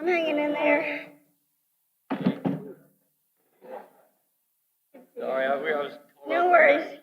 I'm hanging in there. Sorry, I was. No worries.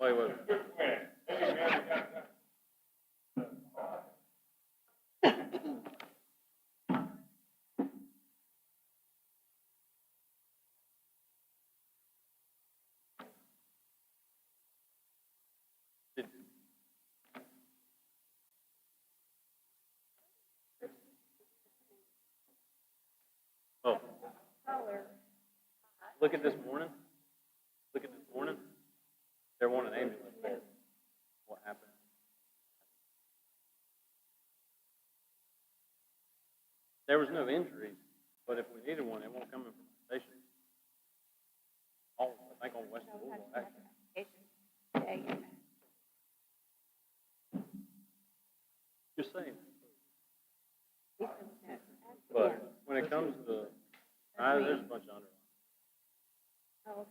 Wait. Oh, look at this morning. There wasn't an ambulance there. What happened? There was no injuries, but if we needed one, it won't come in from the station. Oh, I think on West Boulevard, actually. Just saying. But when it comes to, there's a bunch of under. Oh,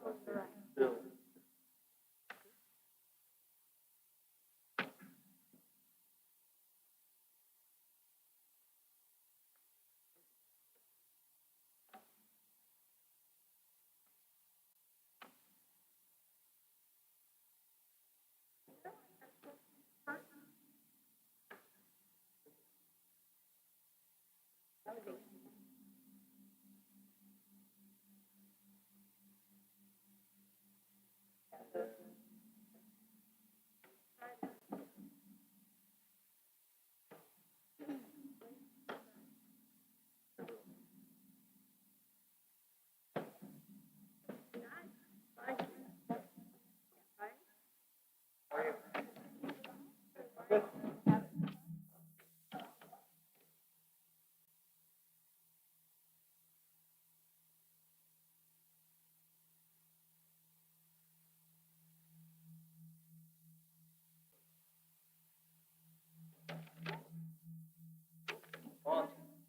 okay. Bill.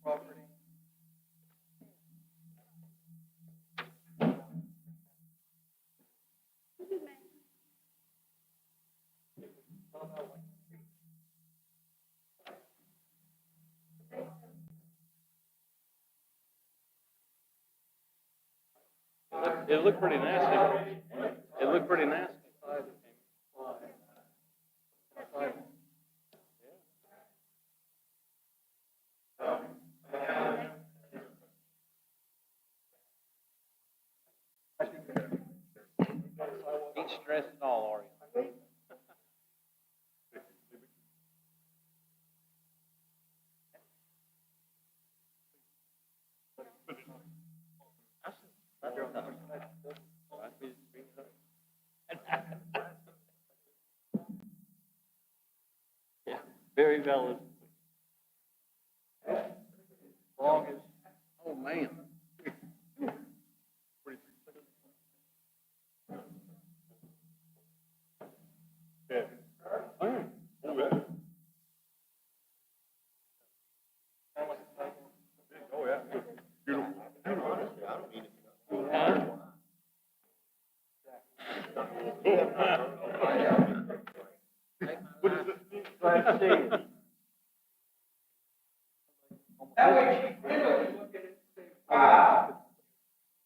Property. It looked pretty nasty. It looked pretty nasty. ain't stressed at all, are you? Yeah, very valid. Long as, oh, man. Yeah. Oh, yeah. Oh, yeah. Beautiful. Huh? What is it? Glad to see you.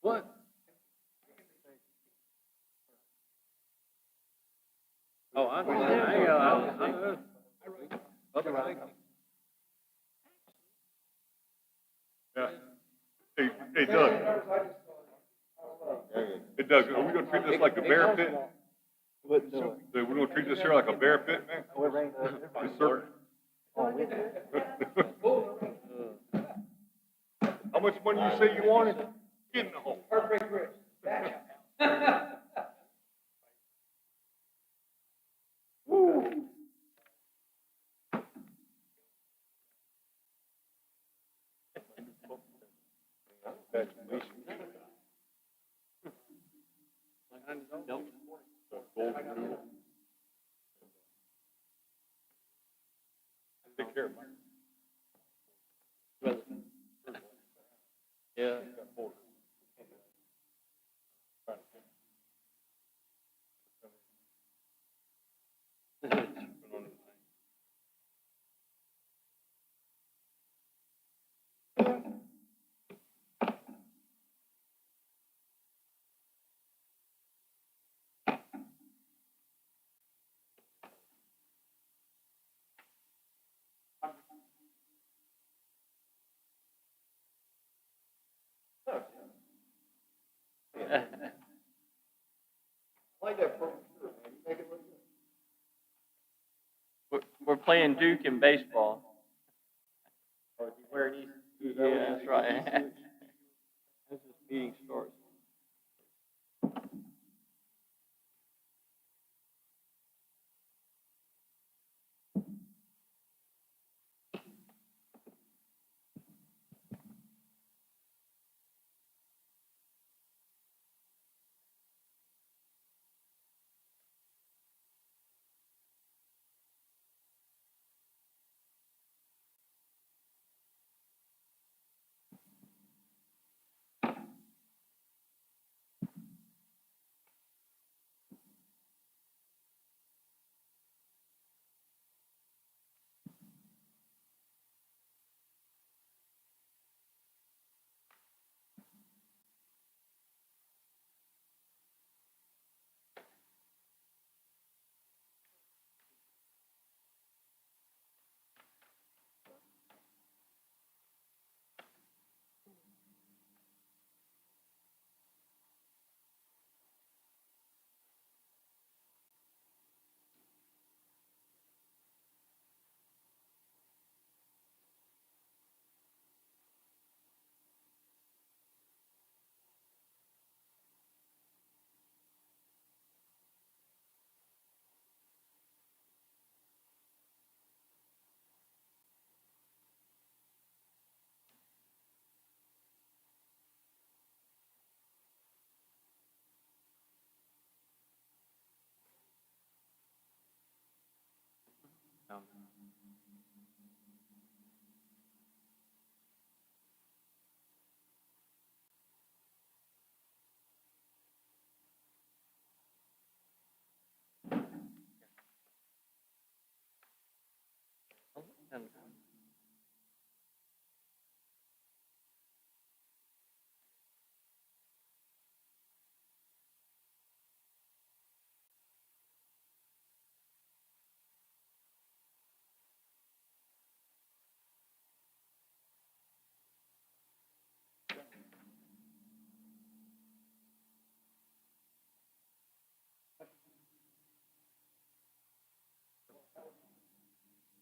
What? Oh, I know. I know. Public safety. Yeah. Hey, Doug. Hey, Doug, are we gonna treat this like a bear pit? Wouldn't do it. We're gonna treat this here like a bear pit, man? Yes, sir. How much money you say you wanted? Get in the hole. Perfect, Rich. Nope. Take care of it. Brother. Yeah. We're playing Duke in baseball. Yeah, that's right. As this meeting starts.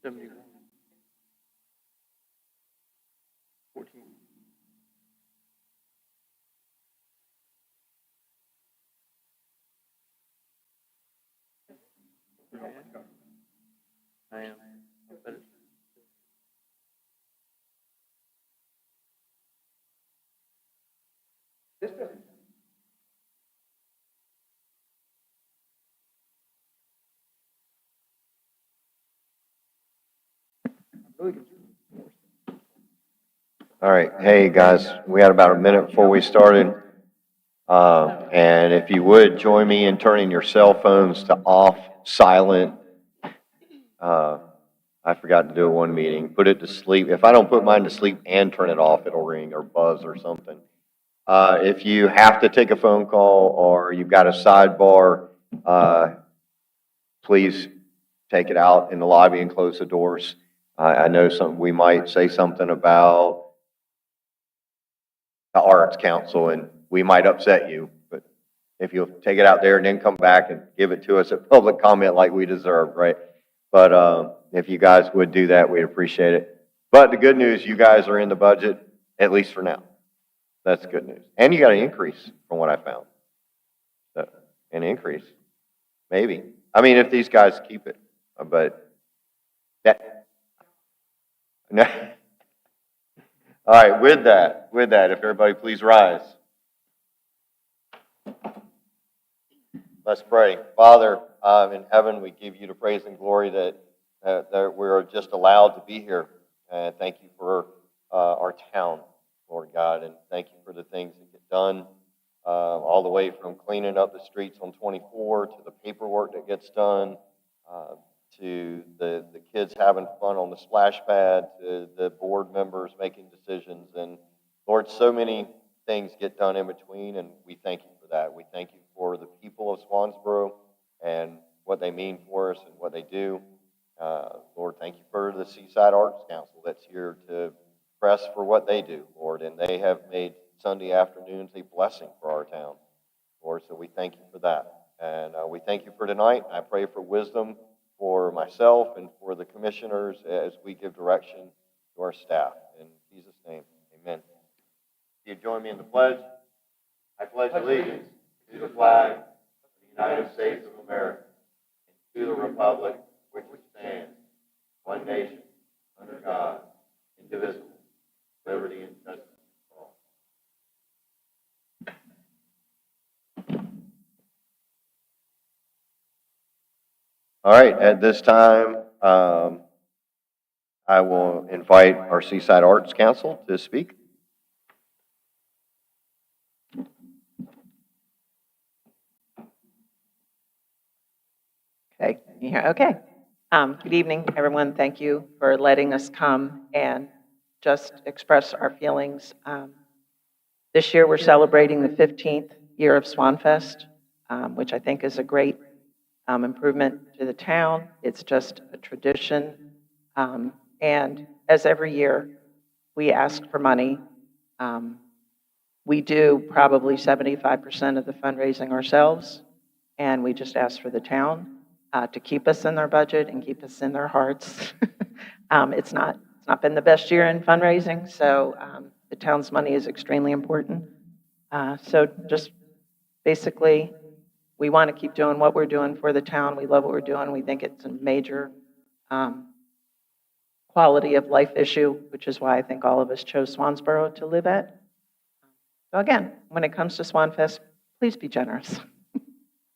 71. 14. I am. But it's- All right, hey, guys, we had about a minute before we started. And if you would, join me in turning your cell phones to off, silent. I forgot to do it one meeting, put it to sleep. If I don't put mine to sleep and turn it off, it'll ring or buzz or something. If you have to take a phone call or you've got a sidebar, please take it out in the lobby and close the doors. I know we might say something about the Arts Council, and we might upset you, but if you'll take it out there and then come back and give it to us at public comment like we deserve, right? But if you guys would do that, we'd appreciate it. But the good news, you guys are in the budget, at least for now. That's good news. And you got an increase from what I found. So, an increase, maybe. I mean, if these guys keep it, but that, no. All right, with that, if everybody please rise. Let's pray. Father, in heaven, we give you the praise and glory that we're just allowed to be here. And thank you for our town, Lord God, and thank you for the things that get done, all the way from cleaning up the streets on 24 to the paperwork that gets done, to the kids having fun on the splash pad, to the board members making decisions. And Lord, so many things get done in between, and we thank you for that. We thank you for the people of Swansboro and what they mean for us and what they do. Lord, thank you for the Seaside Arts Council that's here to press for what they do, Lord, and they have made Sunday afternoons a blessing for our town, Lord, so we thank you for that. And we thank you for tonight. I pray for wisdom for myself and for the commissioners as we give direction to our staff. In Jesus' name, amen. If you join me in the pledge, I pledge allegiance to the flag of the United States of America and to the republic which stands, one nation, under God, indivisible, liberty and justice for all. All right, at this time, I will invite our Seaside Arts Council to speak. Okay, yeah, okay. Good evening, everyone. Thank you for letting us come and just express our feelings. This year, we're celebrating the 15th year of SwanFest, which I think is a great improvement to the town. It's just a tradition. And as every year, we ask for money. We do probably 75% of the fundraising ourselves, and we just ask for the town to keep us in their budget and keep us in their hearts. It's not been the best year in fundraising, so the town's money is extremely important. So just basically, we want to keep doing what we're doing for the town. We love what we're doing. We think it's a major quality of life issue, which is why I think all of us chose Swansboro to live at. So again, when it comes to SwanFest, please be generous.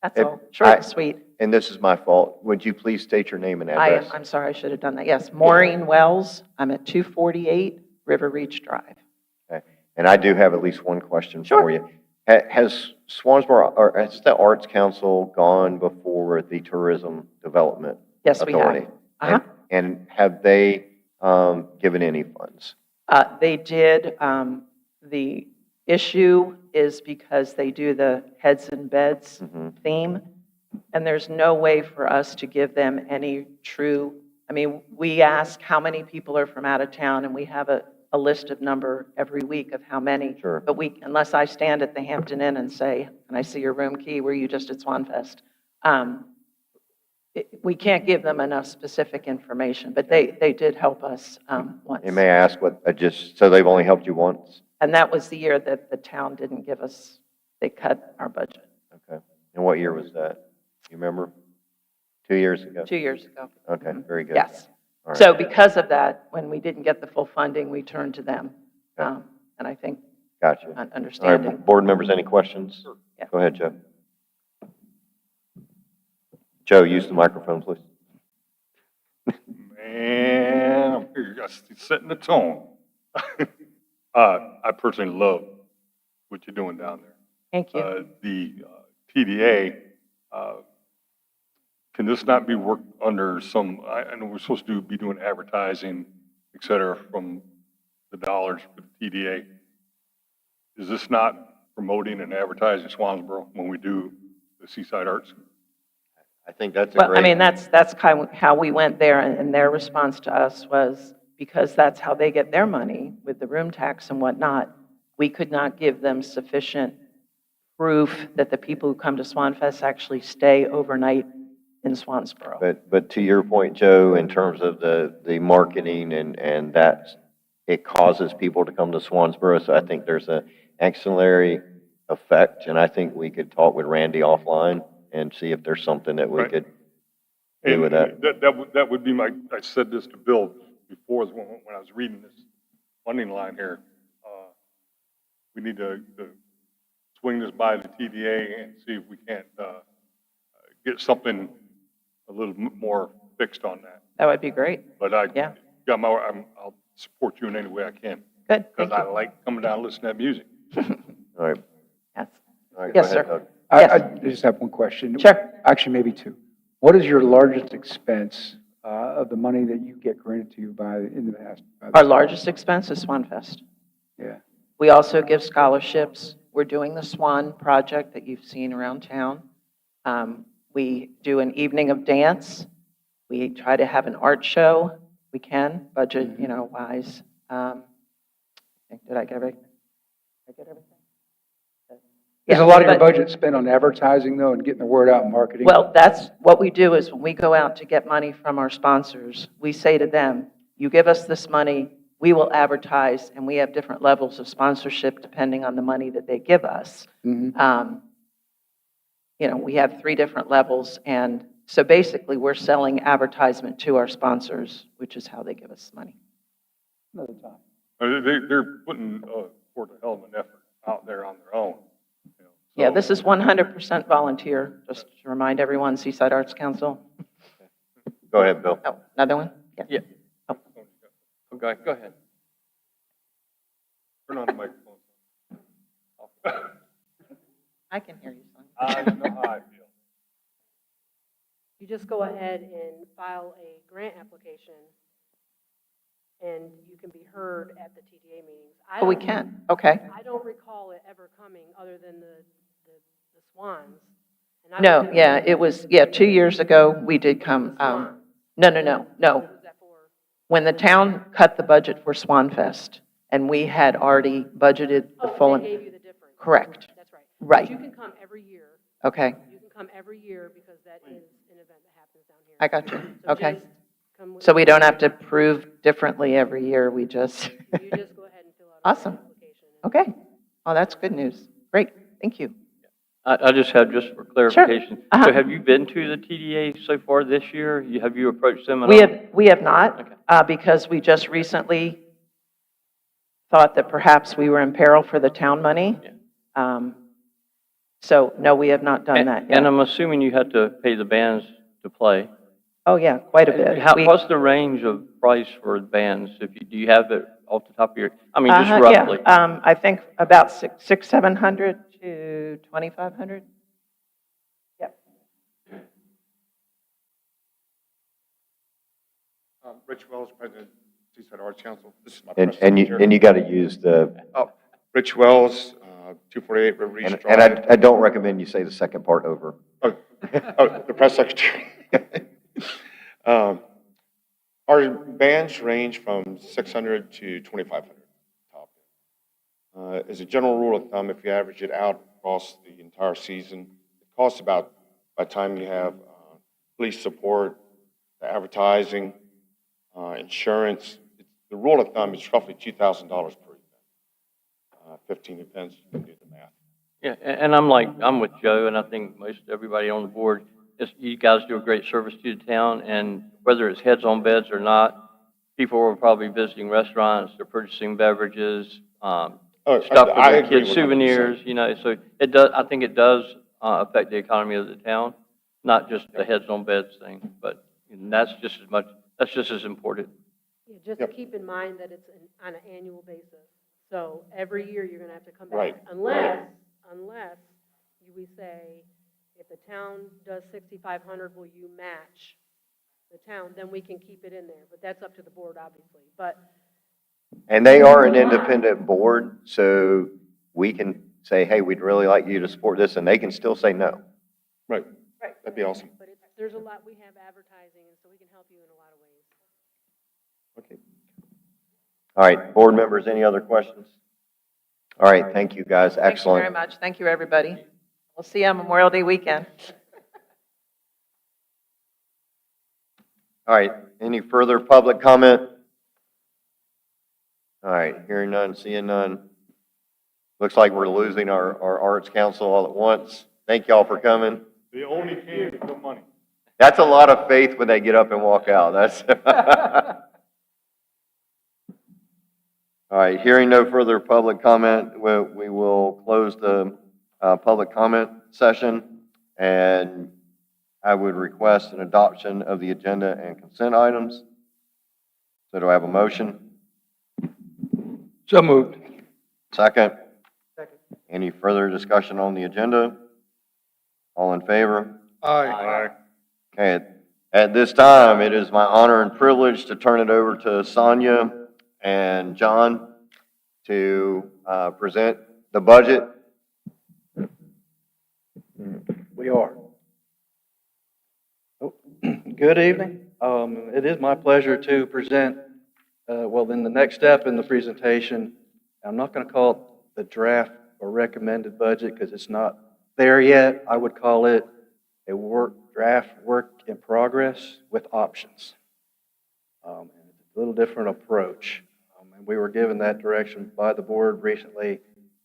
That's all, short and sweet. And this is my fault. Would you please state your name and address? I'm sorry, I should have done that. Yes, Maureen Wells. I'm at 248 River Reach Drive. Okay. And I do have at least one question Sure. for you. Has Swansboro, or has the Arts Council gone before the Tourism Development Yes, we Authority? have. And have they given any funds? They did. The issue is because they do the heads and beds theme, and there's no way for us to give them any true, I mean, we ask how many people are from out of town, and we have a list of number every week of how many. Sure. But unless I stand at the Hampton Inn and say, and I see your room key, were you just at SwanFest? We can't give them enough specific information, but they did help us once. And may I ask what, so they've only helped you once? And that was the year that the town didn't give us, they cut our budget, Okay. And what year was that? You remember? 2 years ago? 2 years ago. Okay, very good. Yes. All right. So because of that, when we didn't get the full funding, we turned to them. Okay. And I think Gotcha. All right, understanding. board members, any questions? Yeah. Go ahead, Joe. Joe, use the microphone, please. Man, I'm here, just setting the tone. I personally love what you're doing down there. Thank you. The TDA, can this not be worked under some, I know we're supposed to be doing advertising, et cetera, from the dollars for the TDA. Is this not promoting and advertising Swansboro when we do the Seaside Arts? I think that's a Well, I great. mean, that's kind of how we went there, and their response to us was, because that's how they get their money with the room tax and whatnot, we could not give them sufficient proof that the people who come to SwanFest actually stay overnight in Swansboro. But to your point, Joe, in terms of the marketing and that, it causes people to come to Swansboro, so I think there's an ancillary effect, and I think we could talk with Randy offline and see if there's something that we Right. could do with that. That would be my, I said this to Bill before, when I was reading this funding line here. We need to swing this by the TDA and see if we can't get something a little more fixed on that. That would be great. But I Yeah. got I'll support you in any way I can. Good, Because thank I you. like coming down and listening to that music. All right, Yes. all right, go Yes, ahead, sir. Doug. Yes. I just have one question. Sure. Actually, maybe two. What is your largest expense of the money that you get granted to you in the past? Our largest expense is SwanFest. Yeah. We also give scholarships. We're doing the Swan project that you've seen around town. We do an evening of dance. We try to have an art show. We can, budget, wise. Did I get everything? Did I get everything? Is Yeah, a lot of your but- budget spent on advertising, though, and getting the word out and marketing? Well, that's what we do is when we go out to get money from our sponsors, we say to them, you give us this money, we will advertise, and we have different levels of sponsorship depending on the money that they give us. Mhm. We have 3 different levels, and so basically, we're selling advertisement to our sponsors, which is how they give us money. Another time. They're putting forth a hell of an effort out there on their own. Yeah, So- this is 100% volunteer, just to remind everyone, Seaside Arts Council. Go ahead, Bill. Oh, another one? Yeah. Yeah. Okay, go ahead. Turn on the microphone. I can hear you, son. I know how I feel. You just go ahead and file a grant application, and you can be heard at the TDA meetings. Oh, we can, okay. I don't recall it ever coming, other than the Swans. And I No, was- yeah, it was, 2 years ago, we did come, Swan. no. What was that for? When the town cut the budget for SwanFest, and we had already budgeted the Oh, full, they gave you the difference. Correct. That's right. Right. But you can come every year. okay, You can come every year, because that is an event that happens down here. I got you, So okay. just come with- So we don't have to prove differently every year, we just, You just go ahead and fill out. a Awesome. grant application. and- okay. Oh, that's good news. Great, thank you. I just have, just for clarification. Uh-huh. So have you been to the TDA so far this year? Have you approached them at all? We have not, Okay. because we just recently thought that perhaps we were in peril for the town money. So, no, we have not done that And yet. I'm assuming you had to pay the bands to play. Oh, yeah, quite a bit. What's the range of price for the bands? Do you have it off the top of your, I mean, just Yeah, roughly? I think about 700 to 2,500. Yep. Rich Wells, President, Seaside Arts Council. This is my And, press and you, secretary. and you gotta use the, Rich Wells, 248 River East and Drive. I don't recommend you say the second part over. Oh, the press secretary. Our bands range from 600 to 2,500 top. As a general rule of thumb, if you average it out across the entire season, it costs about, by the time you have police support, the advertising, insurance. The rule of thumb is roughly $2,000 per event. 15 events, you can do the math. Yeah, and I'm with Joe, and I think most everybody on the board, you guys do a great service to the town, and whether it's heads on beds or not, people are probably visiting restaurants, they're purchasing beverages, stuff for I their agree kids, 100%. souvenirs, so it does, I think it does, affect the economy of the town, not just the heads on beds thing, but that's just as important. Yeah, just to keep in mind that it's on an annual basis. So every year you're gonna have to come back. Right. Unless we say, if the town does 6,500, will you match the town? Then we can keep it in there, but that's up to the board, obviously. But And they are an independent board, so we can say, hey, we'd really like you to support this, and they can still say no. Right. That'd be awesome. But there's a lot, we have advertising, and so we can help you in a lot of ways. Okay. All right, board members, any other questions? All right, thank you, guys. Excellent. Thank you very much. Thank you, everybody. We'll see you on Memorial Day weekend. All right, any further public comment? All right, hearing none, seeing none. Looks like we're losing our Arts Council all at once. Thank y'all for coming. The only key is the money. That's a lot of faith when they get up and walk out. That's. All right, hearing no further public comment, we will close the public comment session, and I would request an adoption of the agenda and consent items. So do I have a motion? So moved. Second? Second. Any further discussion on the agenda? All in favor? Aye. Okay, at this time, it is my honor and privilege to turn it over to Sonia and John to present the budget. We are. Oh, good evening. It is my pleasure to present, then the next step in the presentation. I'm not going to call it the draft or recommended budget because it's not there yet. I would call it a draft work in progress with options. And it's a little different approach. And we were given that direction by the board recently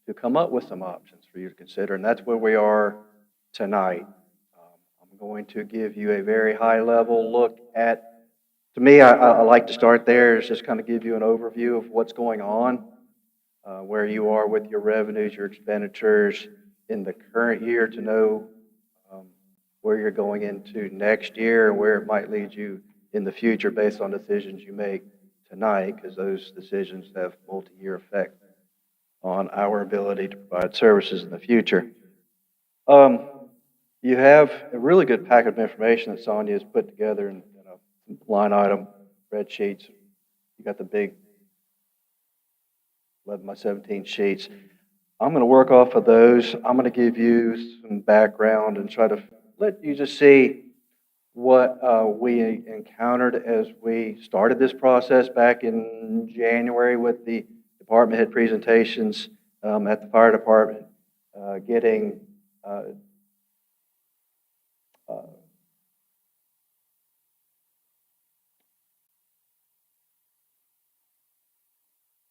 to come up with some options for you to consider, and that's where we are tonight. I'm going to give you a very high-level look at, to me, I like to start there, is just kind of give you an overview of what's going on, where you are with your revenues, your expenditures in the current year, to know where you're going into next year, and where it might lead you in the future based on decisions you make tonight, because those decisions have multi-year effect on our ability to provide services in the future. You have a really good packet of information that Sonia has put together in a line item spreadsheets. You got the big 11 by 17 sheets. I'm going to work off of those. I'm going to give you some background and try to let you just see what we encountered as we started this process back in January with the department head presentations at the fire department, getting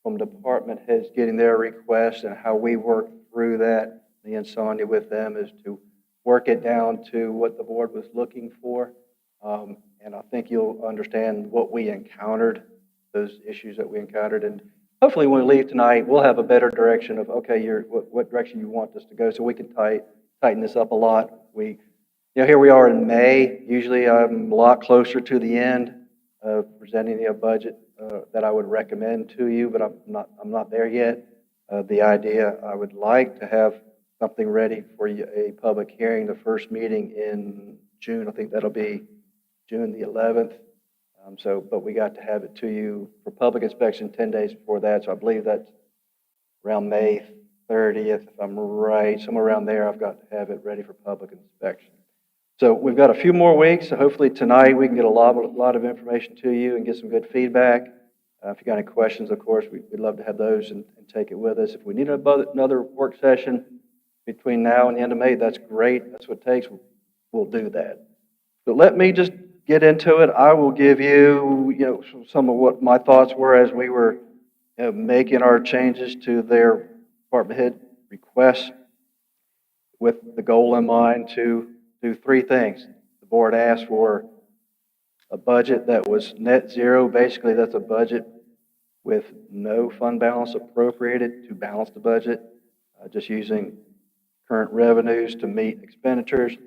from department heads getting their requests and how we work through that. The insomnia with them is to work it down to what the board was looking for. And I think you'll understand what we encountered, those issues that we encountered. And hopefully when we leave tonight, we'll have a better direction of, okay, what direction you want us to go, so we can tighten this up a lot. Here we are in May. Usually I'm a lot closer to the end of presenting a budget that I would recommend to you, but I'm not there yet. The idea, I would like to have something ready for you, a public hearing, the first meeting in June. I think that'll be June the 11th. But we got to have it to you for public inspection 10 days before that. So I believe that's around May 30th, if I'm right, somewhere around there. I've got to have it ready for public inspection. So we've got a few more weeks. So hopefully tonight we can get a lot of information to you and get some good feedback. If you got any questions, of course, we'd love to have those and take it with us. If we need another work session between now and the end of May, that's great. That's what it takes. We'll do that. But let me just get into it. I will give you, some of what my thoughts were as we were, making our changes to their department head requests with the goal in mind to do three things. The board asked for a budget that was net zero. Basically, that's a budget with no fund balance appropriated to balance the budget, just using current revenues to meet expenditures,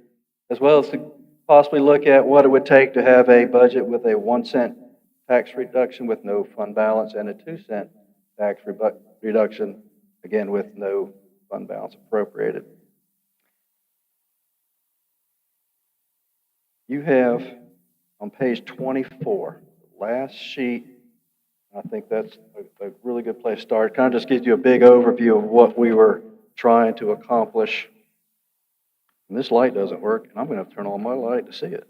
as well as to possibly look at what it would take to have a budget with a 1 cent tax reduction with no fund balance and a 2 cent tax reduction, again, with no fund balance appropriated. You have on page 24, the last sheet, I think that's a really good place to start. Kind of just gives you a big overview of what we were trying to accomplish. And this light doesn't work, and I'm going to turn on my light to see it.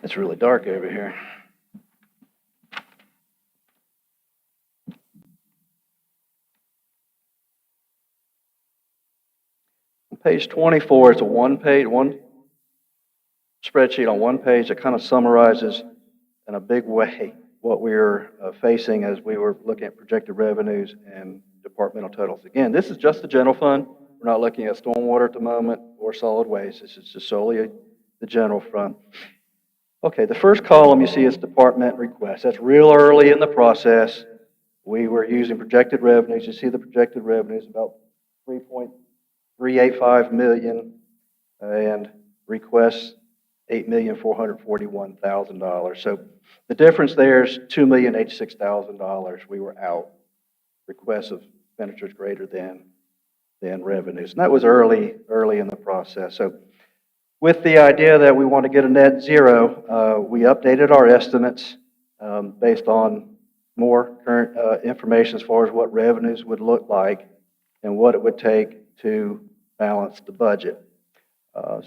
It's really dark over here. On page 24, it's a one spreadsheet on one page that kind of summarizes in a big way what we were facing as we were looking at projected revenues and departmental totals. Again, this is just the general fund. We're not looking at stormwater at the moment or solid waste. This is just solely the general fund. Okay, the first column you see is department requests. That's real early in the process. We were using projected revenues. You see the projected revenues about 3.385 million and requests $8,441,000. So the difference there is $2,086,000. We were out. Requests of expenditures greater than revenues. And that was early in the process. So with the idea that we want to get a net zero, we updated our estimates based on more current information as far as what revenues would look like and what it would take to balance the budget.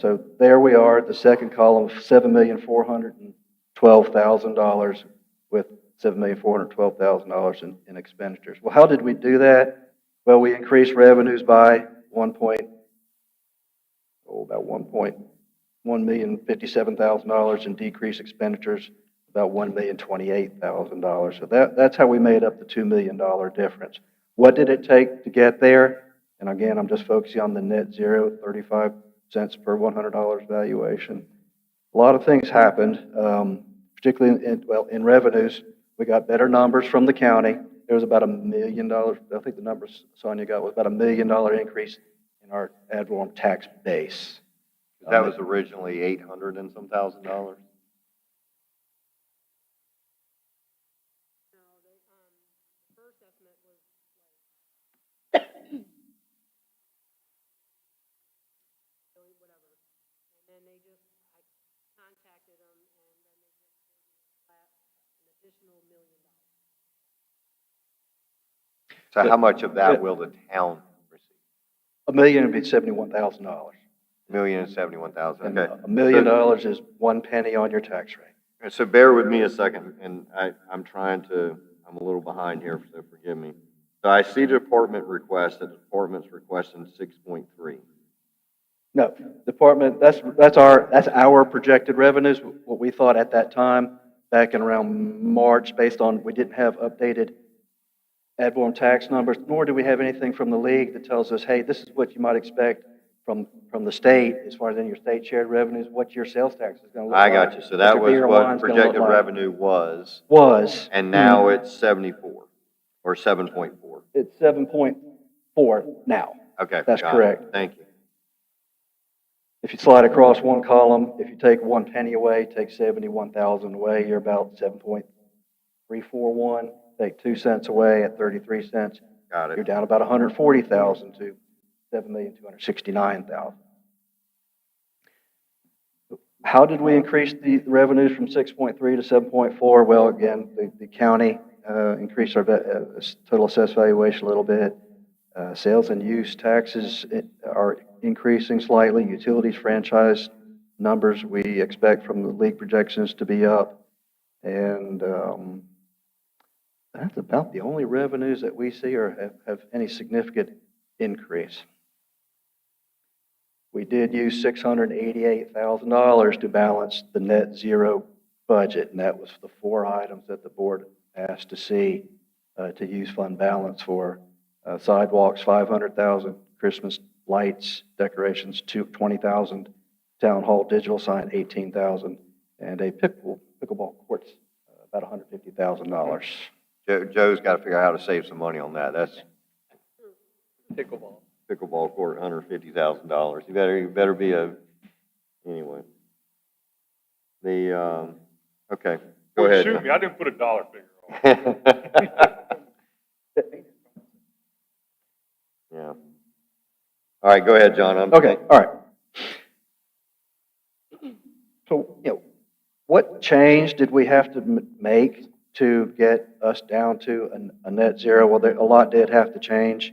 So there we are at the second column, $7,412,000 with $7,412,000 in expenditures. Well, how did we do that? Well, we increased revenues by about $1,057,000 and decreased expenditures about $1,028,000. So that's how we made up the $2 million difference. What did it take to get there? And again, I'm just focusing on the net zero, 35 cents per $100 valuation. A lot of things happened, particularly in revenues. We got better numbers from the county. There was about $1 million. I think the numbers Sonia got was about $1 million increase in our ad valorem tax base. That was originally 800 and some thousand dollars. First estimate was like, whatever. And then I contacted them, and then they just gave me an additional $1 million. So how much of that will the town receive? $1 million would be $71,000. $1,071,000, And okay. $1 million is 1 penny on your tax rate. So bear with me a second, and I'm a little behind here, so forgive me. So I see department request, that the department's requesting 6.3. No, department, that's our projected revenues, what we thought at that time, back in around March, based on, we didn't have updated ad valorem tax numbers, nor do we have anything from the league that tells us, hey, this is what you might expect from the state, as far as in your state shared revenues, what your sales tax is going to look like. I got you. So that was what projected revenue was. And now it's 74 or 7.4. It's 7.4 now. Okay. That's got correct. it. Thank you. If you slide across one column, if you take 1 penny away, take 71,000 away, you're about 7.341. Take 2 cents away at 33 cents. Got it. You're down about 140,000 to 7,269,000. How did we increase the revenues from 6.3 to 7.4? Well, again, the county increased our total assessed valuation a little bit. Sales and use taxes are increasing slightly. Utilities franchise numbers we expect from the league projections to be up. And that's about the only revenues that we see or have any significant increase. We did use $688,000 to balance the net zero budget, and that was the 4 items that the board asked to see, to use fund balance for. Sidewalks, 500,000, Christmas lights, decorations, 20,000, town hall digital sign, 18,000, and a pickleball courts, about $150,000. Joe's got to figure out how to save some money on that. That's Pickleball. pickleball court, $150,000. You better be anyway. Okay, go ahead. Shoot me, I didn't put a dollar figure on it. Yeah. All right, go ahead, John. Okay, all right. So, what change did we have to make to get us down to a net zero? Well, a lot did have to change.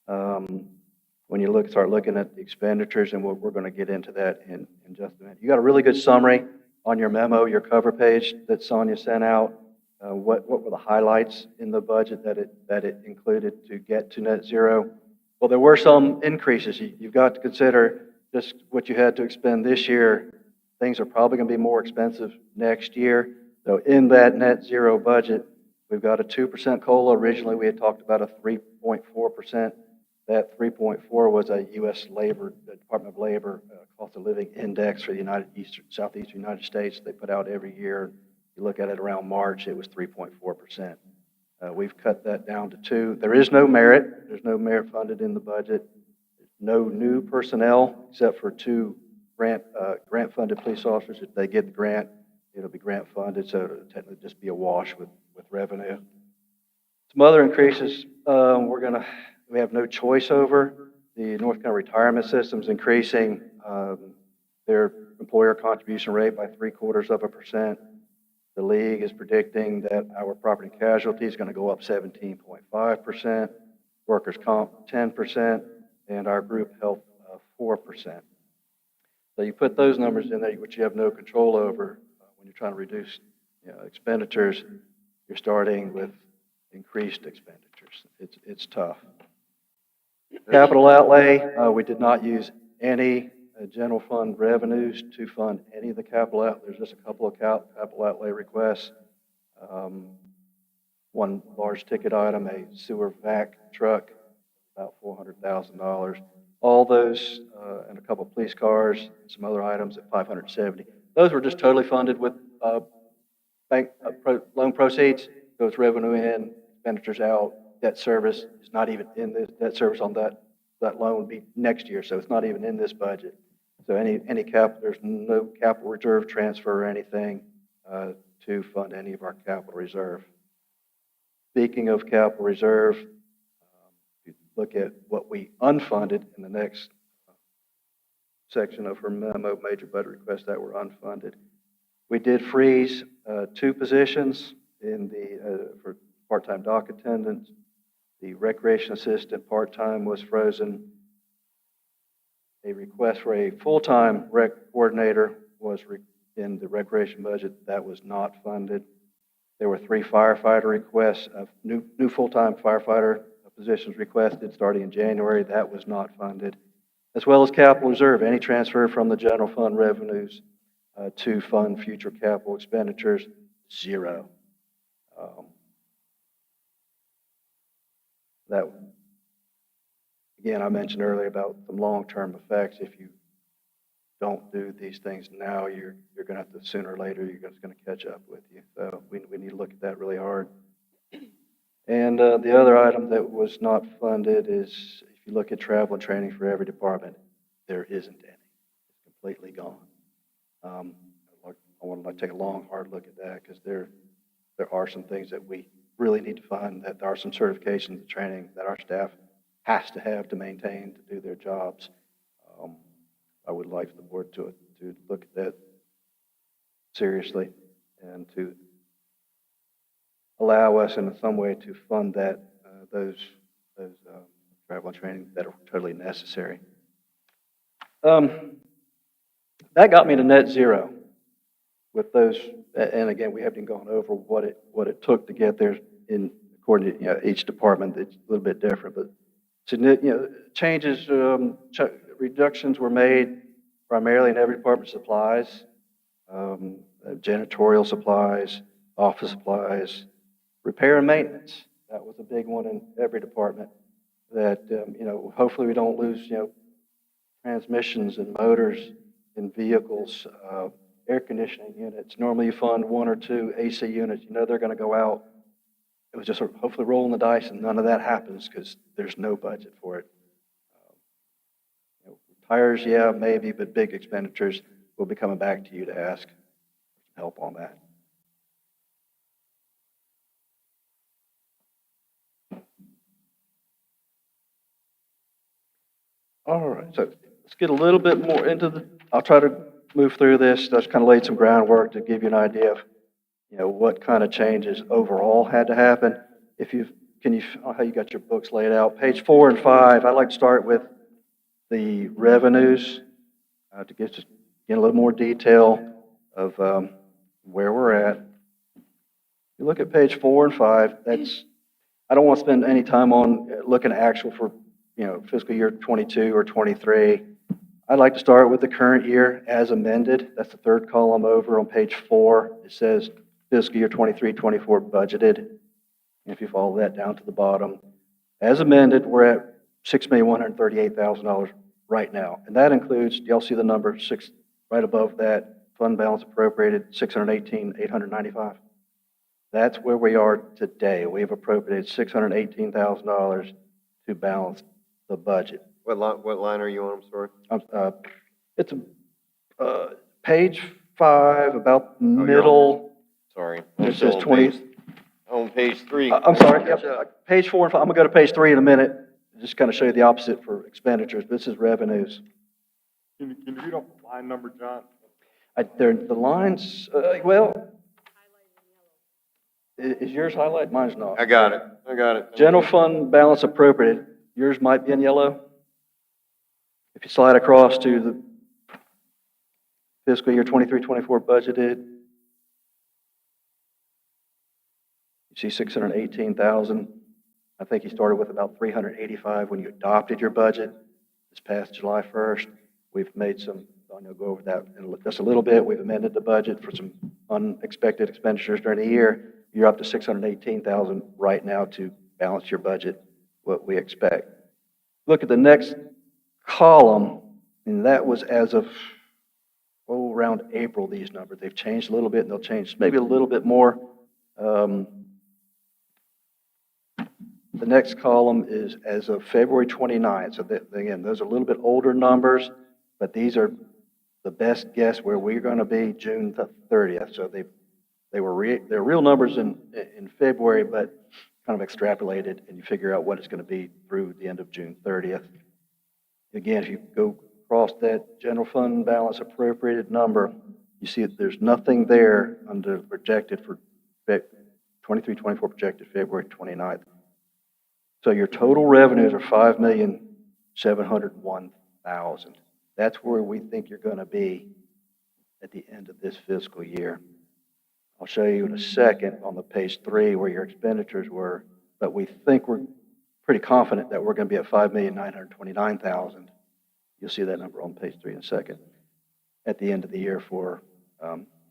When you start looking at the expenditures, and we're going to get into that in just a minute. You got a really good summary on your memo, your cover page that Sonia sent out. What were the highlights in the budget that it included to get to net zero? Well, there were some increases. You've got to consider just what you had to expend this year. Things are probably going to be more expensive next year. So in that net zero budget, we've got a 2% COLA. Originally, we had talked about a 3.4%. That 3.4 was a U.S. Department of Labor cost of living index for the Southeastern United States. They put out every year. You look at it around March, it was 3.4%. We've cut that down to 2. There is no merit. There's no merit funded in the budget. No new personnel except for 2 grant-funded police officers. If they get the grant, it'll be grant-funded, so it'll technically just be a wash with revenue. Some other increases we have no choice over. The North Carolina Retirement System's increasing their employer contribution rate by 0.75%. The league is predicting that our property and casualty is going to go up 17.5%, workers' comp 10%, and our group health 4%. So you put those numbers in there, which you have no control over when you're trying to reduce expenditures. You're starting with increased expenditures. It's tough. Capital outlay, we did not use any general fund revenues to fund any of the capital outlay. There's just a couple of capital outlay requests. One large ticket item, a sewer vac truck, about $400,000. All those, and a couple of police cars, some other items at $570,000. Those were just totally funded with bank loan proceeds. So it's revenue in, expenditures out. Debt service is not even in this. Debt service on that loan would be next year, so it's not even in this budget. So there's no capital reserve transfer or anything to fund any of our capital reserve. Speaking of capital reserve, if you look at what we unfunded in the next section of her memo, major budget requests that were unfunded. We did freeze 2 positions for part-time dock attendants. The recreation assistant part-time was frozen. A request for a full-time rec coordinator was in the recreation budget. That was not funded. There were 3 firefighter requests of new full-time firefighter positions requested starting in January. That was not funded. As well as capital reserve, any transfer from the general fund revenues to fund future capital expenditures, 0. That, again, I mentioned earlier about some long-term effects. If you don't do these things now, you're going to have to, sooner or later, it's going to catch up with you. So we need to look at that really hard. And the other item that was not funded is, if you look at travel and training for every department, there isn't any. It's completely gone. I want to take a long, hard look at that because there are some things that we really need to fund, that there are some certifications and training that our staff has to have to maintain to do their jobs. I would like the board to look at that seriously and to allow us in some way to fund those travel and training that are totally necessary. That got me to net zero with those, and again, we haven't gone over what it took to get there. According to each department, it's a little bit different, but changes, reductions were made primarily in every department supplies, janitorial supplies, office supplies, repair and maintenance. That was a big one in every department that, hopefully we don't lose, transmissions and motors in vehicles, air conditioning units. Normally you fund one or two AC units, they're going to go out. It was just sort of hopefully rolling the dice, and none of that happens because there's no budget for it. Tires, yeah, maybe, but big expenditures, we'll be coming back to you to ask help on that. All right, so let's get a little bit more into I'll try to move through this. That's kind of laid some groundwork to give you an idea of, what kind of changes overall had to happen. How you got your books laid out. Page 4 and 5, I'd like to start with the revenues to get a little more detail of where we're at. You look at page 4 and 5, I don't want to spend any time on looking at actual for, fiscal year 22 or 23. I'd like to start with the current year as amended. That's the third column over on page 4. It says fiscal year 23, 24 budgeted. If you follow that down to the bottom, as amended, we're at $6,138,000 right now. And that includes, y'all see the number 6 right above that, fund balance appropriated, $618,895. That's where we are today. We have appropriated $618,000 to balance the budget. What line are you on, I'm sorry? It's page 5, about you're on- middle. Sorry. It says 20. On page 3. I'm sorry, yep, page 4 and 5. I'm going to go to page 3 in a minute, just kind of show you the opposite for expenditures. This is revenues. Can you read off the line number, John? The lines, well, is yours highlighted? Mine's not. I got it. General fund balance appropriated. Yours might be in yellow. If you slide across to the fiscal year 23-24 budgeted, you see 618,000. I think you started with about 385 when you adopted your budget this past July 1st. We've made some, I'll go over that in just a little bit. We've amended the budget for some unexpected expenditures during the year. You're up to 618,000 right now to balance your budget, what we expect. Look at the next column, and that was as of, around April, these numbers. They've changed a little bit, and they'll change maybe a little bit more. The next column is as of February 29th. So again, those are a little bit older numbers, but these are the best guess where we're going to be June 30th. So they're real numbers in February, but kind of extrapolated, and you figure out what it's going to be through the end of June 30th. Again, if you go across that general fund balance appropriated number, you see that there's nothing there under projected for 23-24 projected February 29th. So your total revenues are $5,701,000. That's where we think you're going to be at the end of this fiscal year. I'll show you in a second on the page 3 where your expenditures were, but we think we're pretty confident that we're going to be at $5,929,000. You'll see that number on page 3 in a second at the end of the year for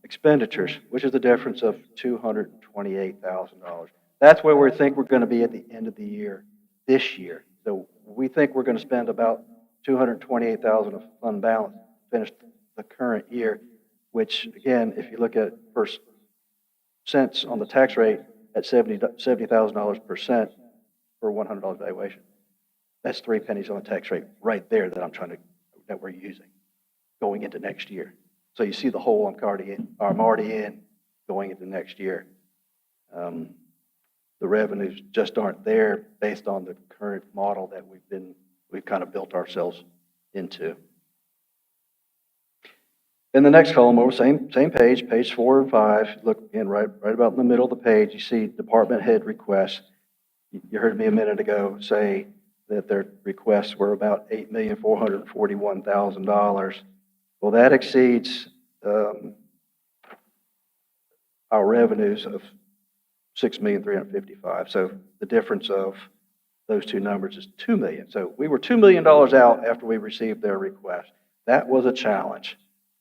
expenditures, which is the difference of $228,000. That's where we think we're going to be at the end of the year this year. So we think we're going to spend about $228,000 of fund balance to finish the current year, which again, if you look at cents on the tax rate at $70,000 per cent for $100 valuation, that's 3 pennies on the tax rate right there that we're using going into next year. So you see the hole I'm already in going into next year. The revenues just aren't there based on the current model that we've kind of built ourselves into. In the next column over, same page, page 4 and 5, look again right about in the middle of the page, you see department head requests. You heard me a minute ago say that their requests were about $8,441,000. Well, that exceeds our revenues of $6,355,000. So the difference of those two numbers is 2 million. So we were $2 million out after we received their request. That was a challenge.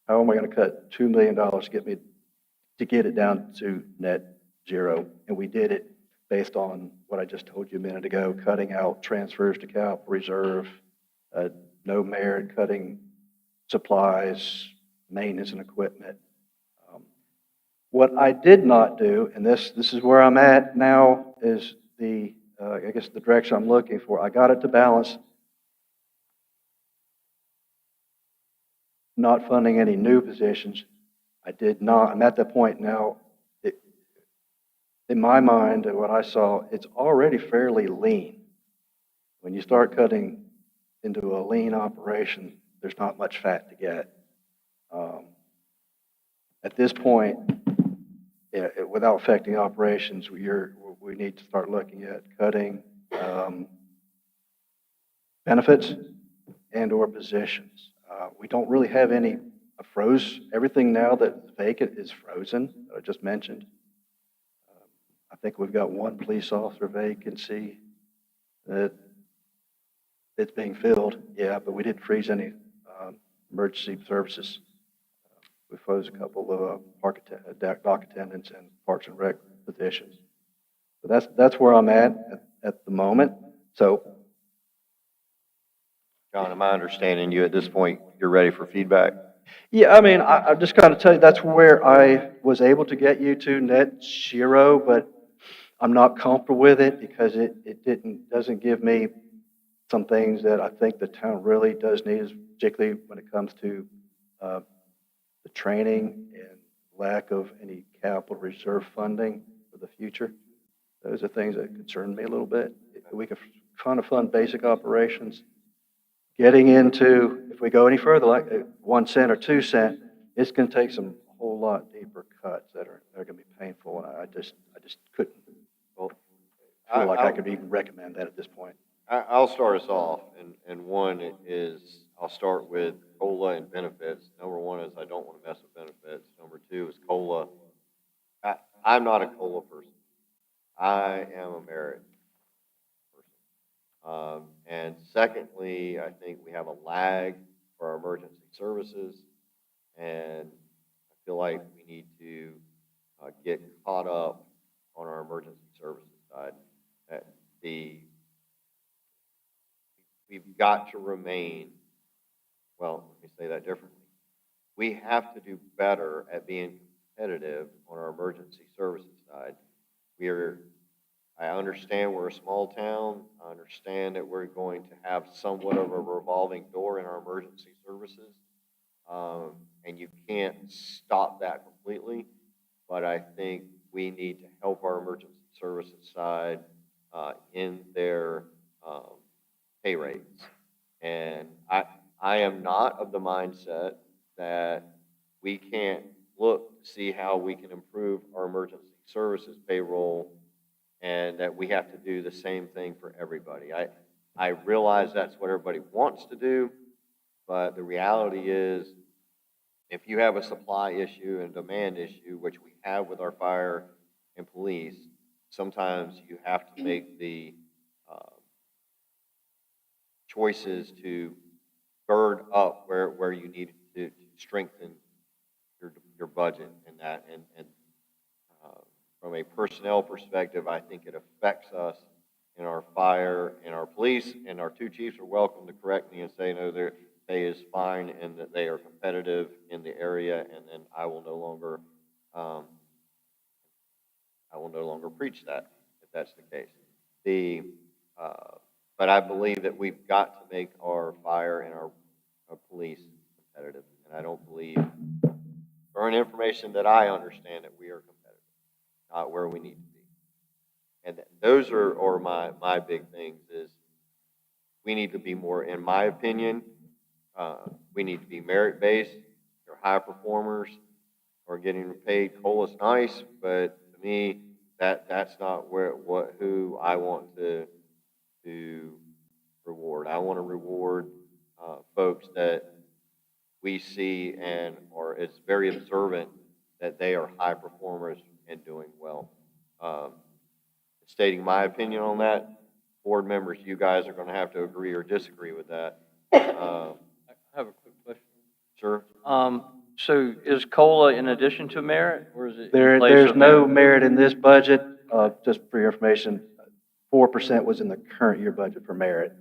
How am I going to cut $2 million to get it down to net zero? And we did it based on what I just told you a minute ago, cutting out transfers to capital reserve, no merit, cutting supplies, maintenance and equipment. What I did not do, and this is where I'm at now, is I guess the direction I'm looking for. I got it to balance, not funding any new positions. I did not. I'm at the point now, in my mind, and what I saw, it's already fairly lean. When you start cutting into a lean operation, there's not much fat to get. At this point, without affecting operations, we need to start looking at cutting benefits and/or positions. We don't really have any everything now that's vacant is frozen, that I just mentioned. I think we've got one police officer vacancy that it's being filled, yeah, but we didn't freeze any emergency services. We froze a couple of dock attendants and parks and rec positions. So that's where I'm at the moment. So, John, am I understanding you at this point, you're ready for feedback? yeah, I mean, I'm just going to tell you that's where I was able to get you to net zero, but I'm not comfortable with it because it doesn't give me some things that I think the town really does need, particularly when it comes to the training and lack of any capital reserve funding for the future. Those are things that concern me a little bit. If we can kind of fund basic operations, getting into, if we go any further, like 1 cent or 2 cent, it's going to take some whole lot deeper cuts that are going to be painful, and I just couldn't feel like I could even recommend that at this point. I'll start us off, and one is, I'll start with COLA and benefits. Number one is I don't want to mess with benefits. Number two is COLA. I'm not a COLA person. I am a merit person. And secondly, I think we have a lag for our emergency services, and I feel like we need to get caught up on our emergency services side. We've got to remain, well, let me say that differently. We have to do better at being competitive on our emergency services side. I understand we're a small town. I understand that we're going to have somewhat of a revolving door in our emergency services. And you can't stop that completely. But I think we need to help our emergency services side in their pay rates. And I am not of the mindset that we can't look to see how we can improve our emergency services payroll and that we have to do the same thing for everybody. I realize that's what everybody wants to do, but the reality is if you have a supply issue and demand issue, which we have with our fire and police, sometimes you have to make the choices to gird up where you need to strengthen your budget and that. And from a personnel perspective, I think it affects us in our fire and our police, and our two chiefs are welcome to correct me and say, no, their pay is fine and that they are competitive in the area, and then I will no longer preach that, if that's the case. But I believe that we've got to make our fire and our police competitive, and I don't believe, current information that I understand, that we are competitive, not where we need to be. And those are my big things is we need to be more, in my opinion, we need to be merit-based. Your high performers are getting paid. COLA's nice, but to me, that's not who I want to reward. I want to reward folks that we see and is very observant that they are high performers and doing well. Stating my opinion on that, board members, you guys are gonna have to agree or disagree with that. I have a quick question. Sure? So is COLA in addition to merit, or is it? in There, place there's of no merit in this budget. Just for your information, 4% was in the current year budget for merit.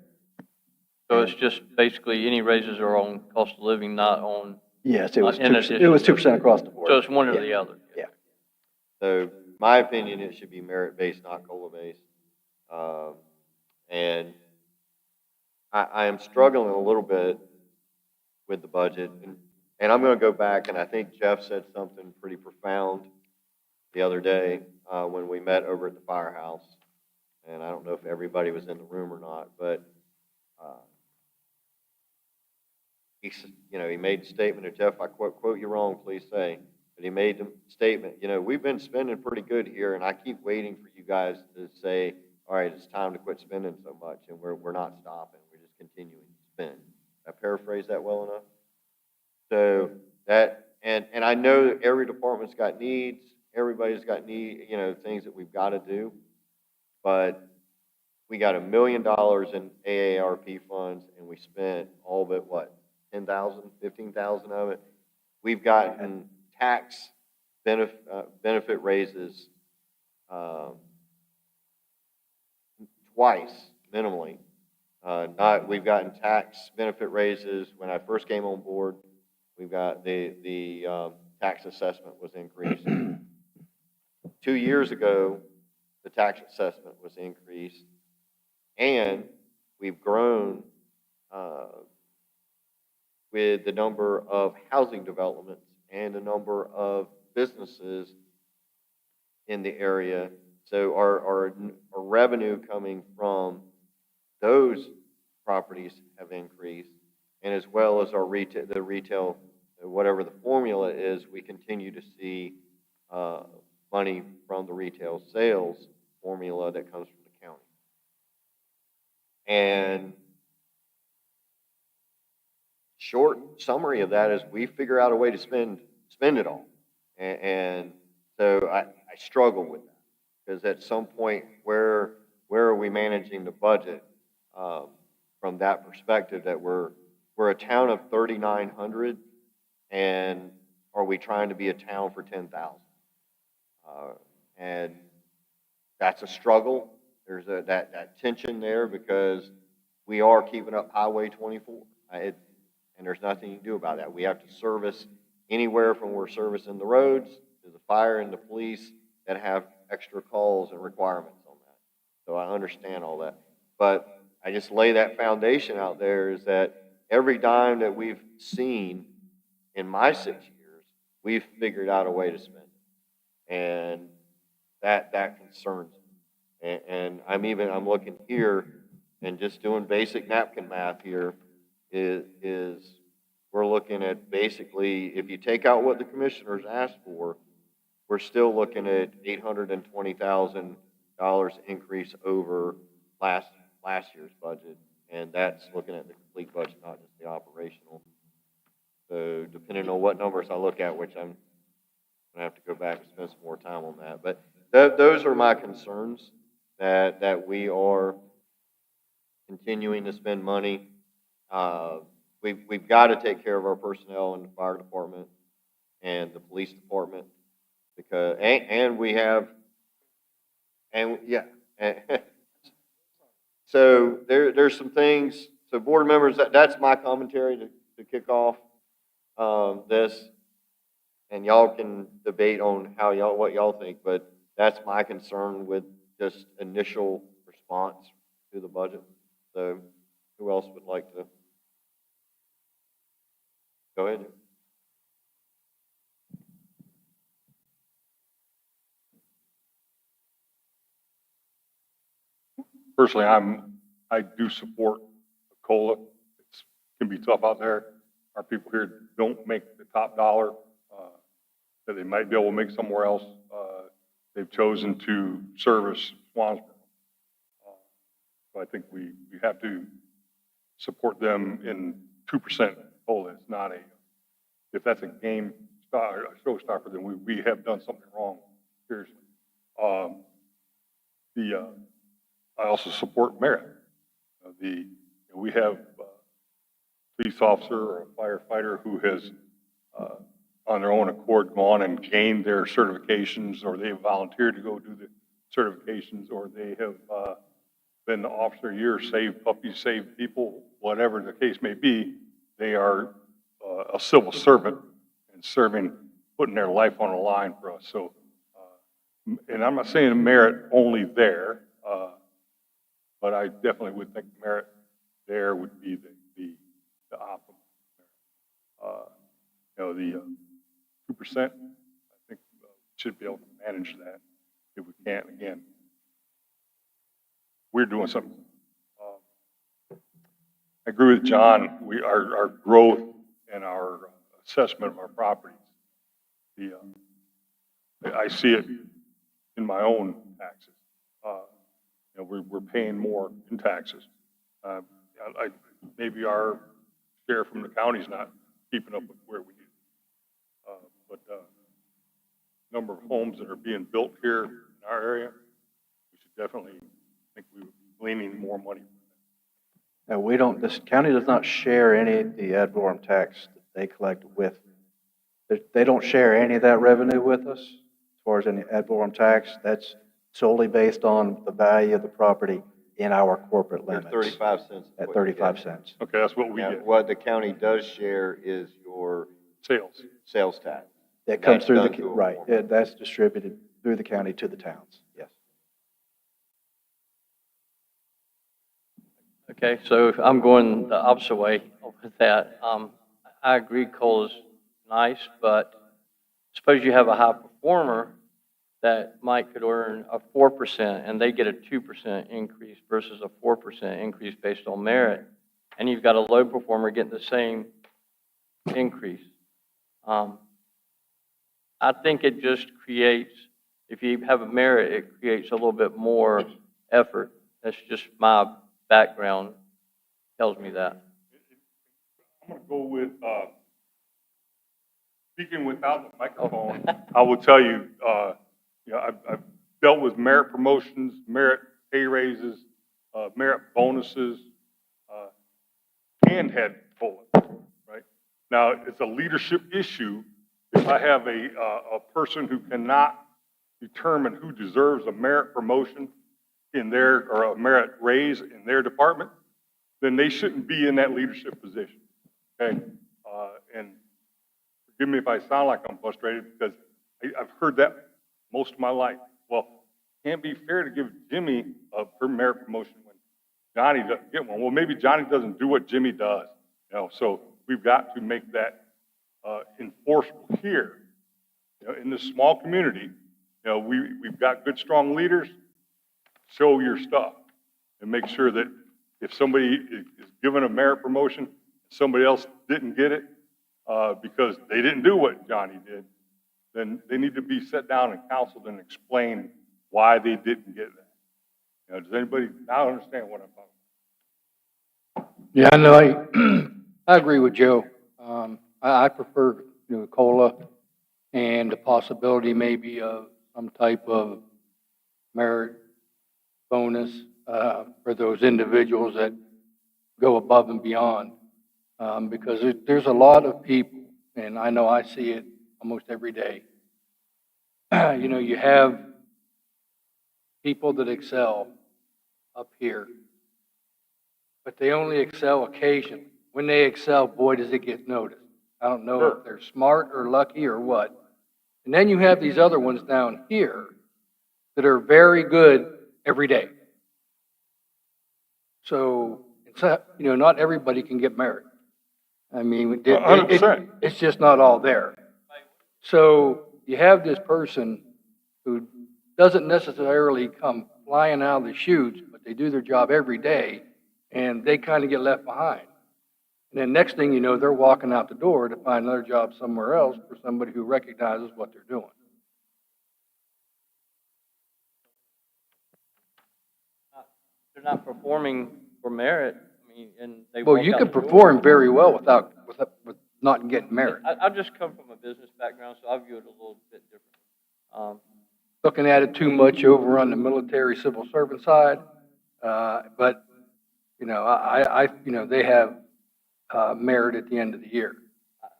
So it's just basically any raises are on cost of living, not on, Yes, it was in 2%, addition it was to- 2% across the board. so it's one or Yeah. the other? Yeah. So, my opinion, it should be merit-based, not COLA-based. And I am struggling a little bit with the budget, and I'm gonna go back, and I think Jeff said something pretty profound the other day, when we met over at the firehouse. And I don't know if everybody was in the room or not, but, he made the statement, and Jeff, I quote you wrong, please say, but he made the statement, we've been spending pretty good here, and I keep waiting for you guys to say, all right, it's time to quit spending so much, and we're not stopping, we're just continuing to spend. I paraphrase that well enough? So that, and I know that every department's got needs, everybody's got things that we've got to do, but we got $1 million in AARP funds, and we spent all but what, 10,000, 15,000 of it. We've gotten tax benefit raises twice, minimally. We've gotten tax benefit raises when I first came on board. We've got the tax assessment was increased. 2 years ago, the tax assessment was increased, and we've grown with the number of housing developments and the number of businesses in the area. So our revenue coming from those properties have increased, and as well as the retail, whatever the formula is, we continue to see money from the retail sales formula that comes from the county. And short summary of that is we figure out a way to spend it all. And so I struggle with that, because at some point, where are we managing the budget from that perspective, that we're a town of 3,900, and are we trying to be a town for 10,000? And that's a struggle. There's that tension there, because we are keeping up Highway 24. And there's nothing you can do about that. We have to service anywhere from we're servicing the roads to the fire and the police that have extra calls and requirements on that. So I understand all that. But I just lay that foundation out there, is that every dime that we've seen in my 6 years, we've figured out a way to spend it. And that concerns me. And I'm looking here and just doing basic napkin math here, is we're looking at basically, if you take out what the commissioners asked for, we're still looking at $820,000 increase over last year's budget. And that's looking at the complete budget, not just the operational. So depending on what numbers I look at, which I'm gonna have to go back and spend some more time on that. But those are my concerns, that we are continuing to spend money. We've got to take care of our personnel in the fire department and the police department, because so there's some things. So board members, that's my commentary to kick off this, and y'all can debate on what y'all think, but that's my concern with just initial response to the budget. So who else would like to? Go ahead. Personally, I do support COLA. It can be tough out there. Our people here don't make the top dollar that they might be able to make somewhere else. They've chosen to service Swansboro. So I think we have to support them in 2% COLA. It's not if that's a showstopper, then we have done something wrong, seriously. I also support merit. We have a police officer or a firefighter who has, on their own accord, gone and gained their certifications, or they have volunteered to go do the certifications, or they have been the officer of the year, saved puppies, saved people, whatever the case may be. They are a civil servant and serving, putting their life on the line for us. So, and I'm not saying merit only there, but I definitely would think merit there would be the optimal. The 2%, I think should be able to manage that if we can. Again, we're doing something. I agree with John. Our growth and our assessment of our properties. I see it in my own taxes. We're paying more in taxes. Maybe our share from the county's not keeping up with where we need. But number of homes that are being built here in our area, we should definitely think we would be gleaning more money. Now, this county does not share any of the ad valorem tax that they collect with. They don't share any of that revenue with us as far as any ad valorem tax. That's solely based on the value of the property in our corporate limits. 35 cents. At 35 cents. Okay, that's what we Now, get. what the county does share is your Sales. tax. That comes That's through done the, through a right, form. that's distributed through the county to the towns, yes. Okay, so I'm going the opposite way with that. I agree coal is nice, but suppose you have a high performer that might could earn a 4% and they get a 2% increase versus a 4% increase based on merit, and you've got a low performer getting the same increase. I think it just creates, if you have a merit, it creates a little bit more effort. That's just my background tells me that. I'm going to go with, speaking without the microphone, I will tell you, I've dealt with merit promotions, merit pay raises, merit bonuses, and had COLA, right? Now, it's a leadership issue. If I have a person who cannot determine who deserves a merit promotion or a merit raise in their department, then they shouldn't be in that leadership position, okay? And forgive me if I sound like I'm frustrated, because I've heard that most of my life. Well, it can't be fair to give Jimmy a merit promotion when Johnny doesn't get one. Well, maybe Johnny doesn't do what Jimmy does, so we've got to make that enforceable here. In this small community, we've got good, strong leaders. Show your stuff and make sure that if somebody is given a merit promotion, somebody else didn't get it because they didn't do what Johnny did, then they need to be set down and counseled and explain why they didn't get that. Does anybody now understand what I'm talking about? Yeah, I know, I agree with Joe. I prefer, COLA and the possibility maybe of some type of merit bonus, for those individuals that go above and beyond. Because there's a lot of people, and I know I see it almost every day. You have people that excel up here, but they only excel occasionally. When they excel, boy, does it get noticed. I don't know if they're smart or lucky or what. And then you have these other ones down here that are very good every day. So, not everybody can get merit. I mean, 100%. it's just not all there. So you have this person who doesn't necessarily come flying out of the chutes, but they do their job every day, and they kind of get left behind. And then next thing you know, they're walking out the door to find another job somewhere else for somebody who recognizes what they're doing. They're not performing for merit, and they Well, walk you out could the door. perform very well with not getting merit. I just come from a business background, so I view it a little bit different. Looking at it too much over on the military civil servant side, But, you know, you know, they have, merit at the end of the year.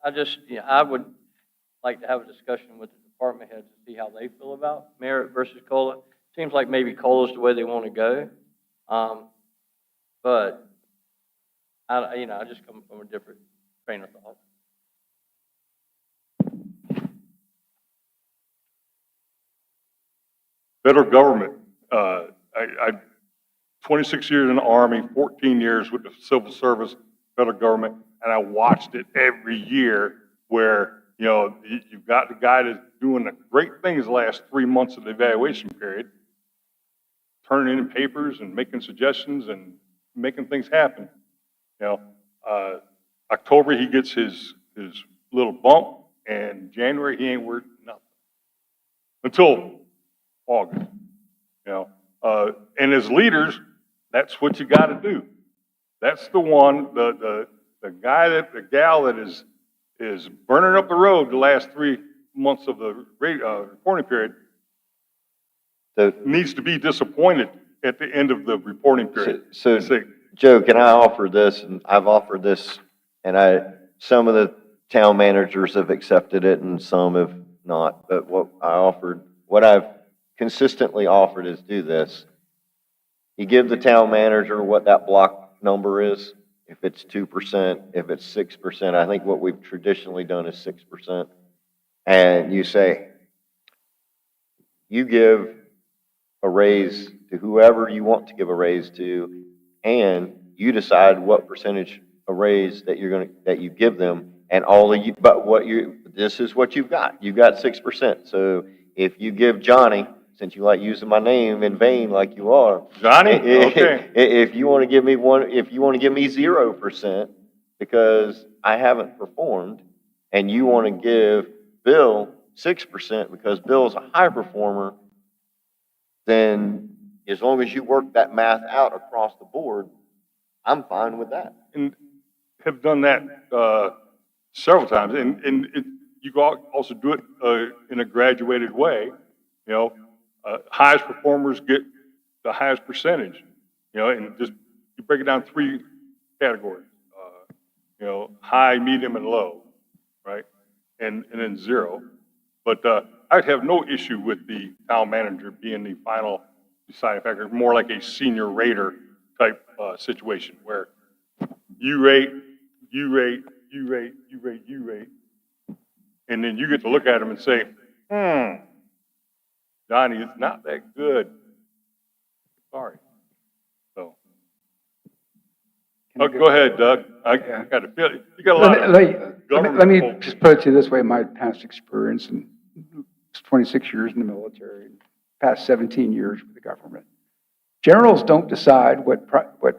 I just, yeah, I would like to have a discussion with the department heads to see how they feel about merit versus COLA. Seems like maybe COLA's the way they want to go. But you know, I just come from a different train of thought. Federal government, I 26 years in the Army, 14 years with the civil service, federal government, and I watched it every year where, you know, you've got the guy that's doing the great things the last 3 months of the evaluation period, turning in papers and making suggestions and making things happen. You know, October he gets his little bump, and January he ain't worth nothing until August. You know, and as leaders, that's what you got to do. That's the one, the guy the gal that is burning up the road the last 3 months of the reporting period needs to be disappointed at the end of the reporting period. So, Joe, can I offer this? And I've offered this, and some of the town managers have accepted it and some have not. But what I've consistently offered is do this. You give the town manager what that block number is. If it's 2%, if it's 6%, I think what we've traditionally done is 6%. And you say, you give a raise to whoever you want to give a raise to, and you decide what percentage a raise that you give them, and all of you, but this is what you've got. You've got 6%. So if you give Johnny, since you like using my name in vain like you are, Johnny, okay. If you want to give me 0% because I haven't performed, and you want to give Bill 6% because Bill's a high performer, then as long as you work that math out across the board, I'm fine with that. And have done that several times, and you also do it in a graduated way. You know, highest performers get the highest percentage. You know, and just you break it down 3 categories. You know, high, medium, and low, right? And then 0. But I'd have no issue with the town manager being the final deciding factor, more like a senior rater type situation where you rate, and then you get to look at them and say, Johnny, it's not that good. Sorry. So, go ahead, Doug. I got to feel it. You got a lot of government. Let me just put it to you this way, my past experience in 26 years in the military, past 17 years with the government. Generals don't decide what Private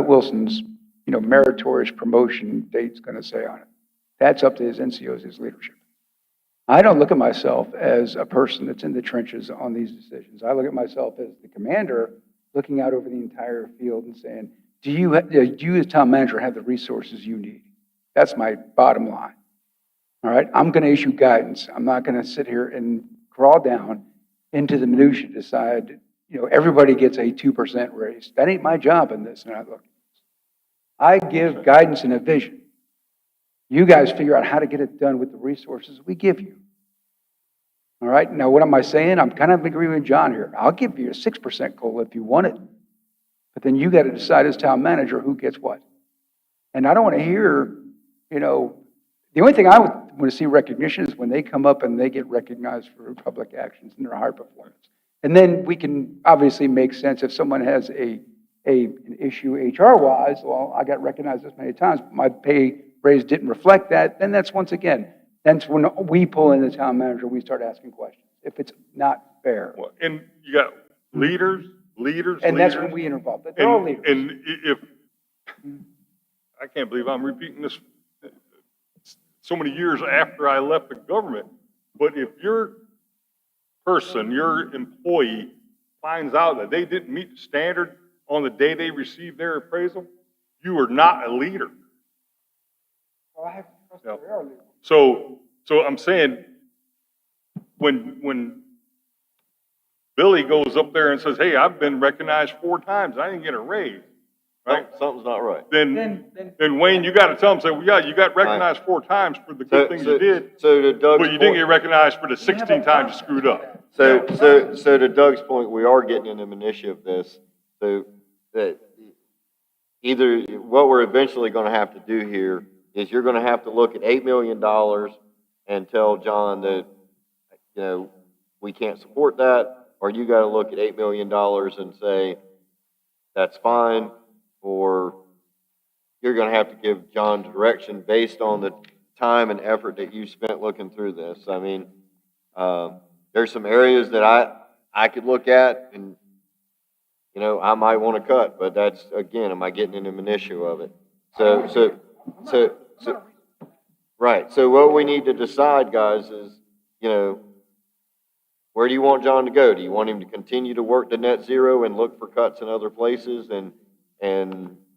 Wilson's, meritorious promotion date's going to say on it. That's up to his NCOs, his leadership. I don't look at myself as a person that's in the trenches on these decisions. I look at myself as the commander looking out over the entire field and saying, do you as town manager have the resources you need? That's my bottom line. All right, I'm going to issue guidance. I'm not going to sit here and crawl down into the minutia to decide, everybody gets a 2% raise. That ain't my job in this. And I give guidance and a vision. You guys figure out how to get it done with the resources we give you. All right, now what am I saying? I'm kind of agreeing with John here. I'll give you a 6% COLA if you want it. But then you got to decide as town manager who gets what. And I don't want to hear, the only thing I would want to see recognition is when they come up and they get recognized for public actions and their high performance. And then we can obviously make sense if someone has an issue HR-wise, well, I got recognized this many times, but my pay raise didn't reflect that, then that's when we pull in the town manager, we start asking questions, if it's not fair. Well, and you got leaders. And that's when we involve, but they're all leaders. And if, I can't believe I'm repeating this so many years after I left the government, but if your employee finds out that they didn't meet the standard on the day they received their appraisal, you are not a leader. Well, I have to trust that they are leaders. So I'm saying, when Billy goes up there and says, hey, I've been recognized 4 times, I didn't get a raise, right? Something's not right. Then Wayne, you gotta tell him, say, well, yeah, you got recognized 4 times for the good things you did, So to Doug's but you didn't point, get recognized for the 16 times you screwed up. so to Doug's point, we are getting an minutia of this, so that either, what we're eventually gonna have to do here is you're gonna have to look at $8 million and tell John that, you know, we can't support that, or you gotta look at $8 million and say, that's fine, or you're gonna have to give John direction based on the time and effort that you spent looking through this. I mean, there's some areas that I could look at and, you know, I might wanna cut, but that's, again, am I getting into minutia of it? So, right, so what we need to decide, guys, is, you know, where do you want John to go? Do you want him to continue to work to net zero and look for cuts in other places? And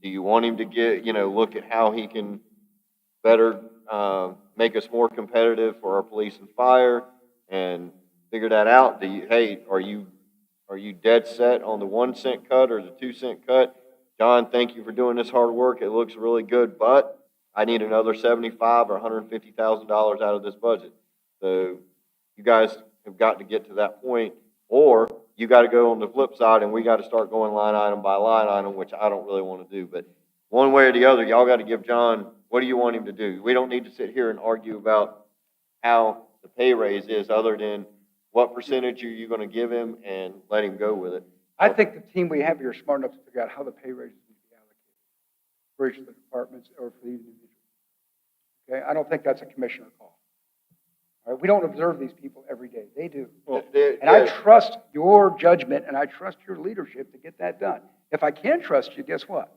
do you want him to get, you know, look at how he can better, make us more competitive for our police and fire and figure that out? Are you dead set on the 1 cent cut or the 2 cent cut? John, thank you for doing this hard work. It looks really good, but I need another $75,000 or $150,000 out of this budget. So you guys have got to get to that point, or you got to go on the flip side and we got to start going line item by line item, which I don't really want to do. But one way or the other, y'all got to give John, what do you want him to do? We don't need to sit here and argue about how the pay raise is, other than what percentage are you going to give him and let him go with it. I think the team we have here is smart enough to figure out how the pay raises need to be allocated for each of the departments or for the individuals. Okay, I don't think that's a commissioner call. All right, we don't observe these people every day. They do. And I trust your judgment and I trust your leadership to get that done. If I can't trust you, guess what?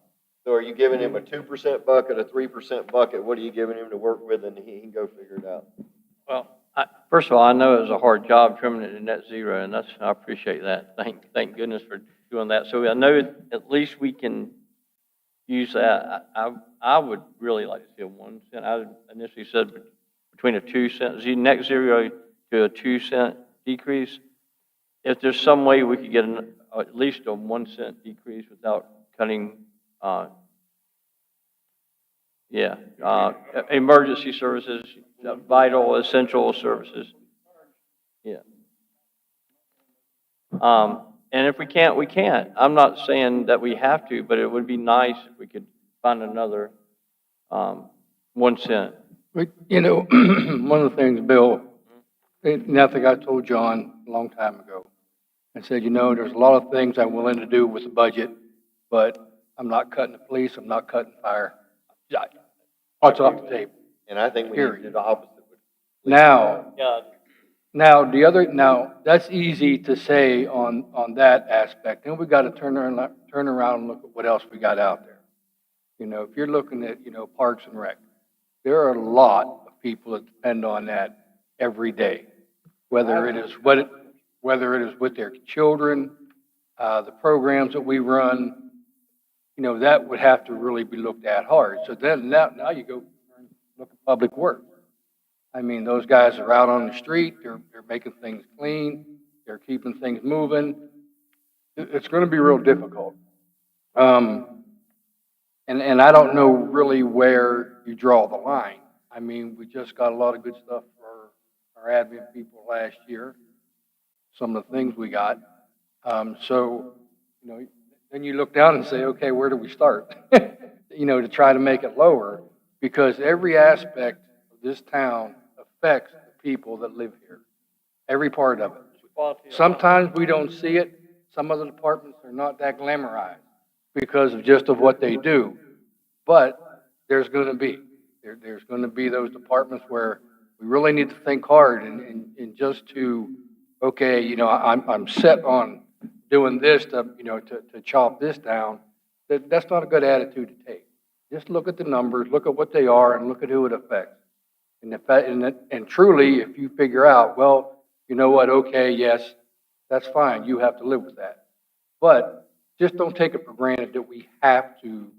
So are you giving him a 2% bucket, a 3% bucket? What are you giving him to work with, and he can go figure it out? Well, first of all, I know it was a hard job trimming it to net zero, and I appreciate that. Thank goodness for doing that. So I know at least we can use that. I would really like to see a 1 cent. I initially said between a 2 cent, net zero to a 2 cent decrease. If there's some way we could get at least a 1 cent decrease without cutting, emergency services, vital, essential services. Yeah. And if we can't, we can't. I'm not saying that we have to, but it would be nice if we could find another 1 cent. But, you know, one of the things, Bill, and I think I told John a long time ago, I said, you know, there's a lot of things I'm willing to do with the budget, but I'm not cutting the police, I'm not cutting fire. It's off the table. And I think we need to do the opposite. Now, Yeah. now, that's easy to say on that aspect. Then we got to turn around and look at what else we got out there. You know, if you're looking at, you know, Parks and Rec, there are a lot of people that depend on that every day, whether it is with their children, the programs that we run, you know, that would have to really be looked at hard. So then now you go look at Public Works. I mean, those guys are out on the street, they're making things clean, they're keeping things moving. It's going to be real difficult. And I don't know really where you draw the line. I mean, we just got a lot of good stuff for our admin people last year, some of the things we got. So, you know, then you look down and say, okay, where do we start? You know, to try to make it lower, because every aspect of this town affects the people that live here, every part of it. Sometimes we don't see it. Some other departments are not that glamorized because of just of what they do. But there's going to be. There's going to be those departments where we really need to think hard and just to, okay, you know, I'm set on doing this to, you know, to chop this down. That's not a good attitude to take. Just look at the numbers, look at what they are, and look at who it affects. And truly, if you figure out, well, you know what, okay, yes, that's fine, you have to live with that. But just don't take it for granted that we have to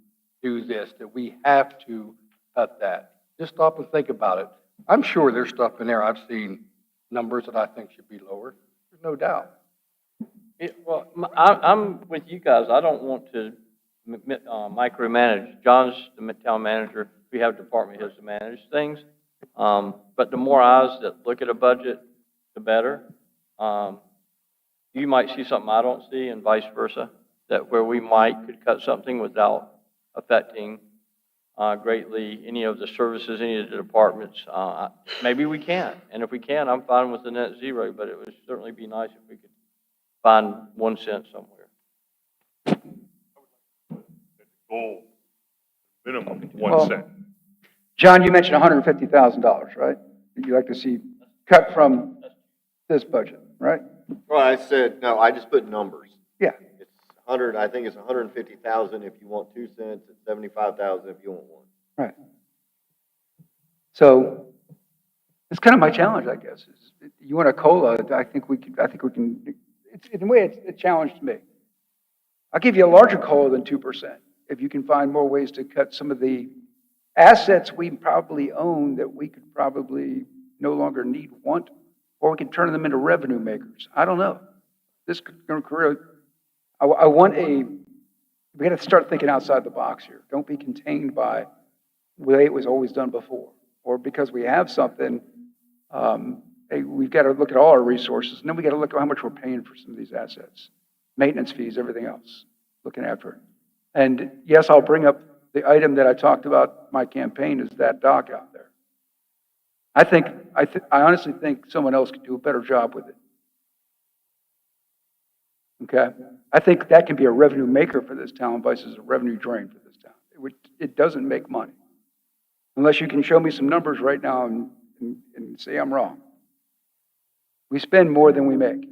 do this, that we have to cut that. Just stop and think about it. I'm sure there's stuff in there, I've seen numbers that I think should be lower. There's no doubt. Well, I'm with you guys. I don't want to micromanage. John's the town manager. We have department heads to manage things. But the more eyes that look at a budget, the better. You might see something I don't see and vice versa, that where we could cut something without affecting greatly any of the services, any of the departments. Maybe we can't. And if we can, I'm fine with the net zero, but it would certainly be nice if we could find 1 cent somewhere. Goal, minimum Well, 1 cent. John, you mentioned $150,000, right? That you'd like to see cut from this budget, right? Well, I said, no, I just put numbers. Yeah. It's 100, I think it's 150,000 if you want 2 cents, it's 75,000 if you want 1. Right. So it's kind of my challenge, I guess. Is you want a COLA, I think we can, in a way, it's a challenge to me. I'll give you a larger COLA than 2% if you can find more ways to cut some of the assets we probably own that we could probably no longer want, or we can turn them into revenue makers. I don't know. This career, I want we got to start thinking outside the box here. Don't be contained by the way it was always done before, or because we have something, hey, we've got to look at all our resources, and then we got to look at how much we're paying for some of these assets, maintenance fees, everything else, looking after it. And yes, I'll bring up the item that I talked about my campaign is that dock out there. I honestly think someone else could do a better job with it. Okay? I think that can be a revenue maker for this town versus a revenue drain for this town. It doesn't make money. Unless you can show me some numbers right now and say I'm wrong. We spend more than we make.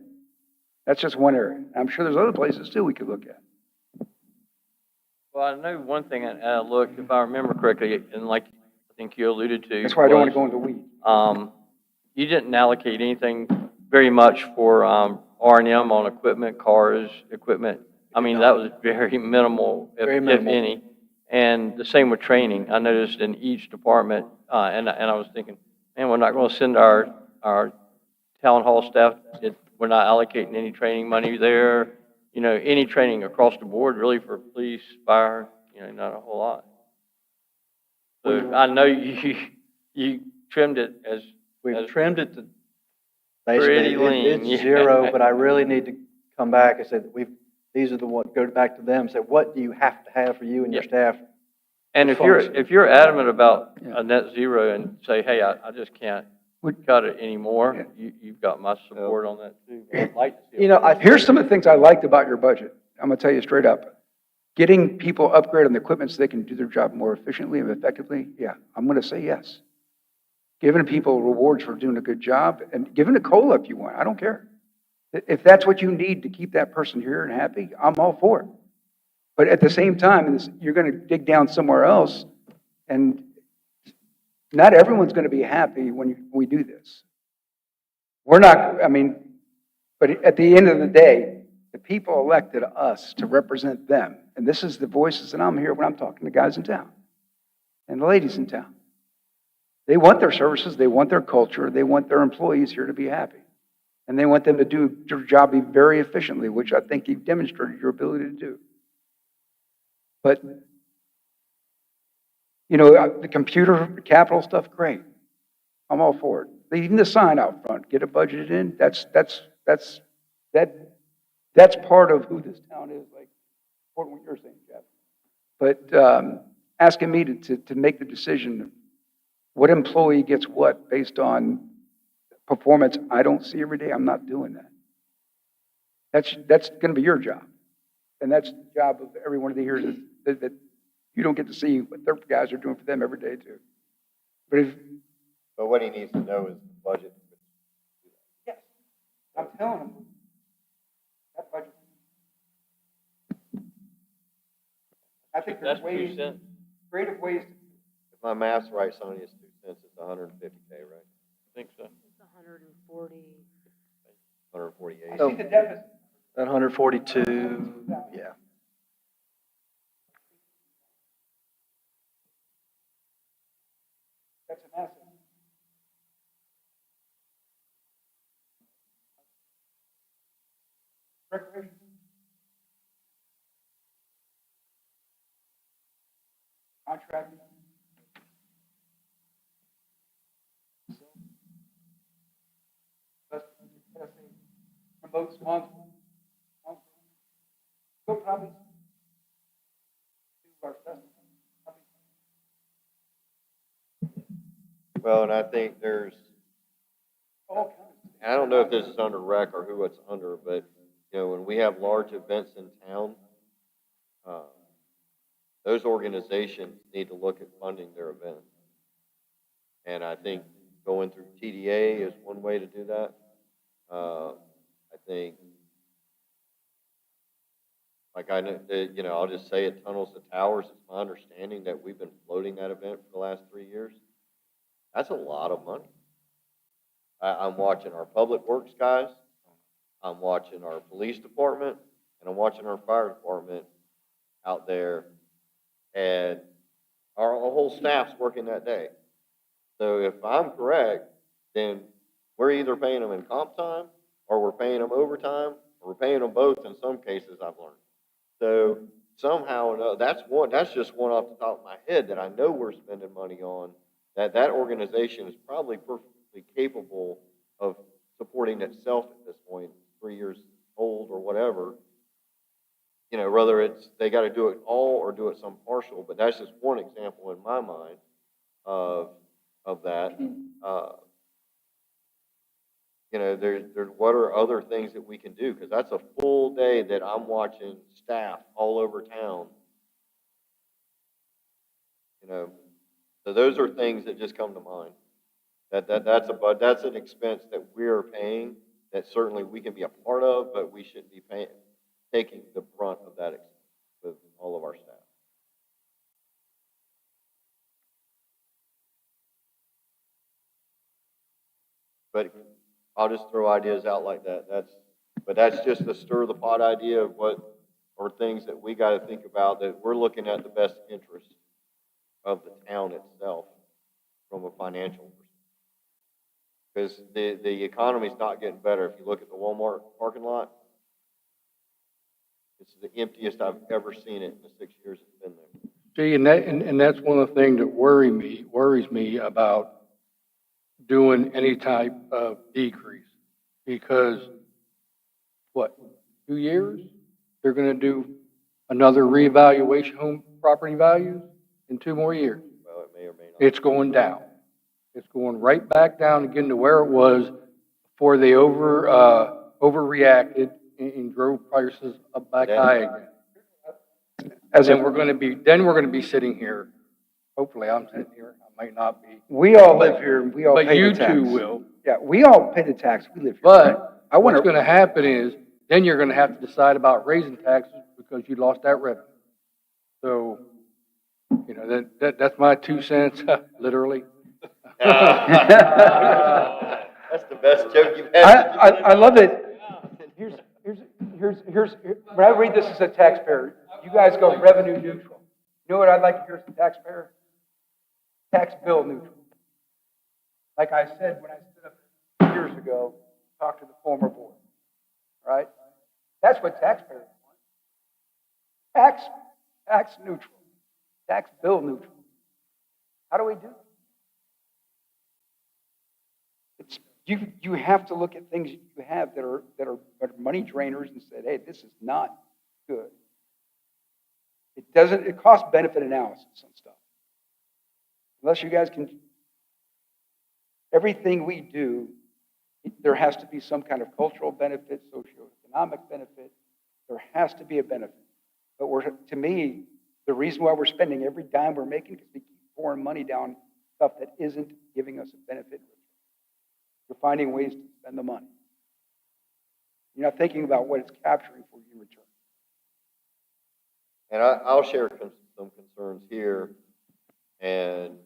That's just one area. I'm sure there's other places too we could look at. Well, I know one thing I looked, if I remember correctly, and like I think you alluded to. That's why I don't want to go into weeds. You didn't allocate anything very much for R&M on equipment, cars, equipment. I mean, that was very minimal, Very if minimal. any. And the same with training. I noticed in each department, and I was thinking, man, we're not going to send our town hall staff, we're not allocating any training money there. You know, any training across the board, really, for police, fire, not a whole lot. So I know you trimmed it as We've trimmed it to pretty basically, lean. it's zero, but I really need to come back and say that these are the ones, go back to them and say, what do you have to have for you and your staff? And if you're adamant about a net zero and say, hey, I just can't cut it anymore, you've got my support on that too. But I'd like to see it. Here's some of the things I liked about your budget. I'm going to tell you straight up. Getting people upgraded on the equipment so they can do their job more efficiently and effectively, yeah, I'm going to say yes. Giving people rewards for doing a good job and giving a COLA if you want. I don't care. If that's what you need to keep that person here and happy, I'm all for it. But at the same time, you're going to dig down somewhere else, and not everyone's going to be happy when we do this. We're not, but at the end of the day, the people elected us to represent them. And this is the voices that I'm here when I'm talking to guys in town and the ladies in town. They want their services, they want their culture, they want their employees here to be happy. And they want them to do their job very efficiently, which I think you've demonstrated your ability to do. But, the computer capital stuff, great. I'm all for it. Even the sign out front, get it budgeted in, that's part of who this town is, like, important what you're saying, Jeff. But asking me to make the decision of what employee gets what based on performance I don't see every day, I'm not doing that. That's going to be your job. And that's the job of every one of the here that you don't get to see what their guys are doing for them every day too. But what he needs to know is the budget. Yes, I'm telling him. That budget. I think there's That's 2 cents. creative ways. If my math's right, Sonia, it's 2 cents, it's 150K, right? I think so. It's 140. 148. I see the deficit. At 142, yeah. That's an asset. Recreation. Contracting. That's a remote sponsor. You'll probably do our best. Well, and I think there's, All kinds. I don't know if this is under rec or who it's under, but, you know, when we have large events in town, those organizations need to look at funding their events. And I think going through TDA is one way to do that. I think, like I know, you know, I'll just say it, Tunnels to Towers, it's my understanding that we've been floating that event for the last 3 years. That's a lot of money. I'm watching our public works guys, I'm watching our police department, and I'm watching our fire department out there, and our whole staff's working that day. So if I'm correct, then we're either paying them in comp time, or we're paying them overtime, or we're paying them both in some cases, I've learned. So somehow, or another, that's just one off the top of my head that I know we're spending money on, that organization is probably perfectly capable of supporting itself at this point, 3 years old or whatever. You know, whether it's, they got to do it all or do it some partial, but that's just one example in my mind of that. You know, there's what are other things that we can do? Because that's a full day that I'm watching staff all over town. You know, so those are things that just come to mind. That's an expense that we're paying that certainly we can be a part of, but we shouldn't be taking the brunt of that expense with all of our staff. But I'll just throw ideas out like that. But that's just a stir the pot idea of what, or things that we got to think about, that we're looking at the best interest of the town itself from a financial perspective. Because the economy's not getting better. If you look at the Walmart parking lot, it's the emptiest I've ever seen it in the 6 years it's been there. See, and that's one of the things that worries me about doing any type of decrease. Because, what, 2 years? They're gonna do another reevaluation home property values in 2 more years. Well, it may or may not. It's going down. It's going right back down again to where it was before they overreacted and drove prices up back high again. Then we're gonna be sitting here, hopefully I'm sitting here, I might not be. We all live here, and we all But pay you the tax. two will. Yeah, we all pay the tax, we live here. But I wanna- what's gonna happen is, then you're gonna have to decide about raising taxes because you lost that revenue. So, you know, that's my 2 cents, literally. That's the best joke you've had. I love it. Here's, when I read this as a taxpayer, you guys go revenue neutral. You know what I'd like to hear as a taxpayer? Tax bill neutral. Like I said when I stood up years ago, talked to the former board, right? That's what taxpayers want. Tax neutral, tax bill neutral. How do we do it? It's, you have to look at things you have that are money drainers and say, hey, this is not good. It costs benefit analysis on stuff. Unless you guys can, everything we do, there has to be some kind of cultural benefit, socioeconomic benefit. There has to be a benefit. But to me, the reason why we're spending every dime we're making is we keep pouring money down stuff that isn't giving us a benefit. You're finding ways to spend the money. You're not thinking about what it's capturing for you in return. And I'll share some concerns here. And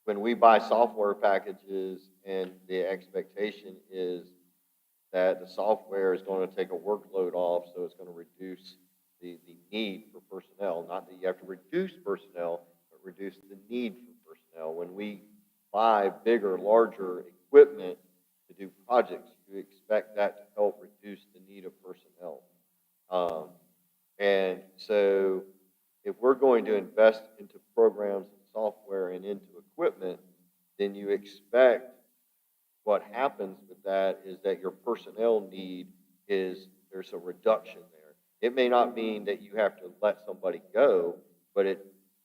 when we buy software packages and the expectation is that the software is going to take a workload off, so it's going to reduce the need for personnel. Not that you have to reduce personnel, but reduce the need for personnel. When we buy bigger, larger equipment to do projects, you expect expect that to help reduce the need of personnel. And so if we're going to invest into programs and software and into equipment, then you expect what happens with that is that your personnel need is, there's a reduction there. It may not mean that you have to let somebody go, but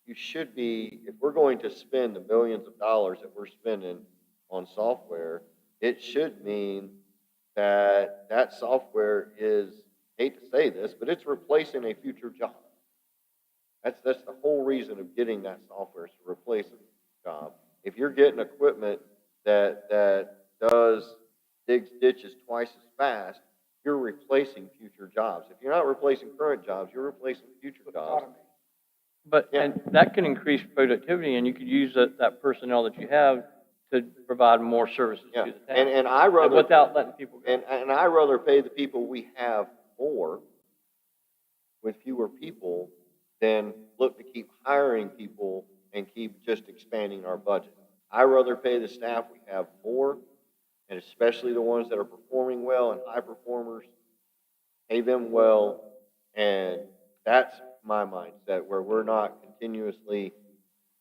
you should be, if we're going to spend the millions of dollars that we're spending on software, it should mean that that software is, hate to say this, but it's replacing a future job. That's the whole reason of getting that software, is to replace a job. If you're getting equipment that digs ditches twice as fast, you're replacing future jobs. If you're not replacing current jobs, you're replacing future jobs. But, Yeah. and that can increase productivity, and you could use that personnel that you have to provide more services Yeah, to the town. and I rather, Without letting people go. and I rather pay the people we have more with fewer people than look to keep hiring people and keep just expanding our budget. I rather pay the staff we have more, and especially the ones that are performing well and high performers, pay them well, and that's my mindset, where we're not continuously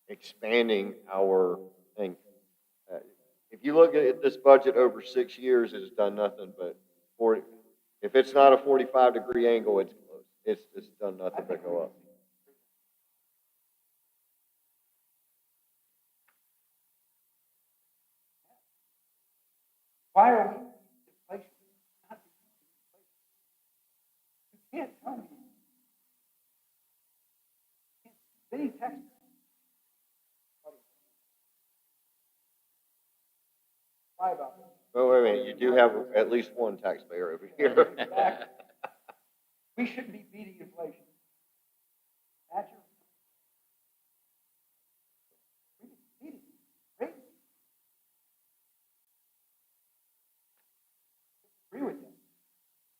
expanding our thing. If you look at this budget over 6 years, it has done nothing but 40. If it's not a 45-degree angle, it's close. It's done nothing but go up. Why are we inflation? You can't tell me. City tax. Why about that? Oh, wait a minute, you do have at least one taxpayer over here. Exactly. We shouldn't be beating inflation. That's your. We need to beat it. Great. Agree with you.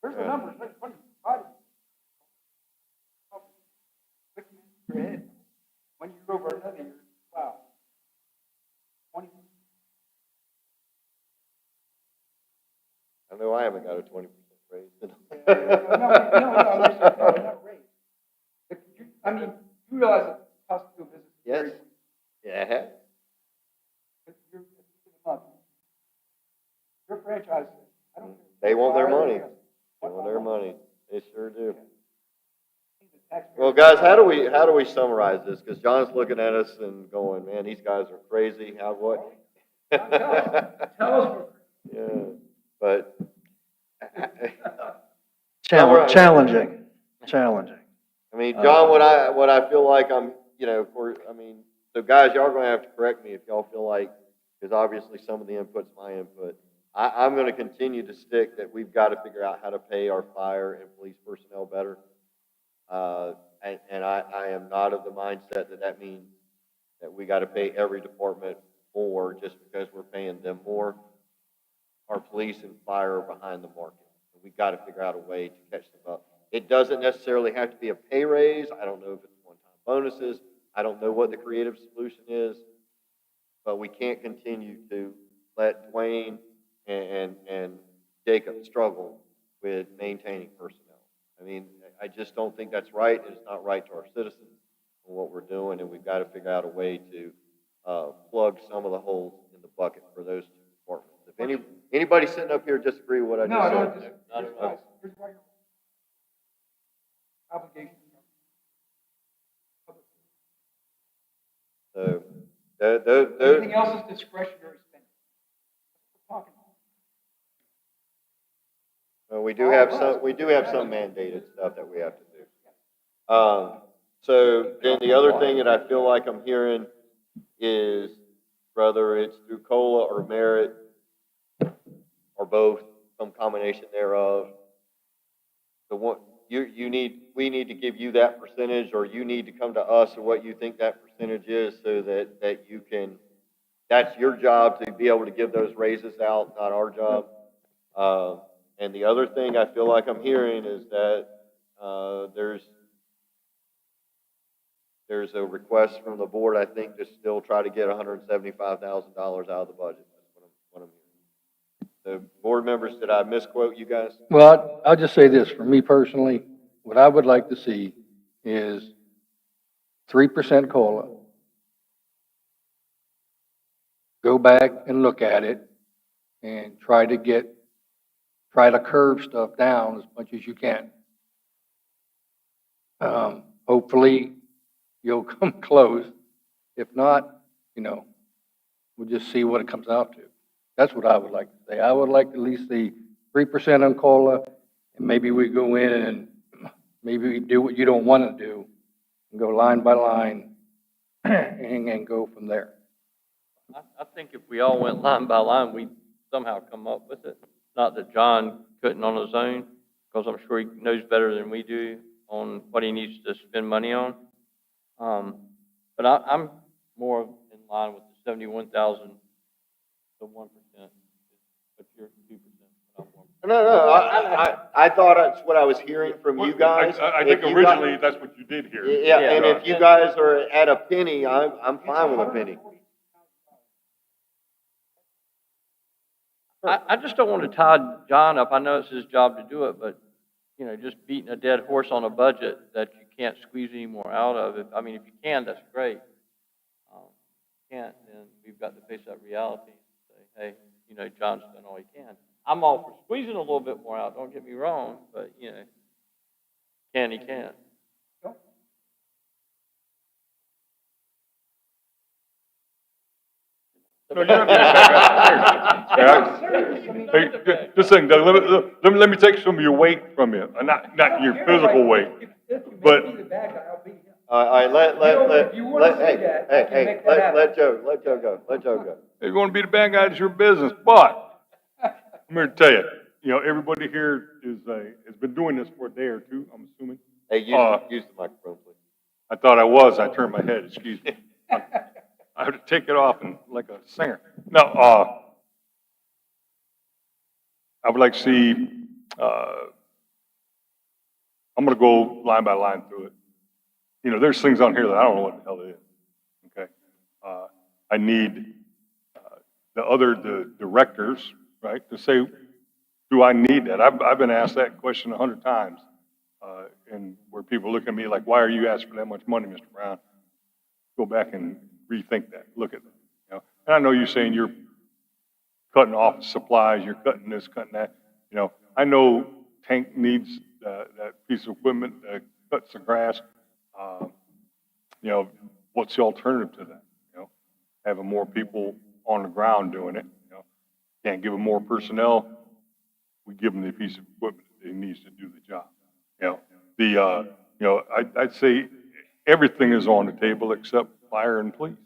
Here's the Yeah. numbers. Here's what you provided. Quick in your head. 1 year over another year. Wow. 20. I know I haven't got a 20% raise. Not raise. I mean, you realize it's cost to do business. Yes. Yeah. You're a month. Your franchise, I don't care. They want their money. They want their money. They sure do. Well, guys, how do we summarize this? Because John's looking at us and going, man, these guys are crazy. How, what? Tell us. Yeah, but. Challenging. I mean, John, what I feel like I'm, so guys, y'all gonna have to correct me if y'all feel like, because obviously some of the input's my input. I'm gonna continue to stick that we've got to figure out how to pay our fire and police personnel better. And I am not of the mindset that means that we got to pay every department more just because we're paying them more. Our police and fire are behind the market. We've got to figure out a way to catch them up. It doesn't necessarily have to be a pay raise. I don't know if it's one-time bonuses. I don't know what the creative solution is, but we can't continue to let Dwayne and Jacob struggle with maintaining personnel. I mean, I just don't think that's right, and it's not right to our citizens and what we're doing, and we've got to figure out a way to plug some of the holes in the bucket for those two departments. If anybody sitting up here disagree with what I just said? Not at all. Here's why your obligation. So, Everything else is discretionary spending. We're talking about. we do have some mandated stuff that we have to do. So then the other thing that I feel like I'm hearing is, whether it's through COLA or merit, or both, some combination thereof, we need to give you that percentage, or you need to come to us and what you think that percentage is, so that you can, that's your job to be able to give those raises out, not our job. And the other thing I feel like I'm hearing is that there's a request from the board, I think, to still try to get $175,000 out of the budget. That's what I'm hearing. The board members, did I misquote you guys? Well, I'll just say this, for me personally, what I would like to see is 3% COLA. Go back and look at it and try to curve stuff down as much as you can. Hopefully you'll come close. If not, we'll just see what it comes out to. That's what I would like to say. I would like to at least see 3% on COLA, and maybe we go in and maybe we do what you don't want to do, and go line by line, and go from there. I think if we all went line by line, we'd somehow come up with it. Not that John couldn't on his own, because I'm sure he knows better than we do on what he needs to spend money on. But I'm more in line with the 71,000 to 1%, but you're 2%. But I'm 1%. No, I thought that's what I was hearing from you guys. I think If you guys- originally that's what you did hear. Yeah, and if you guys are at a penny, I'm fine with a penny. I just don't want to tie John up. I know it's his job to do it, but, just beating a dead horse on a budget that you can't squeeze any more out of it. I mean, if you can, that's great. If you can't, then we've got to face that reality and say, hey, John's done all he can. I'm all for squeezing a little bit more out, don't get me wrong, but, can he can't. No, you're not being a bad guy. Hey, just saying, Doug, let me take some of your weight from you, not your physical weight, but. All right, let Joe go, If you want to be the bad guy, it's your business, but I'm here to tell you, everybody here has been doing this for a day or two, I'm assuming. Hey, use the microphone, please. I thought I turned my head, excuse me. I have to take it off and like a singer. No, I would like to see, I'm gonna go line by line through it. There's things on here that I don't know what the hell it is, okay? I need, the directors, right, to say, do I need that? I've been asked that question 100 times, and where people look at me like, why are you asking for that much money, Mr. Brown? Go back and rethink that, look at that, And I know you're saying you're cutting off supplies, you're cutting this, cutting that, I know Tank needs that piece of equipment that cuts the grass. What's the alternative to that? Having more people on the ground doing it, Can't give them more personnel, we give them the piece of equipment that they needs to do the job. I'd say everything is on the table except fire and police.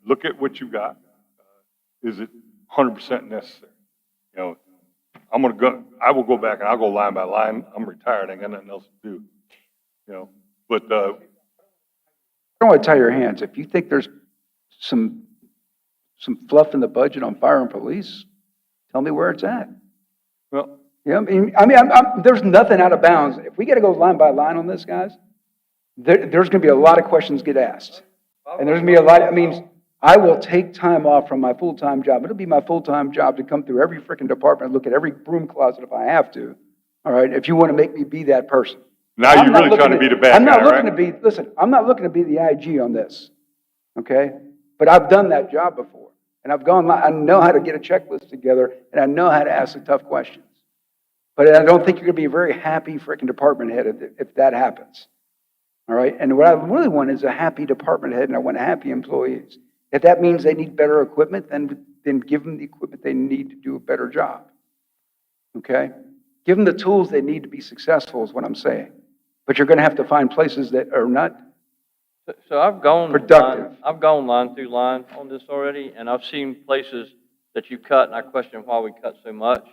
Look at what you got. Is it 100% necessary? I will go back and I'll go line by line. I'm retired, I ain't got nothing else to do. But, I don't want to tie your hands. If you think there's some fluff in the budget on fire and police, tell me where it's at. well, There's nothing out of bounds. If we got to go line by line on this, guys, there's going to be a lot of questions get asked. And there's going to be a lot, I will take time off from my full-time job. It'll be my full-time job to come through every freaking department, look at every broom closet if I have to. All right, if you want to make me be that person. now you're really trying to be the bad I'm guy, not looking right? to be, listen, I'm not looking to be the IG on this, okay? But I've done that job before. And I know how to get a checklist together, and I know how to ask the tough questions. But I don't think you're going to be a very happy freaking department head if that happens. All right? And what I really want is a happy department head, and I want happy employees. If that means they need better equipment, then give them the equipment they need to do a better job. Okay? Give them the tools they need to be successful is what I'm saying. But you're going to have to find places that are not So I've gone. productive. I've gone line through line on this already, and I've seen places that you cut, and I question why we cut so much.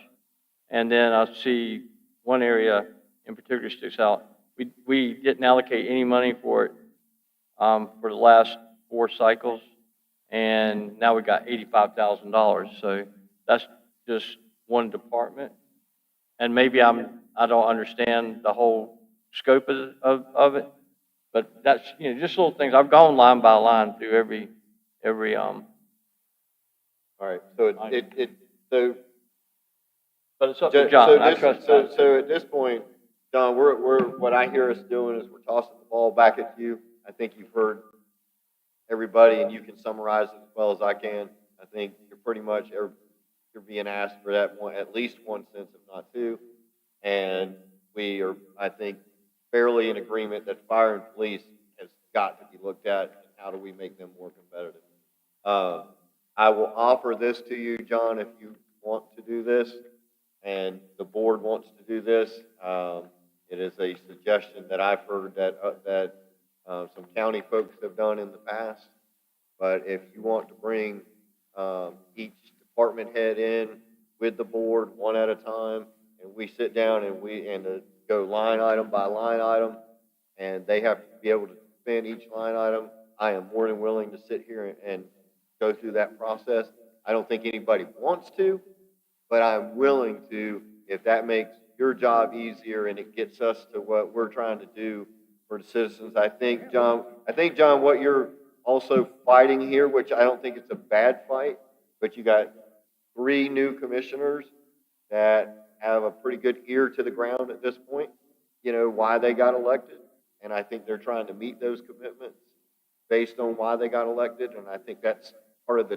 And then I see one area in particular sticks out. We didn't allocate any money for it, for the last 4 cycles, and now we got $85,000. So that's just one department. And maybe I don't understand the whole scope of it, but that's, just little things. I've gone line by line through every All All right, so so. But it's up So to John, I this, trust so, John. so at this point, John, what I hear us doing is we're tossing the ball back at you. I think you've heard everybody, and you can summarize it as well as I can. I think you're pretty much, you're being asked for that one, at least one cents, if not two. And we are, I think, fairly in agreement that fire and police has got to be looked at, and how do we make them more competitive. I will offer this to you, John, if you want to do this, and the board wants to do this. It is a suggestion that I've heard that some county folks have done in the past. But if you want to bring each department head in with the board one at a time, and we sit down and go line item by line item, and they have to be able to spend each line item, I am more than willing to sit here and go through that process. I don't think anybody wants to, but I'm willing to, if that makes your job easier and it gets us to what we're trying to do for the citizens. I think, John, what you're also fighting here, which I don't think it's a bad fight, but you got 3 new commissioners that have a pretty good ear to the ground at this point, why they got elected. And I think they're trying to meet those commitments based on why they got elected. And I think that's part of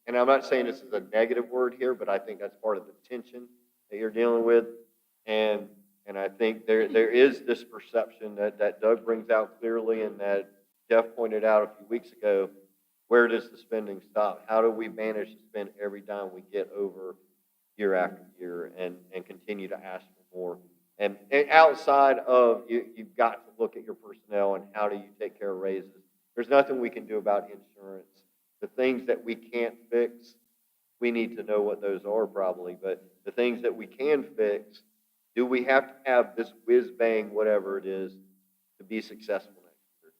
and I'm not saying this is a negative word here, but I think that's part of the tension that you're dealing with. And I think there is this perception that Doug brings out clearly, and that Jeff pointed out a few weeks ago. Where does the spending stop? How do we manage to spend every dime we get over year after year and continue to ask for more? And outside of, you've got to look at your personnel and how do you take care of raises. There's nothing we can do about insurance. The things that we can't fix, we need to know what those are probably. But the things that we can fix, do we have to have this whiz-bang, whatever it is, to be successful next year?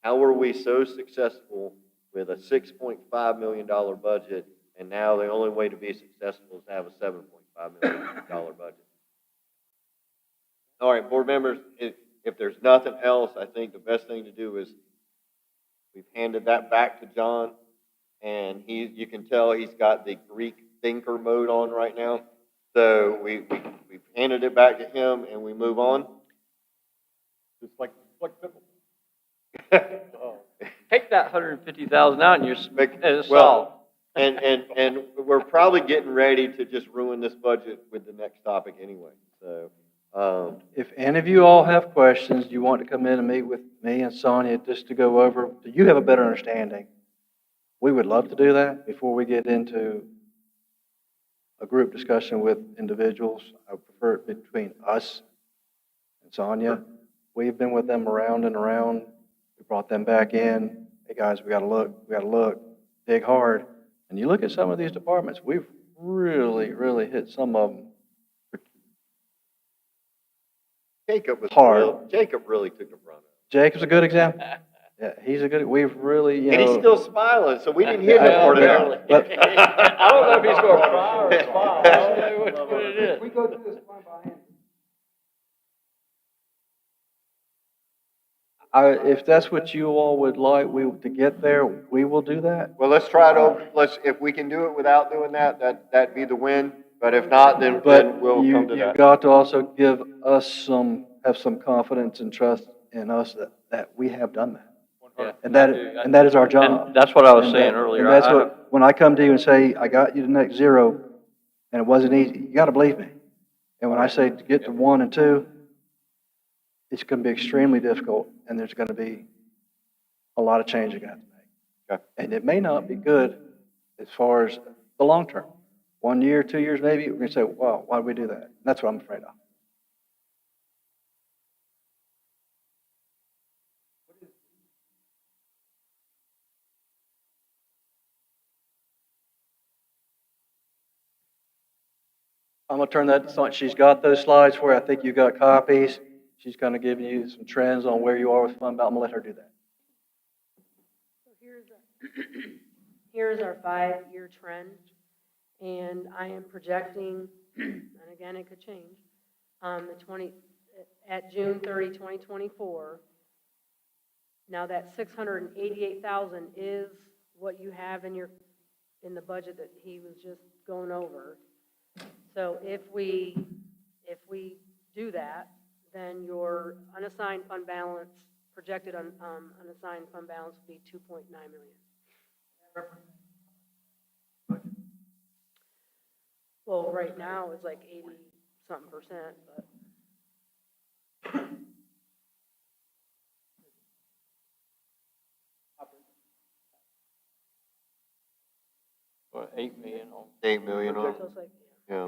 How were we so successful with a $6.5 million budget, and now the only way to be successful is to have a $7.5 million budget? All right, board members, if there's nothing else, I think the best thing to do is we've handed that back to John, and you can tell he's got the Greek thinker mode on right now. So we've handed it back to him, and we move on. Just like pickle. Take that 150,000 out and it's solved. Well, and we're probably getting ready to just ruin this budget with the next topic anyway. So, If any of you all have questions, you want to come in and meet with me and Sonia just to go over, so you have a better understanding. We would love to do that before we get into a group discussion with individuals. I prefer it between us and Sonia. We've been with them around and around. We brought them back in. Hey guys, we gotta look, dig hard. And you look at some of these departments, we've really, really hit some of them Jacob hard. Jacob really took the brunt of it. Jacob's a good example. Yeah, he's a good, we've really, And he's still smiling, so we didn't hear that part of it. But- I don't know if he's going to cry or smile. I don't know what it is. We go through this line by line. If that's what you all would like, to get there, we will do that. Well, let's try it over. If we can do it without doing that'd be the win. But if not, then But we'll come to you've that. got to also give us have some confidence and trust in us that we have done that. Yeah. And that is our job. And that's what I was And saying that- earlier. And that's when I come to you and say, I got you to next 0, and it wasn't easy, you got to believe me. And when I say to get to 1 and 2, it's going to be extremely difficult, and there's going to be a lot of change you got to make. Okay. And it may not be good as far as the long term. 1 year, 2 years, maybe, we're going to say, wow, why did we do that? That's what I'm afraid of. I'm going to turn that to Sonia. She's got those slides for you. I think you got copies. She's going to give you some trends on where you are with fund balance. I'm going to let her do that. So here's our 5-year trend, and I am projecting, and again, it could change, at June 30, 2024. Now that 688,000 is what you have in your in the budget that he was just going over. So if we do that, then your unassigned fund balance, projected unassigned fund balance would be 2.9 million. Well, right now it's like 80-something%, but. Or 8 million on. 8 million on, So it's like, yeah.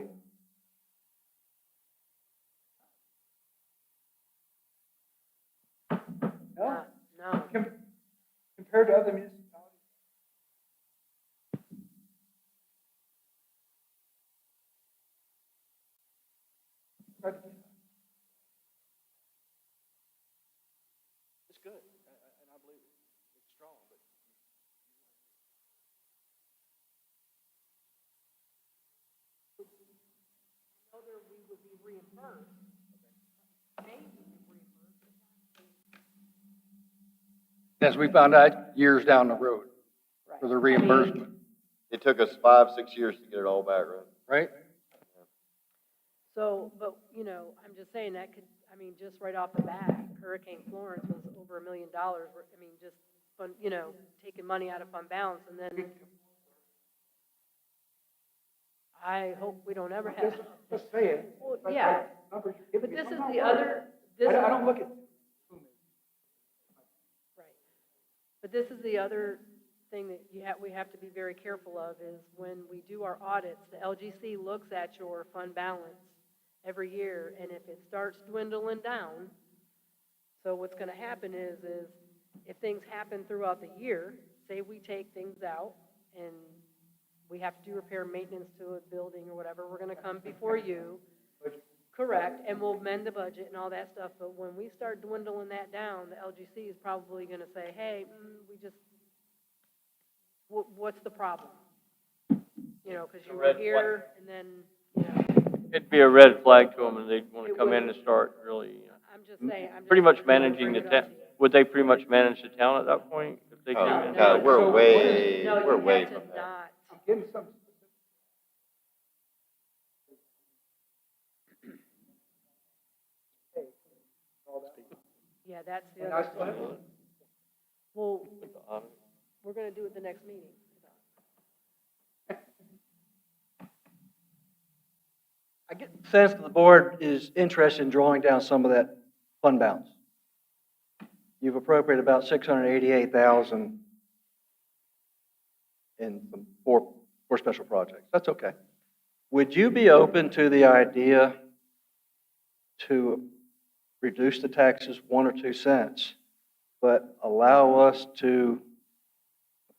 no. Compared to other municipalities. It's good, and I believe it's strong, but. Whether we would be reimbursed, maybe reimbursed. As we found out years down the road Right. for the reimbursement, It took us 5-6 years to get it all back, right? right? So, but, you know, I'm just saying that could, I mean, just right off the bat, Hurricane Florence was over $1 million. I mean, just, fun, you know, taking money out of fund balance, and then I hope we don't ever have. Just say it. Well, yeah, but this is the other, this is. I don't look at. Right. But this is the other thing that we have to be very careful of is when we do our audits, the LGC looks at your fund balance every year, and if it starts dwindling down, so what's going to happen is if things happen throughout the year, say we take things out and we have to do repair maintenance to a building or whatever, we're going to come before you. Correct, and we'll amend the budget and all that stuff, but when we start dwindling that down, the LGC is probably going to say, hey, we just, what's the problem? You know, because you were here, and then, you know. It'd be a red flag to them, and they'd want to It come in would. and start really, I'm just saying, pretty much managing the town. Would they pretty much manage the town at that point if they came Oh, in? no, we're way, No, we're you way have from to that. not. I'm getting some. Yeah, that's the And other I still have thing. one. Well, we're gonna do it the next meeting. I get the sense that the board is interested in drawing down some of that fund balance. You've appropriated about 688,000 for special projects. That's okay. Would you be open to the idea to reduce the taxes 1 or 2 cents, but allow us to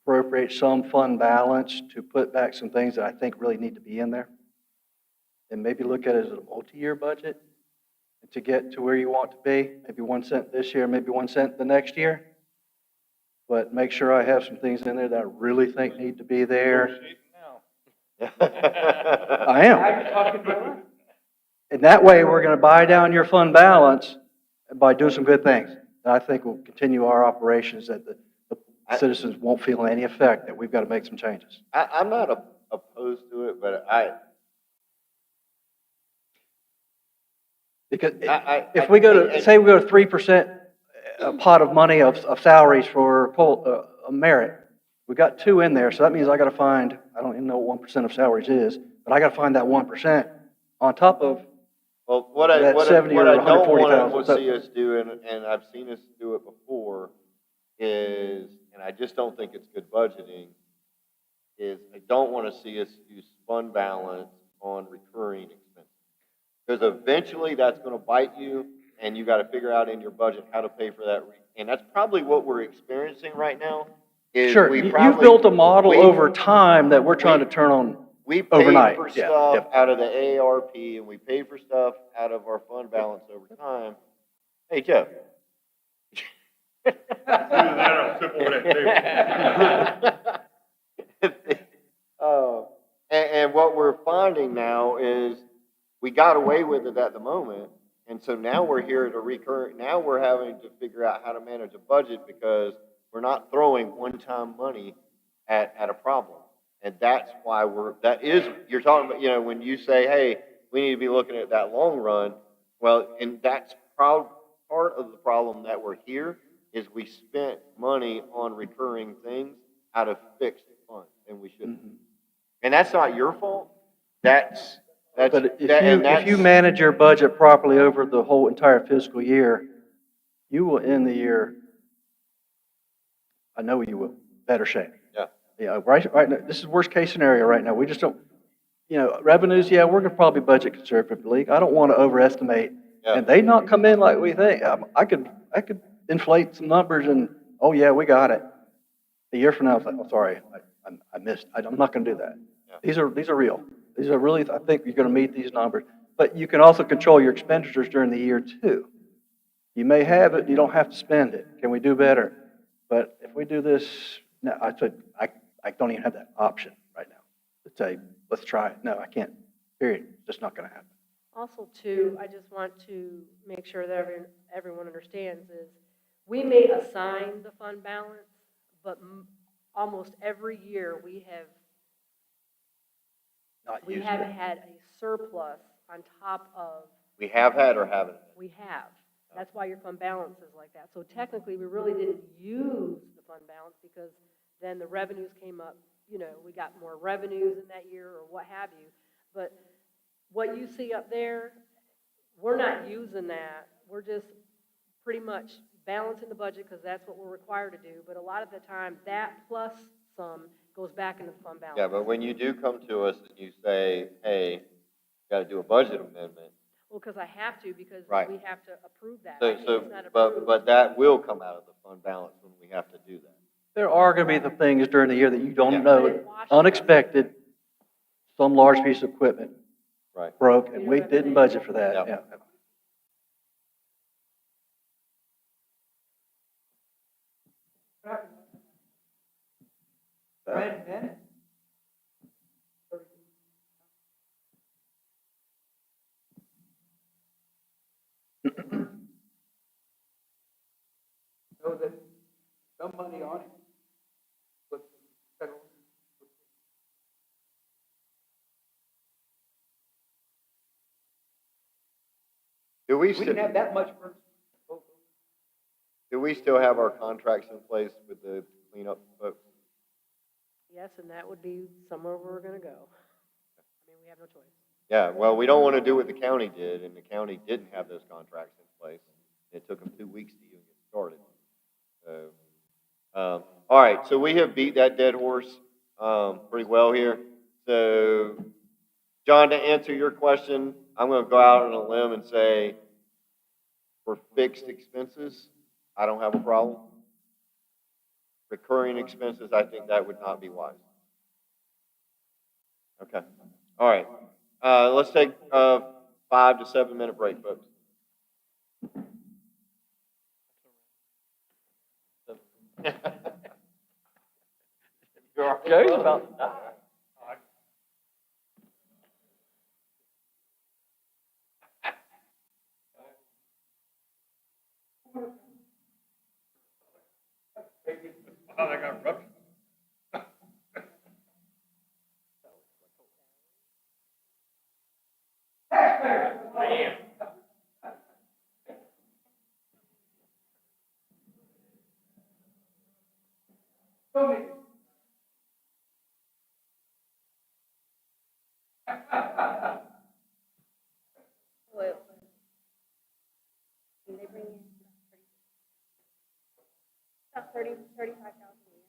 appropriate some fund balance to put back some things that I think really need to be in there? And maybe look at it as a multi-year budget to get to where you want to be, maybe 1 cent this year, maybe 1 cent the next year. But make sure I have some things in there that I really think need to be there. I am. And that way, we're going to buy down your fund balance by doing some good things. And I think will continue our operations that the citizens won't feel any effect, that we've got to make some changes. I'm not opposed to it, but Because I- if we go to, say we go to 3% pot of money of salaries for a merit, we got 2 in there, so that means I got to find, I don't even know what 1% of salaries is, but I got to find that 1% on top of, well, what I that 70 or don't want 140,000. to see us do, and I've seen us do it before, is, and I just don't think it's good budgeting, is I don't want to see us use fund balance on recurring expenses. Because eventually that's going to bite you, and you got to figure out in your budget how to pay for that. And that's probably what we're experiencing right now. Is sure, we you've probably- built a model we- over time that we're trying to turn on We paid overnight. for Yeah, stuff yep. out of the AARP, and we paid for stuff out of our fund balance over time. Hey, Jeff. Either that or I'll sit over that table. And what we're finding now is we got away with it at the moment, and so now we're here to now we're having to figure out how to manage a budget because we're not throwing one-time money at a problem. And that's why you're talking about, when you say, hey, we need to be looking at that long run, well, and that's part of the problem that we're here, is we spent money on recurring things out of fixed funds, and we shouldn't. And that's not your fault. That's, But if you that's, manage your budget properly over the whole entire fiscal year, you will end the year, I know you will, better shape. yeah. Yeah, right now, this is worst case scenario right now. We just don't, revenues, yeah, we're gonna probably budget conservatively. I don't want to overestimate. Yeah. And they not come in like we think. I could inflate some numbers and, oh yeah, we got it. A year from now, it's like, oh, sorry, I missed. I'm not gonna do that. Yeah. These are real. These are really, I think you're gonna meet these numbers. But you can also control your expenditures during the year too. You may have it, you don't have to spend it. Can we do better? But if we do this, no, I don't even have that option right now to say, let's try it. No, I can't, period. It's just not gonna happen. Also, too, I just want to make sure that everyone understands is, we may assign the fund balance, but almost every year we have had a surplus on top of. We have had or haven't? We have. That's why your fund balance is like that. So technically, we really didn't use the fund balance, because then the revenues came up, we got more revenues in that year or what have you. But what you see up there, we're not using that. We're just pretty much balancing the budget, because that's what we're required to do. But a lot of the time, that plus some goes back into the fund balance. Yeah, but when you do come to us and you say, hey, you got to do a budget amendment. Well, because I have to, because Right. we have to approve that. So, It's not approved. but that will come out of the fund balance when we have to do that. There are gonna be the things during the year that you Yeah. don't know, unexpected, some large piece of equipment Right. broke, and we didn't budget for that, Yeah. yeah. Know that some money on it, but federal. Do we We still, didn't have that much for. do we still have our contracts in place with the cleanup folks? Yes, and that would be somewhere we're going to go. I mean, we have no choice. Yeah, well, we don't want to do what the county did, and the county didn't have those contracts in place. It took them 2 weeks to even get started. So, all right, so we have beat that dead horse pretty well here. So, John, to answer your question, I'm going to go out on a limb and say, for fixed expenses, I don't have a problem. Recurring expenses, I think that would not be wise. Okay, all right. Let's take a 5 to 7 minute break, folks. Joe's about to die. Oh, they got ruptured. Oil. And they bring in about 35,000 a year.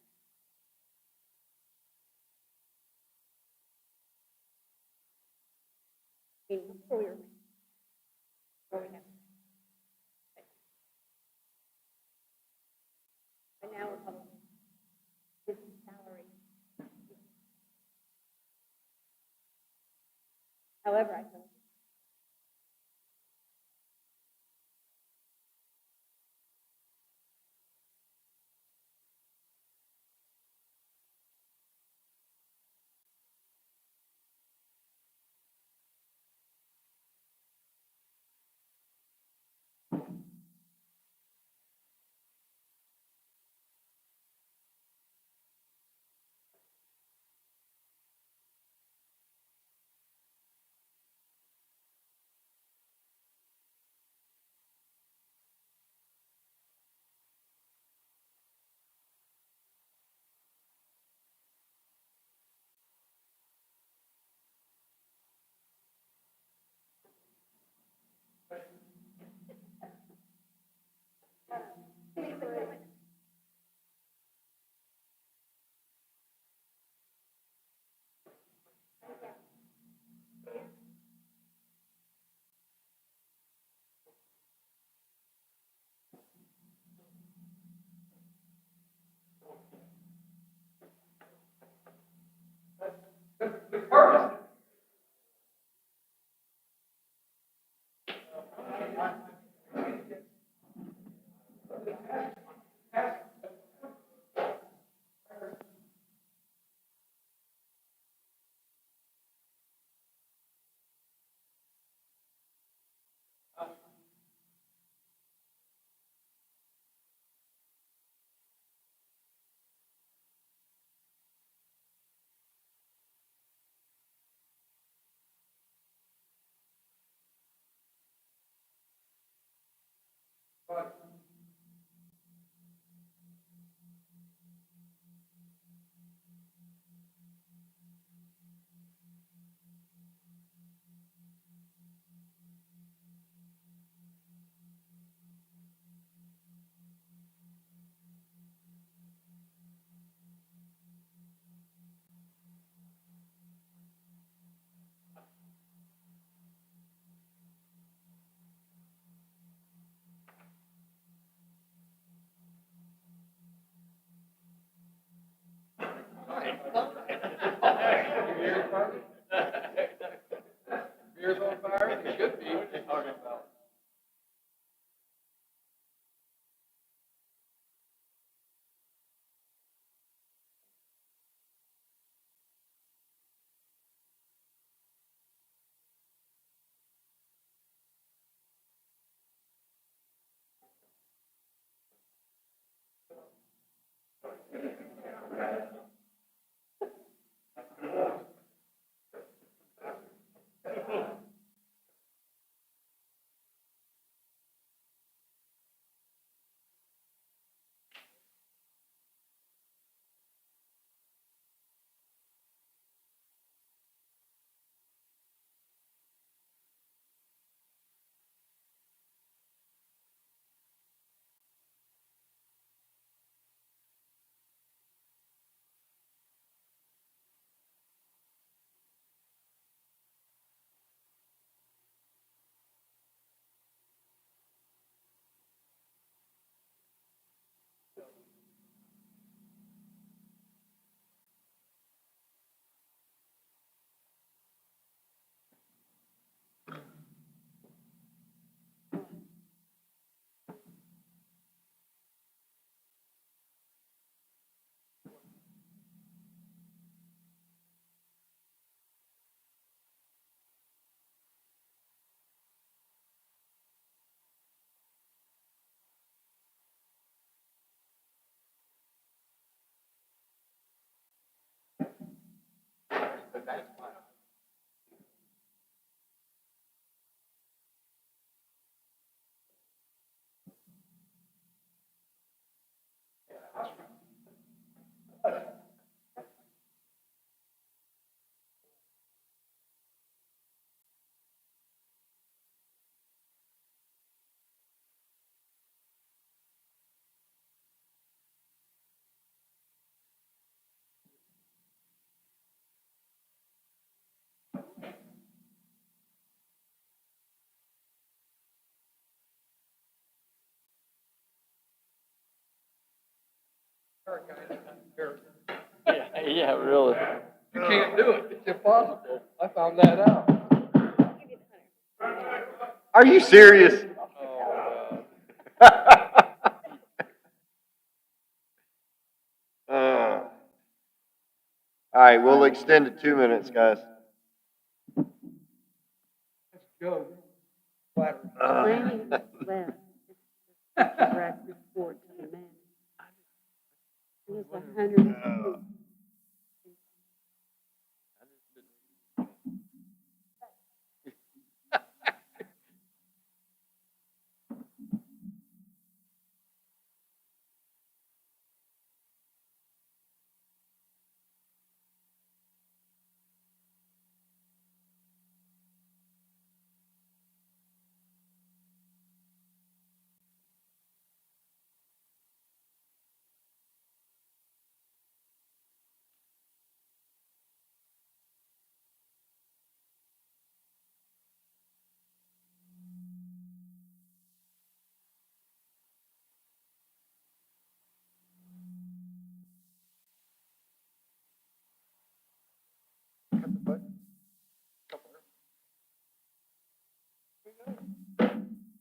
I mean, before we were, before we had. But now we're probably, his salary. However, I feel. Yeah, yeah, really. You can't do it. It's impossible. I found that out. Are you serious? All right, we'll extend to 2 minutes, guys. Joe. Planning left, it's direct report to the man. It was 100.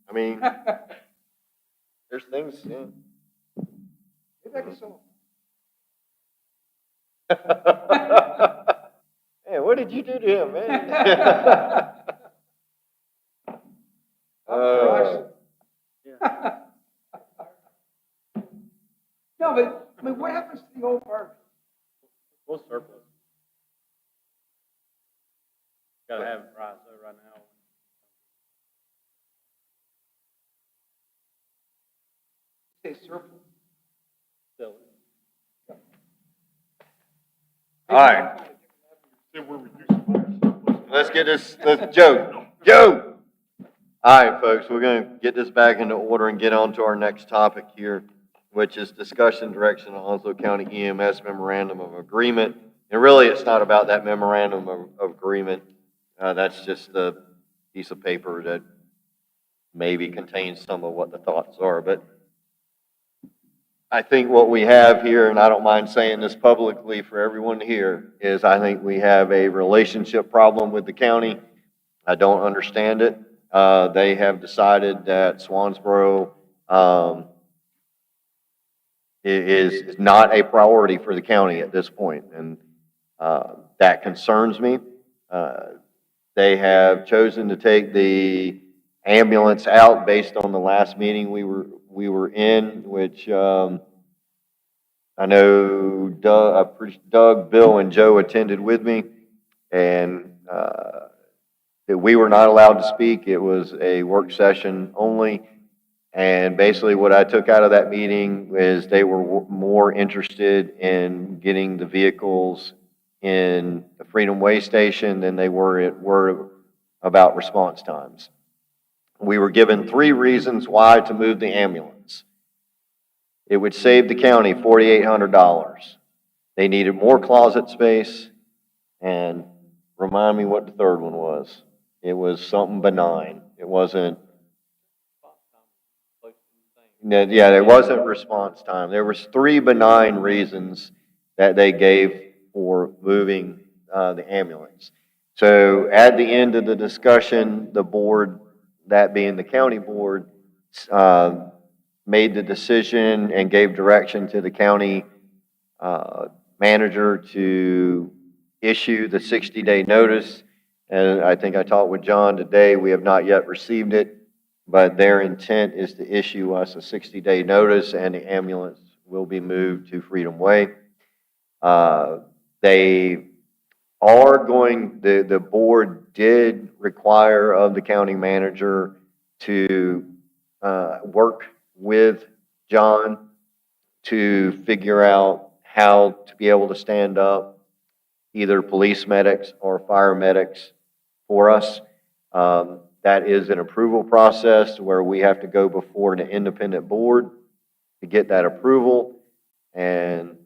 I mean, there's things, yeah. Man, what did you do to him, man? No, but, I mean, what happens to the old version? We'll surplus. Gotta have it right, so right now. Say surplus. Sell it. All right, let's get this, Joe. All right, folks, we're gonna get this back into order and get on to our next topic here, which is discussion direction on Onslow County EMS memorandum of agreement. And really, it's not about that memorandum of agreement. That's just the piece of paper that maybe contains some of what the thoughts are. But I think what we have here, and I don't mind saying this publicly for everyone to hear, is I think we have a relationship problem with the county. I don't understand it. They have decided that Swansboro, is not a priority for the county at this point, and that concerns me. They have chosen to take the ambulance out based on the last meeting we were in, which I know Doug, Bill, and Joe attended with me, and that we were not allowed to speak. It was a work session only. And basically what I took out of that meeting is they were more interested in getting the vehicles in the Freedom Way station than they were about response times. We were given 3 reasons why to move the ambulance. It would save the county $4,800. They needed more closet space, and remind me what the third one was. It was something benign. It wasn't. Yeah, there wasn't response time. There was 3 benign reasons that they gave for moving the ambulance. So at the end of the discussion, the board, that being the county board, made the decision and gave direction to the county manager to issue the 60-day notice. And I think I talked with John today. We have not yet received it. But their intent is to issue us a 60-day notice, and the ambulance will be moved to Freedom Way. They the board did require of the county manager to, work with John to figure out how to be able to stand up either police medics or fire medics for us. That is an approval process where we have to go before an independent board to get that approval. And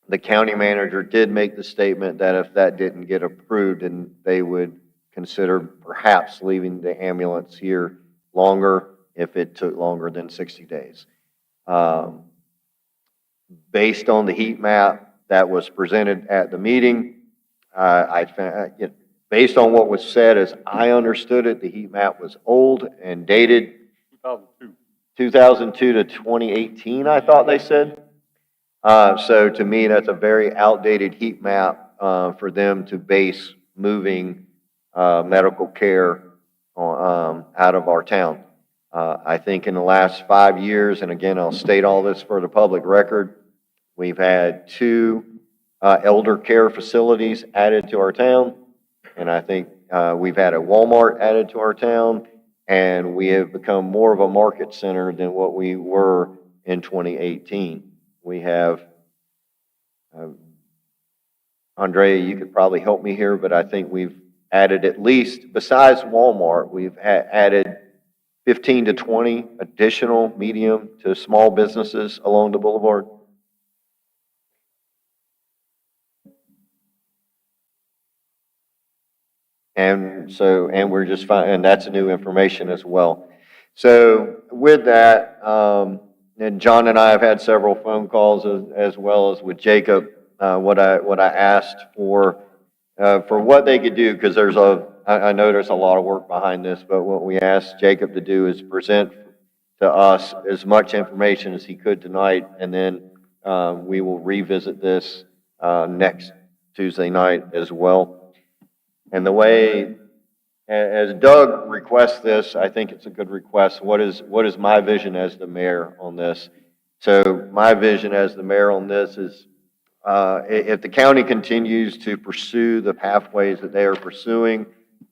the county manager did make the statement that if that didn't get approved, then they would consider perhaps leaving the ambulance here longer if it took longer than 60 days. Based on the heat map that was presented at the meeting, based on what was said, as I understood it, the heat map was old and dated 2002 to 2018, I thought they said. So to me, that's a very outdated heat map for them to base moving medical care out of our town. I think in the last 5 years, and again, I'll state all this for the public record, we've had 2 elder care facilities added to our town, and I think we've had a Walmart added to our town, and we have become more of a market center than what we were in 2018. We have, Andrea, you could probably help me here, but I think we've added at least, besides Walmart, we've added 15 to 20 additional medium to small businesses along the boulevard. And so, and we're just fine, and that's new information as well. So with that, and John and I have had several phone calls as well as with Jacob, what I asked for what they could do, because I know there's a lot of work behind this, but what we asked Jacob to do is present to us as much information as he could tonight, and then we will revisit this next Tuesday night as well. And the way, as Doug requests this, I think it's a good request. What is my vision as the mayor on this? So my vision as the mayor on this is, if the county continues to pursue the pathways that they are pursuing,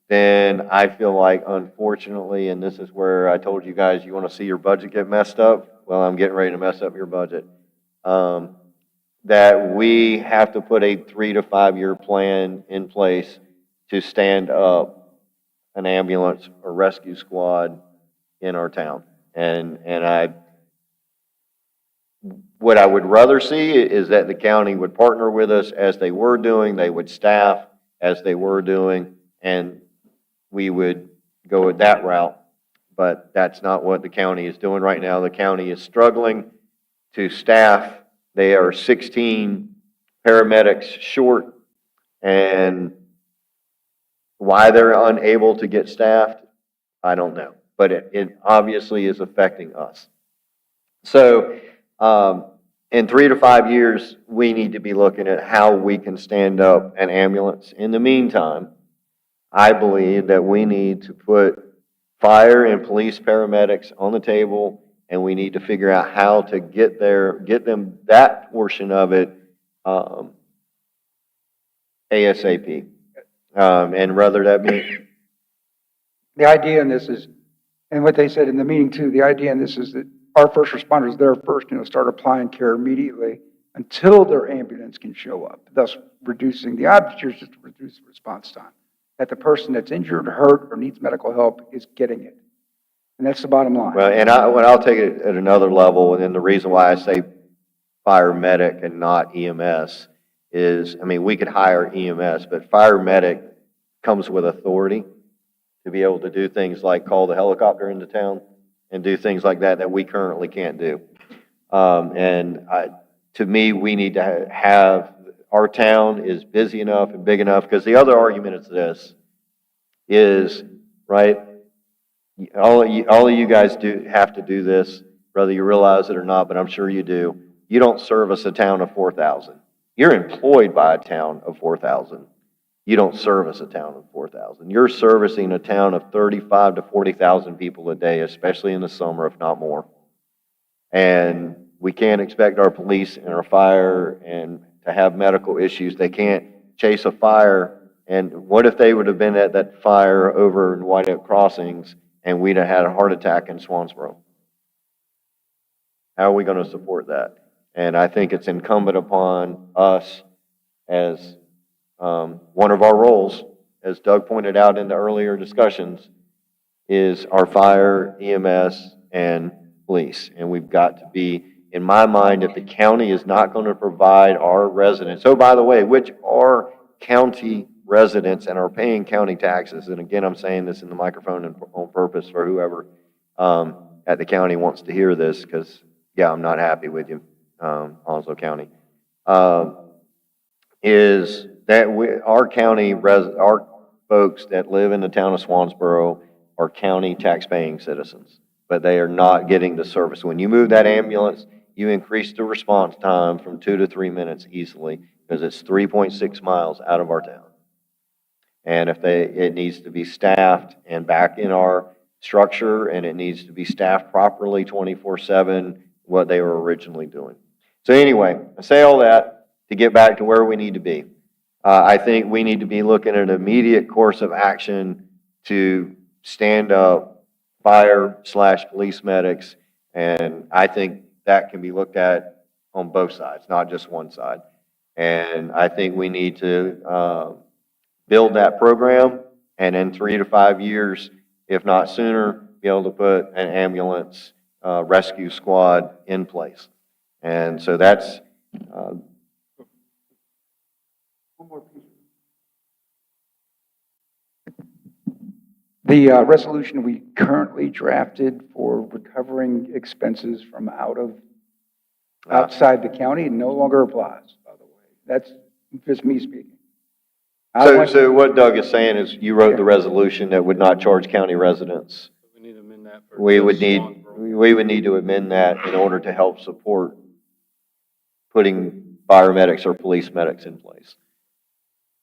then I feel like, unfortunately, and this is where I told you guys, you want to see your budget get messed up? Well, I'm getting ready to mess up your budget. That we have to put a 3 to 5 year plan in place to stand up an ambulance or rescue squad in our town. And what I would rather see is that the county would partner with us as they were doing, they would staff as they were doing, and we would go with that route. But that's not what the county is doing right now. The county is struggling to staff. They are 16 paramedics short, and why they're unable to get staffed, I don't know. But it obviously is affecting us. So in 3 to 5 years, we need to be looking at how we can stand up an ambulance. In the meantime, I believe that we need to put fire and police paramedics on the table, and we need to figure out how to get them that portion of it ASAP. And rather that be. The idea in this is, and what they said in the meeting too, the idea in this is that our first responders there first, start applying care immediately until their ambulance can show up, thus reducing the objective, just to reduce the response time. That the person that's injured, hurt, or needs medical help is getting it. And that's the bottom line. Well, and I'll take it at another level, and then the reason why I say fire medic and not EMS is, we could hire EMS, but fire medic comes with authority to be able to do things like call the helicopter into town and do things like that we currently can't do. To me, we need to have, our town is busy enough and big enough, because the other argument is this, is, right, all of you guys have to do this, whether you realize it or not, but I'm sure you do. You don't service a town of 4,000. You're employed by a town of 4,000. You don't service a town of 4,000. You're servicing a town of 35 to 40,000 people a day, especially in the summer, if not more. And we can't expect our police and our fire and to have medical issues. They can't chase a fire, and what if they would have been at that fire over in White Oak Crossings and we'd have had a heart attack in Swansboro? How are we going to support that? And I think it's incumbent upon us as one of our roles, as Doug pointed out in the earlier discussions, is our fire, EMS, and police. And we've got to be, in my mind, if the county is not going to provide our residents, oh, by the way, which are county residents and are paying county taxes, and again, I'm saying this in the microphone and on purpose for whoever at the county wants to hear this, because, yeah, I'm not happy with you, Onslow County, is that our county, our folks that live in the town of Swansboro are county tax-paying citizens, but they are not getting the service. When you move that ambulance, you increase the response time from 2 to 3 minutes easily, because it's 3.6 miles out of our town. And if it needs to be staffed and back in our structure, and it needs to be staffed properly 24/7, what they were originally doing. So anyway, I say all that to get back to where we need to be. I think we need to be looking at an immediate course of action to stand up fire/police medics, and I think that can be looked at on both sides, not just one side. And I think we need to build that program, and in 3 to 5 years, if not sooner, be able to put an ambulance rescue squad in place. And so that's The resolution we currently drafted for recovering expenses from outside the county no longer applies, by the way. That's just me speaking. so what Doug is saying is you wrote the resolution that would not charge county residents. We need to amend that for. We would just need, Swansboro. we would need to amend that in order to help support putting fire medics or police medics in place.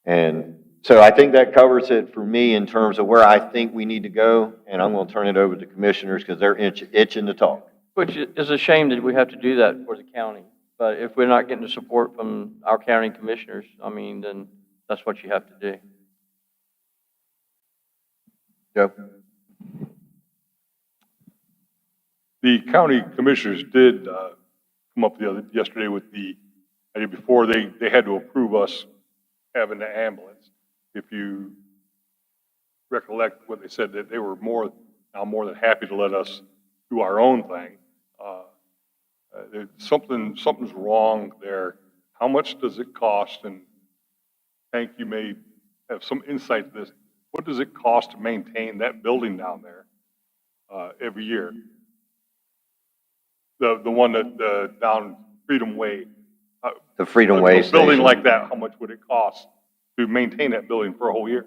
And so I think that covers it for me in terms of where I think we need to go, and I'm going to turn it over to commissioners because they're itching to talk. Which is a shame that we have to do that for the county. But if we're not getting the support from our county commissioners, I mean, then that's what you have to do. Joe? The county commissioners did come up yesterday with the idea before they had to approve us having the ambulance. If you recollect what they said, that they were now more than happy to let us do our own thing. Something's wrong there. How much does it cost? And Hank, you may have some insight to this. What does it cost to maintain that building down there every year? The one that down Freedom Way. The Freedom Way A building station. like that, how much would it cost to maintain that building for a whole year?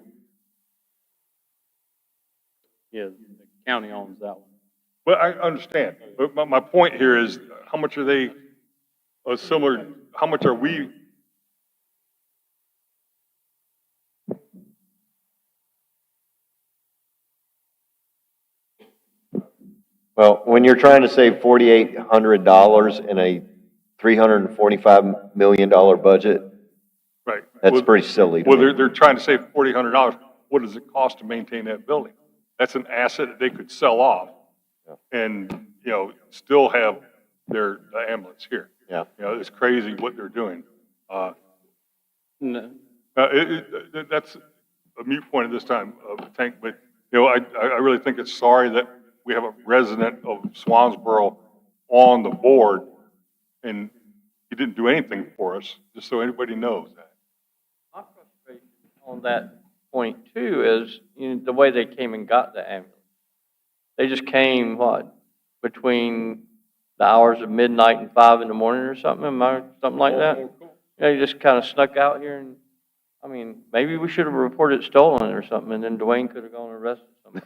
Yeah, the county owns that one. Well, I understand, but my point here is, how much are they, how much are we? Well, when you're trying to save $4,800 in a $345 million budget, Right. that's Well, pretty silly to Well, me. they're trying to save $4,800. What does it cost to maintain that building? That's an asset that they could sell off and, still have the ambulance here. Yeah. It's crazy what they're doing. No, That's a moot point at this time, Tank, but, I really think it's sorry that we have a resident of Swansboro on the board and he didn't do anything for us, just so anybody knows that. My frustration on that point too is, the way they came and got the ambulance. They just came, between the hours of midnight and 5 in the morning or something, something like that? You just kind of snuck out here and, maybe we should have reported it stolen or something, and then Dwayne could have gone and arrested somebody.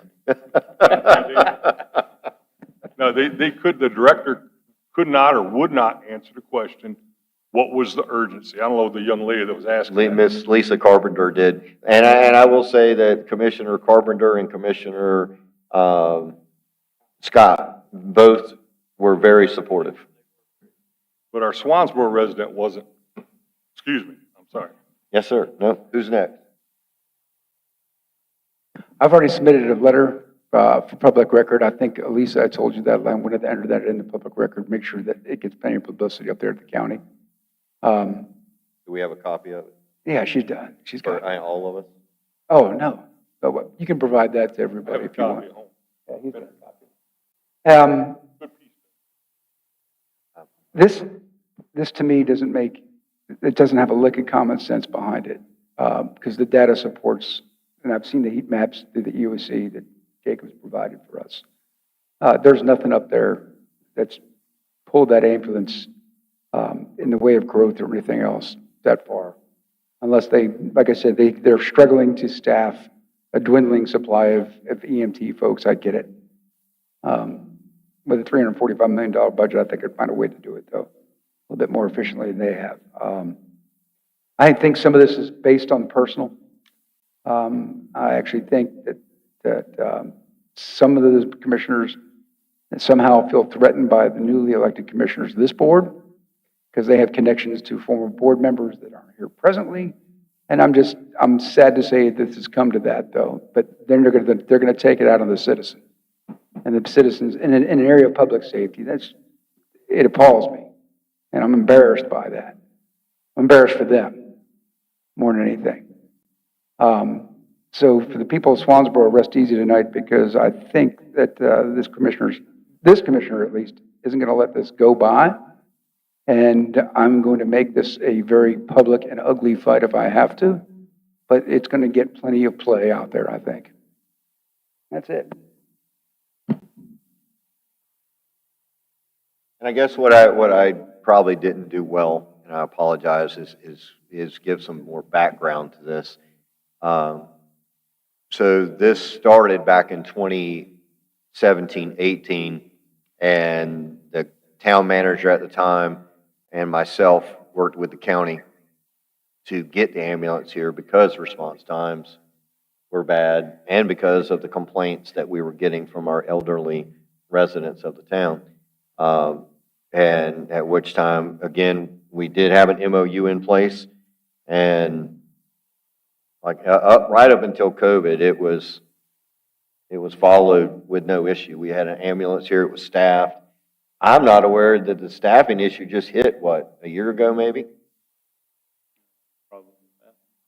No, the director could not or would not answer the question, what was the urgency? I don't know the young lady that was asking that. Miss Lisa Carpenter did. And I will say that Commissioner Carpenter and Commissioner Scott both were very supportive. But our Swansboro resident wasn't. Excuse me, I'm sorry. Yes, sir. No, who's next? I've already submitted a letter for public record. I think, Elisa, I told you that. I wanted to enter that in the public record, make sure that it gets plenty of publicity up there at the county. Do we have a copy of it? Yeah, she's done. She's got For it. all of us? Oh, no. Oh, well, you can provide that to I have everybody a if you want. copy at home. Yeah, he's got a copy. Good piece. This to me doesn't make, it doesn't have a lick of common sense behind it. Because the data supports, and I've seen the heat maps through the EOC that Jacob's provided for us. There's nothing up there that's pulled that ambulance in the way of growth or anything else that far. Unless they, like I said, they're struggling to staff a dwindling supply of EMT folks. I get it. With a $345 million budget, I think I'd find a way to do it, though, a little bit more efficiently than they have. I think some of this is based on personal. I actually think that some of those commissioners somehow feel threatened by the newly elected commissioners of this board because they have connections to former board members that aren't here presently. And I'm sad to say this has come to that, though. But then they're gonna take it out on the citizen. And the citizens, in an area of public safety, it appalls me. And I'm embarrassed by that. I'm embarrassed for them more than anything. So for the people of Swansboro, rest easy tonight because I think that this commissioner at least, isn't going to let this go by. And I'm going to make this a very public and ugly fight if I have to, but it's going to get plenty of play out there, I think. That's it. And I guess what I probably didn't do well, and I apologize, is give some more background to this. So this started back in 2017, 18, and the town manager at the time and myself worked with the county to get the ambulance here because response times were bad and because of the complaints that we were getting from our elderly residents of the town. And at which time, again, we did have an MOU in place, and like right up until COVID, it was followed with no issue. We had an ambulance here; it was staffed. I'm not aware that the staffing issue just hit a year ago, maybe. Probably.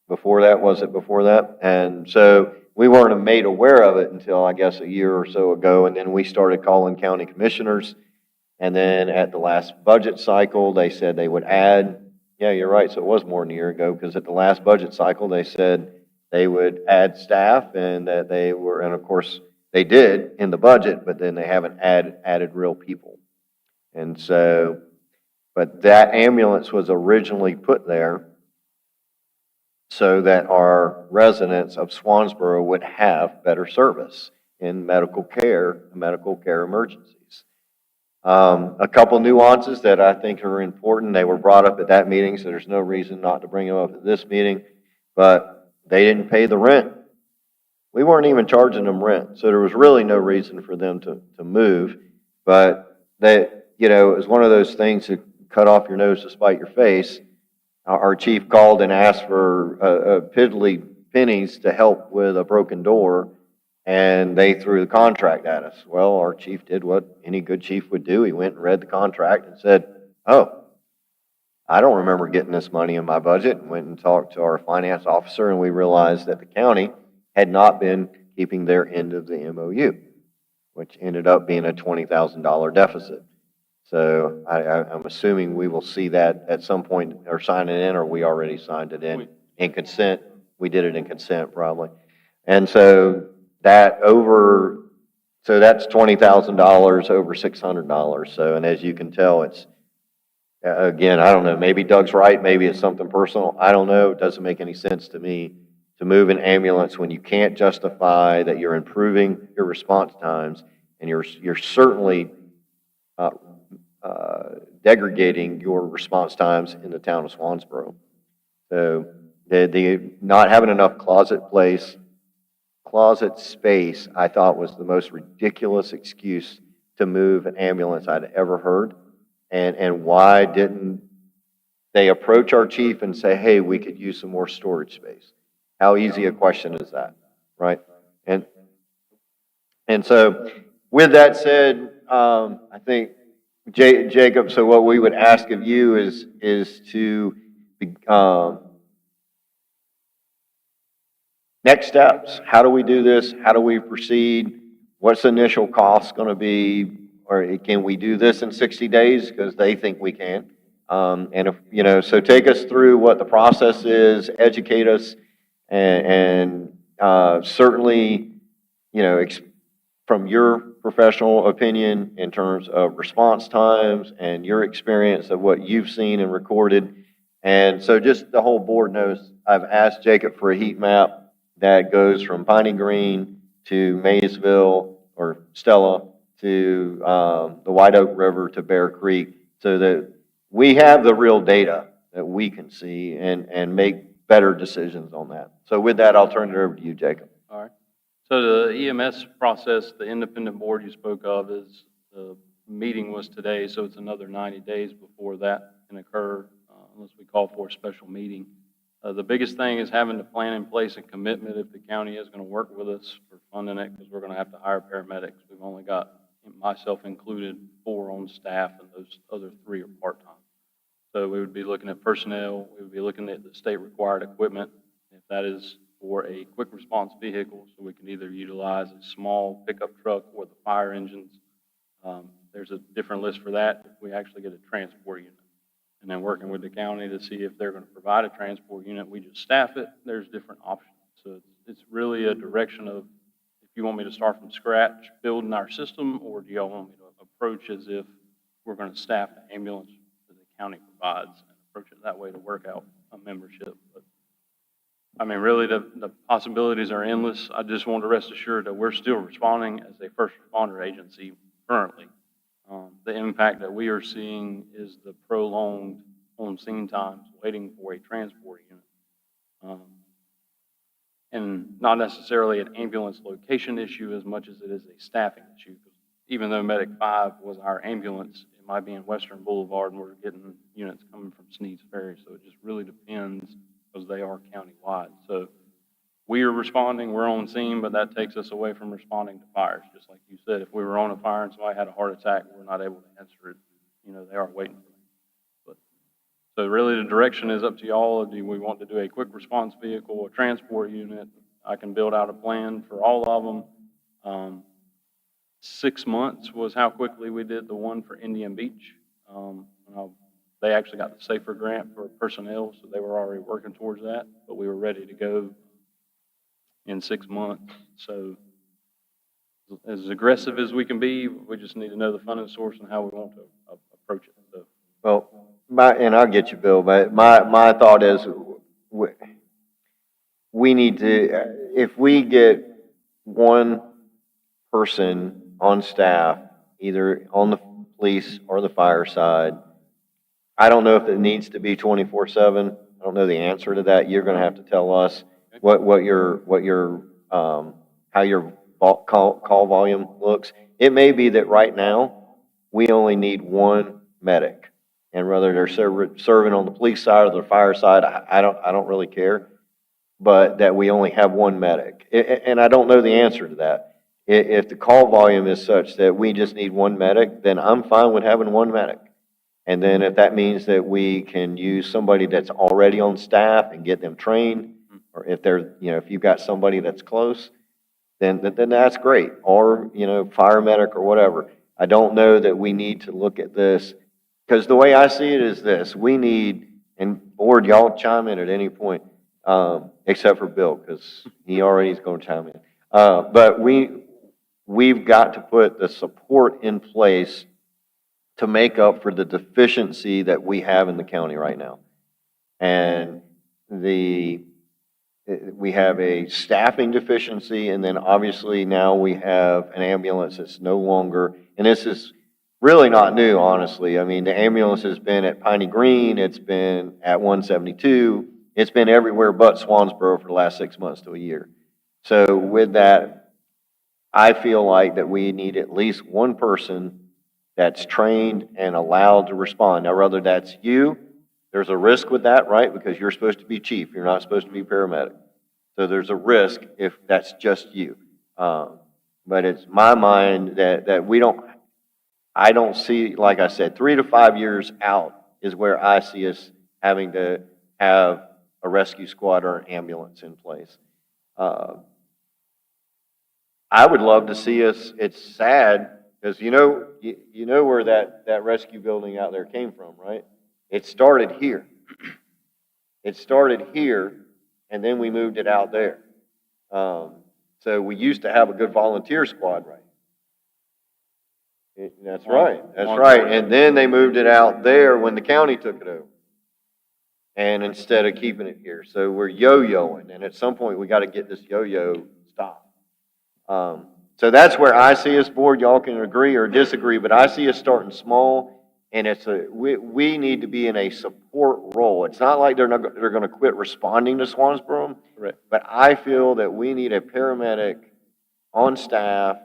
Before that, was it before that? And so we weren't made aware of it until I guess a year or so ago, and then we started calling county commissioners. And then at the last budget cycle, they said they would add, yeah, you're right, so it was more than a year ago, because at the last budget cycle, they said they would add staff and that they were, and of course, they did in the budget, but then they haven't added real people. And so, but that ambulance was originally put there so that our residents of Swansboro would have better service in medical care emergencies. A couple nuances that I think are important. They were brought up at that meeting, so there's no reason not to bring them up at this meeting, but they didn't pay the rent. We weren't even charging them rent, so there was really no reason for them to move, but it was one of those things to cut off your nose to spite your face. Our chief called and asked for piddly pennies to help with a broken door, and they threw the contract at us. Well, our chief did what any good chief would do. He went and read the contract and said, oh, I don't remember getting this money in my budget, and went and talked to our finance officer, and we realized that the county had not been keeping their end of the MOU, which ended up being a $20,000 deficit. So I'm assuming we will see that at some point, or sign it in, or we already signed it in consent. We did it in consent probably. And so that's $20,000 over $600. So, and as you can tell, it's, again, I don't know, maybe Doug's right, maybe it's something personal. I don't know. It doesn't make any sense to me to move an ambulance when you can't justify that you're improving your response times, and you're certainly degrading your response times in the town of Swansboro. So the not having enough closet space, I thought was the most ridiculous excuse to move an ambulance I'd ever heard. And why didn't they approach our chief and say, hey, we could use some more storage space. How easy a question is that, right? And so with that said, I think Jacob, so what we would ask of you is to, next steps. How do we do this? How do we proceed? What's the initial cost going to be? Or can we do this in 60 days? Because they think we can. And if, so take us through what the process is, educate us, and certainly, from your professional opinion in terms of response times and your experience of what you've seen and recorded. And so just the whole board knows, I've asked Jacob for a heat map that goes from Piney Green to Maysville or Stella to the White Oak River to Bear Creek, so that we have the real data that we can see and make better decisions on that. So with that, I'll turn it over to you, Jacob. All right. So the EMS process, the independent board you spoke of, is the meeting was today, so it's another 90 days before that can occur, unless we call for a special meeting. The biggest thing is having the plan in place and commitment if the county is going to work with us for funding it, because we're going to have to hire paramedics. We've only got, myself included, 4 on staff, and those other 3 are part-time. So we would be looking at personnel, we would be looking at the state-required equipment, if that is for a quick response vehicle, so we can either utilize a small pickup truck or the fire engines. There's a different list for that if we actually get a transport unit. And then working with the county to see if they're going to provide a transport unit, we just staff it. There's different options. So it's really a direction of, if you want me to start from scratch building our system, or do y'all want me to approach as if we're going to staff the ambulance that the county provides and approach it that way to work out a membership. But I mean, really, the possibilities are endless. I just want to rest assured that we're still responding as a first responder agency currently. The impact that we are seeing is the prolonged on-scene times waiting for a transport unit. And not necessarily an ambulance location issue as much as it is a staffing issue. Even though Medic 5 was our ambulance, it might be in Western Boulevard and we're getting units coming from Sneed's Ferry. So it just really depends, because they are countywide. So we are responding, we're on scene, but that takes us away from responding to fires. Just like you said, if we were on a fire and somebody had a heart attack, we're not able to answer it. They are waiting for them. But so really the direction is up to y'all. Do we want to do a quick response vehicle, a transport unit? I can build out a plan for all of them. 6 months was how quickly we did the one for Indian Beach. They actually got the SAFER grant for personnel, so they were already working towards that, but we were ready to go in 6 months. So as aggressive as we can be, we just need to know the funding source and how we want to approach it. So. Well, and I'll get you, Bill, but my thought is we need to, if we get one person on staff, either on the police or the fire side, I don't know if it needs to be 24/7. I don't know the answer to that. You're going to have to tell us how your call volume looks. It may be that right now we only need one medic, and whether they're serving on the police side or the fire side, I don't really care, but that we only have one medic. And I don't know the answer to that. If the call volume is such that we just need one medic, then I'm fine with having one medic. And then if that means that we can use somebody that's already on staff and get them trained, or if they're, if you've got somebody that's close, then that's great. Or, fire medic or whatever. I don't know that we need to look at this, because the way I see it is this: we need, and board, y'all chime in at any point, except for Bill, because he already is going to chime in. But we've got to put the support in place to make up for the deficiency that we have in the county right now. And we have a staffing deficiency, and then obviously now we have an ambulance that's no longer, and this is really not new, honestly. I mean, the ambulance has been at Piney Green, it's been at 172, it's been everywhere but Swansboro for the last 6 months to a year. So with that, I feel like that we need at least one person that's trained and allowed to respond. Now, whether that's you There's a risk with that, right? Because you're supposed to be chief, you're not supposed to be paramedic. So there's a risk if that's just you. But it's my mind that I don't see, like I said, 3 to 5 years out is where I see us having to have a rescue squad or an ambulance in place. I would love to see us, it's sad, because you know where that rescue building out there came from, right? It started here. It started here, and then we moved it out there. So we used to have a good volunteer squad, right? That's right, that's right. And then they moved it out there when the county took it over. And instead of keeping it here. So we're yo-yoing, and at some point we got to get this yo-yo stopped. So that's where I see us, board. Y'all can agree or disagree, but I see us starting small, and we need to be in a support role. It's not like they're going to quit responding to Swansboro, Correct. but I feel that we need a paramedic on staff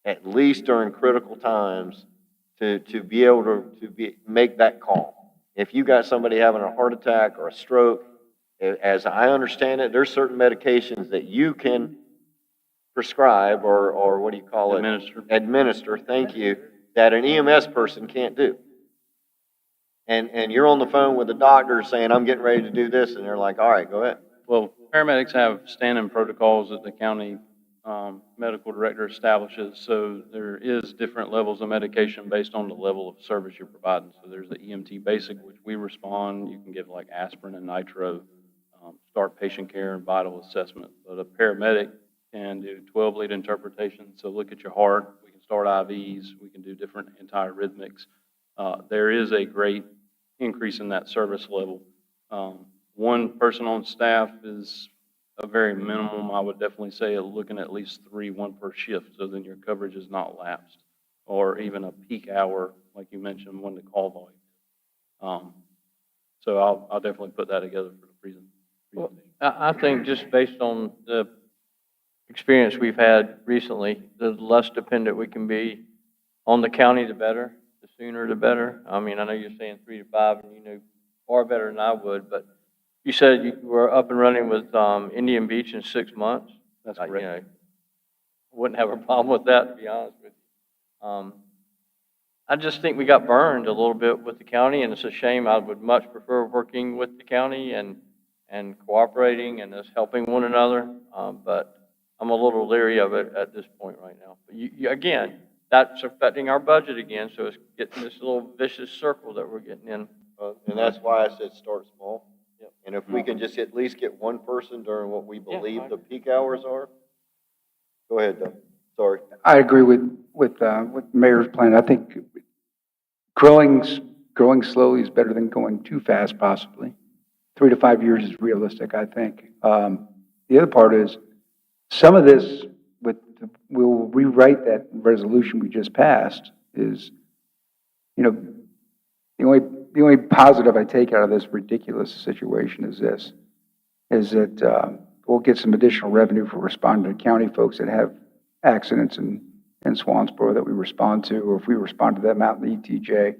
at least during critical times to be able to make that call. If you got somebody having a heart attack or a stroke, as I understand it, there's certain medications that you can prescribe or what do you call it? Administer, thank you, that an EMS person can't do. And you're on the phone with the doctor saying, I'm getting ready to do this, and they're like, all right, go ahead. Well, paramedics have standing protocols that the county medical director establishes, so there is different levels of medication based on the level of service you're providing. So there's the EMT basic, which we respond. You can give like aspirin and nitro, start patient care and vital assessment. But a paramedic can do 12 lead interpretation. So look at your heart. We can start IVs. We can do different antiarrhythmics. There is a great increase in that service level. One person on staff is a very minimum. I would definitely say looking at least 3, 1 per shift, so then your coverage is not lapsed, or even a peak hour, like you mentioned, when the call volume. So I'll definitely put that together for the presentation. Well, I think just based on the experience we've had recently, the less dependent we can be on the county, the better. The sooner, the better. I mean, I know you're saying 3 to 5, and you know far better than I would, but you said you were up and running with Indian Beach in 6 months. That's correct. You know, wouldn't have a problem with that, to be honest with you. I just think we got burned a little bit with the county, and it's a shame. I would much prefer working with the county and cooperating and us helping one another, but I'm a little leery of it at this point right now. But again, that's affecting our budget again, so it's getting this little vicious circle that we're getting in. And that's why I said start small. Yep. And if we can just at least get one person during what we believe the peak hours are. Go ahead, Doug. Sorry. I agree with the Mayor's plan. I think growing slowly is better than going too fast, possibly. 3 to 5 years is realistic, I think. The other part is, some of this, we'll rewrite that resolution we just passed, is, you know, the only positive I take out of this ridiculous situation is that we'll get some additional revenue for responding to county folks that have accidents in Swansboro that we respond to, or if we respond to them out in the ETJ,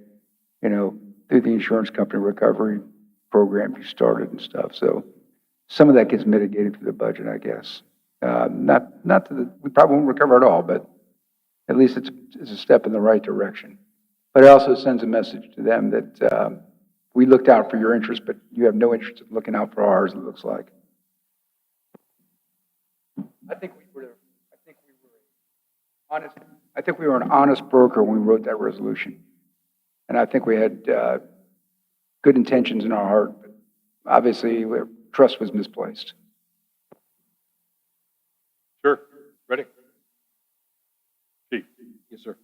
you know, through the insurance company recovery program you started and stuff. So some of that gets mitigated through the budget, I guess. We probably won't recover it all, but at least it's a step in the right direction. But it also sends a message to them that we looked out for your interest, but you have no interest in looking out for ours, it looks like. I think we were an honest broker when we wrote that resolution. And I think we had good intentions in our heart, but obviously trust was misplaced. Sure. Ready? Chief. Yes, sir.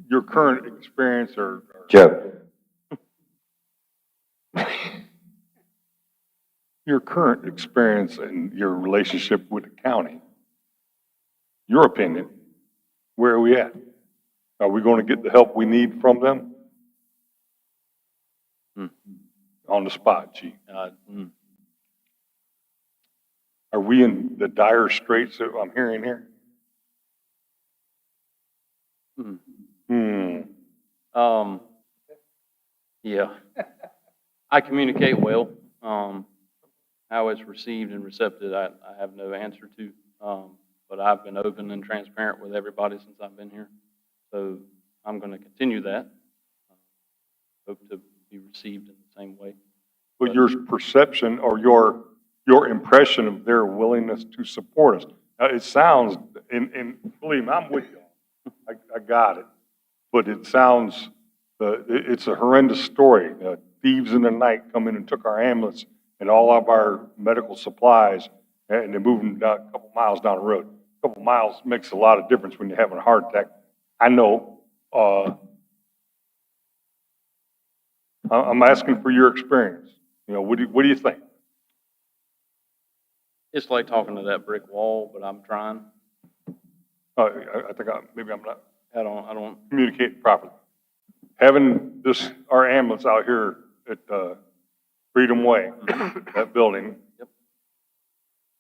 Your current experience or Joe. your current experience and your relationship with the county, your opinion, where are we at? Are we going to get the help we need from them? On the spot, Chief. Are we in the dire straits that I'm hearing here? Yeah. I communicate well. How it's received and recepted, I have no answer to. But I've been open and transparent with everybody since I've been here. So I'm going to continue that. Hope to be received in the same way. But your perception or your impression of their willingness to support us. Now, it sounds, and believe me, I'm with you. I got it. But it sounds, it's a horrendous story. Thieves in the night come in and took our ambulance and all of our medical supplies, and they moved them down, a couple miles down the road. A couple miles makes a lot of difference when you're having a heart attack. I know. I'm asking for your experience. You know, what do you think? It's like talking to that brick wall, but I'm trying. I think maybe I'm not I don't, communicating properly. Having our ambulance out here at Freedom Way, that building, Yep.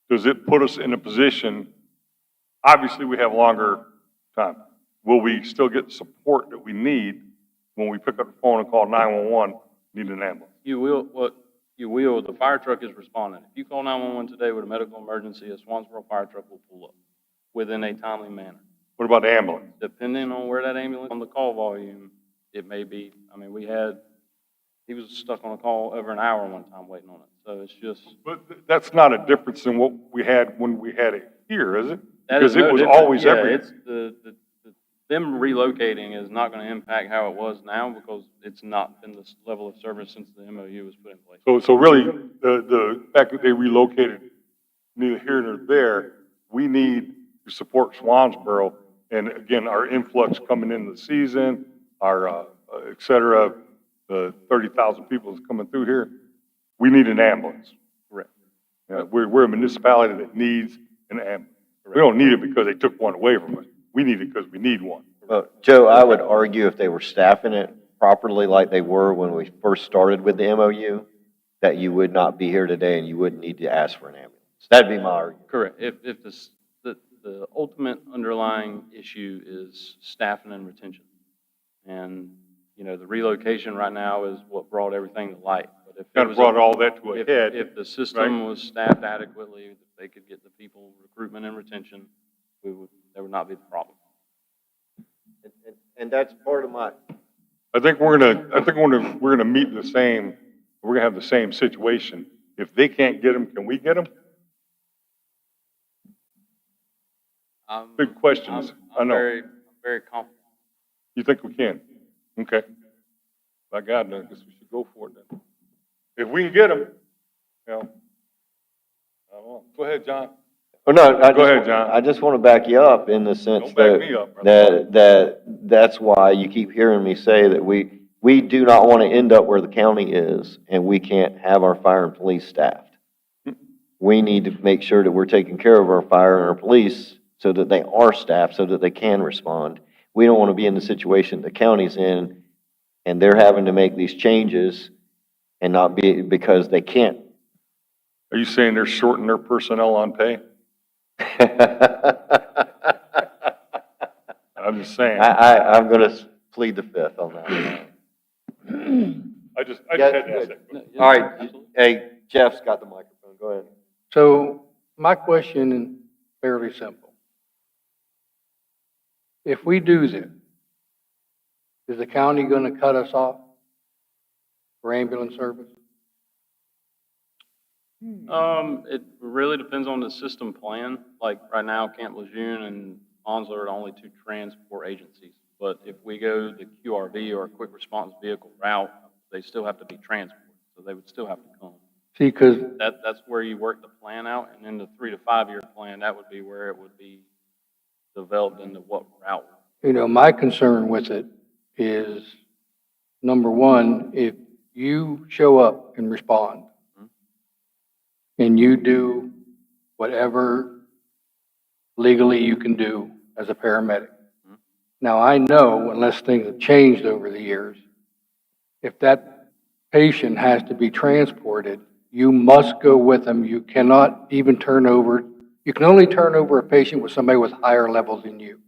does it put us in a position, obviously we have longer time. Will we still get the support that we need when we pick up the phone and call 911, need an ambulance? you will, the fire truck is responding. If you call 911 today with a medical emergency, a Swansboro fire truck will pull up within a timely manner. What about the ambulance? Depending on where that ambulance, on the call volume, it may be, I mean, he was stuck on a call over an hour one time waiting on it. So it's just. But that's not a difference in what we had when we had it here, is it? That is Because it no was different. always Yeah, everywhere. it's them relocating is not going to impact how it was now because it's not been this level of service since the MOU was put in place. So really, the fact that they relocated, neither here nor there, we need to support Swansboro. And again, our influx coming into the season, our, et cetera, the 30,000 people that's coming through here, we need an ambulance. Correct. We're a municipality that needs an ambulance. We don't need it because they took one away from us. We need it because we need one. Well, Joe, I would argue if they were staffing it properly like they were when we first started with the MOU, that you would not be here today and you wouldn't need to ask for an ambulance. That'd be my argument. Correct. If the ultimate underlying issue is staffing and retention. And, you know, the relocation right now is what brought everything to light. But if it Kind of was brought all that to a head. If the system was staffed adequately, if they could get the people, recruitment and retention, there would not be the problem. And that's part of my, I think we're gonna meet we're gonna have the same situation. If they can't get them, can we get them? Big questions. I I'm know. very confident. You think we can? Okay. By God, I guess we should go for it then. If we can get them, you know, I don't know. Go ahead, John. well, no, Go ahead, John. I just want to back you up in the sense Don't back me up, brother. that's why you keep hearing me say that we do not want to end up where the county is and we can't have our fire and police staffed. We need to make sure that we're taking care of our fire and our police so that they are staffed, so that they can respond. We don't want to be in the situation the county's in and they're having to make these changes and not be, because they can't. Are you saying they're shorting their personnel on pay? I'm just saying. I'm going to plead the fifth on that. I just had to ask that question. All right, hey, Jeff's got the microphone, go ahead. So my question is fairly simple. If we do this, is the county going to cut us off for ambulance service? It really depends on the system plan. Like right now, Camp Lejeune and Onslow are the only two transport agencies. But if we go the QRV or a quick response vehicle route, they still have to be transported. So they would still have to come. See, because That's where you work the plan out. And in the 3 to 5 year plan, that would be where it would be developed into what route. you know, my concern with it is, number one, if you show up and respond, and you do whatever legally you can do as a paramedic. Now, I know, unless things have changed over the years, if that patient has to be transported, you must go with them. You cannot even turn over, you can only turn over a patient with somebody with higher level than you.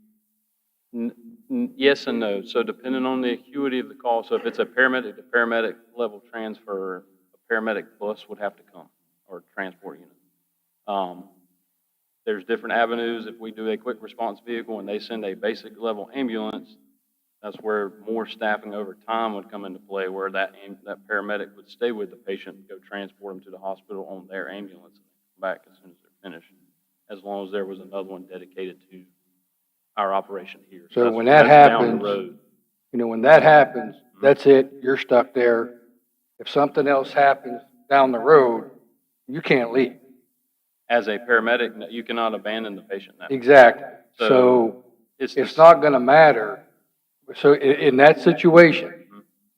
Yes and no. So depending on the acuity of the call, so if it's a paramedic to paramedic level transfer, a paramedic bus would have to come, or transport unit. There's different avenues. If we do a quick response vehicle and they send a basic level ambulance, that's where more staffing over time would come into play, where that paramedic would stay with the patient and go transport them to the hospital on their ambulance and come back as soon as they're finished, as long as there was another one dedicated to our operation here. So that's- when that that's down the happens, road. when that happens, that's it, you're stuck there. If something else happens down the road, you can't leave. As a paramedic, no, you cannot abandon the patient now. Exactly. So It's it's not gonna matter. So in that situation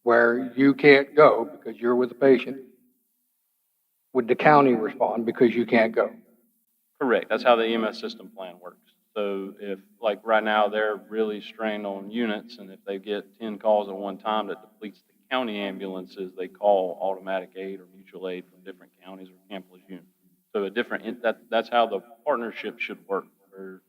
where you can't go because you're with the patient, would the county respond because you can't go? correct. That's how the EMS system plan works. So if, like right now, they're really strained on units, and if they get 10 calls at one time that depletes the county ambulances, they call automatic aid or mutual aid from different counties or Campbell's unit. So that's how the partnership should work, where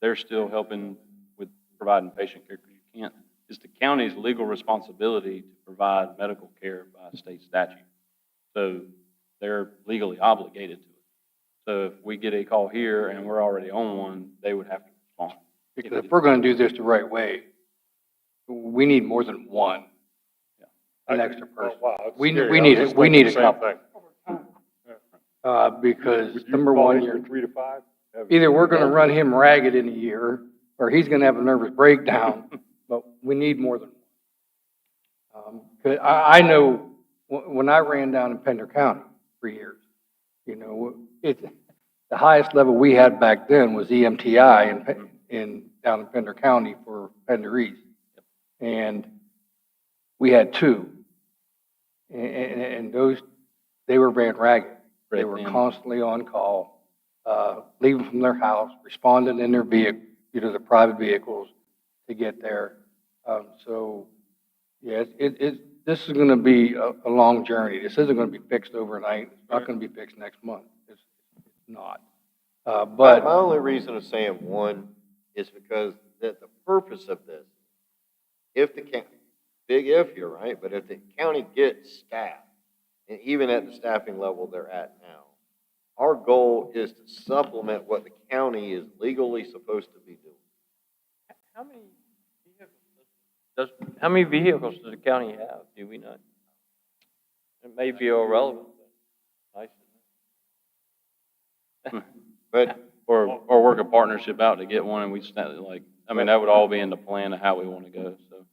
they're still helping with providing patient care, because you can't, it's the county's legal responsibility to provide medical care by state statute. So they're legally obligated to it. So if we get a call here and we're already on one, they would have to respond. Because if we're gonna do this the right way, we need more than one, an extra person. Oh, wow, it's We scary. we I need was it, just we thinking need a the same couple. thing. Because Would you number call one, in you're, for 3 to 5? either we're gonna run him ragged in a year, or he's gonna have a nervous breakdown, but we need more than one. 'Cause I know, when I ran down in Pender County for years, the highest level we had back then was EMTI down in Pender County for Pender East. And we had two. And those, they were ran ragged. They were constantly on call, leaving from their house, responding in their vehicle, the private vehicles to get there. So, yeah, this is gonna be a long journey. This isn't gonna be fixed overnight. It's not gonna be fixed next month. It's not. My But, only reason of saying one is because the purpose of this, if the county, big if here, right? But if the county gets staff, and even at the staffing level they're at now, our goal is to supplement what the county is legally supposed to be doing. How many vehicles does the county have? Do we not? It may be irrelevant, but nice. But Or work a partnership out to get one, and that would all be in the plan of how we want to go, so.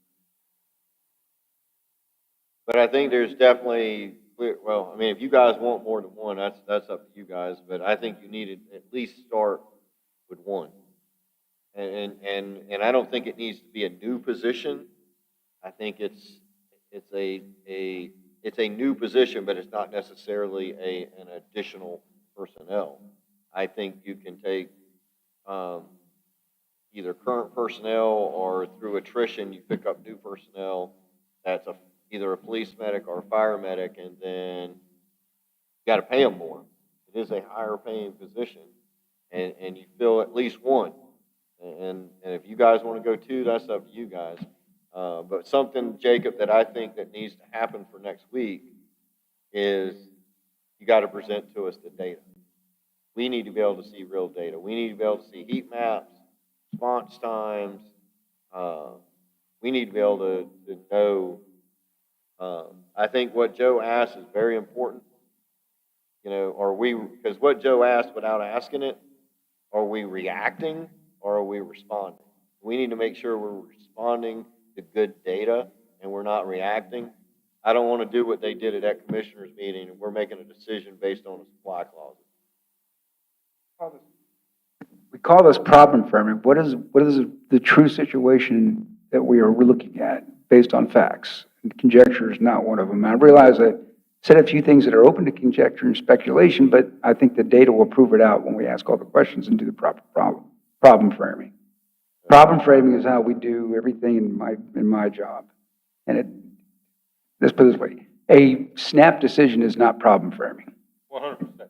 But I think there's definitely, well, I mean, if you guys want more than one, that's up to you guys, but I think you need to at least start with one. And I don't think it needs to be a new position. I think it's a new position, but it's not necessarily an additional personnel. I think you can take, either current personnel or through attrition, you pick up new personnel that's either a police medic or a fire medic, and then you got to pay them more. It is a higher paying position, and you fill at least one. And if you guys want to go two, that's up to you guys. But something, Jacob, that I think that needs to happen for next week is you got to present to us the data. We need to be able to see real data. We need to be able to see heat maps, response times. We need to be able to know. I think what Joe asked is very important. Because what Joe asked without asking it, are we reacting or are we responding? We need to make sure we're responding to good data and we're not reacting. I don't want to do what they did at that commissioner's meeting, and we're making a decision based on a supply clause. We call this problem framing. What is the true situation that we're looking at based on facts? And conjecture is not one of them. I realize I said a few things that are open to conjecture and speculation, but I think the data will prove it out when we ask all the questions and do the proper problem framing. Problem framing is how we do everything in my job. And let's put it this way. A snap decision is not problem framing. 100%.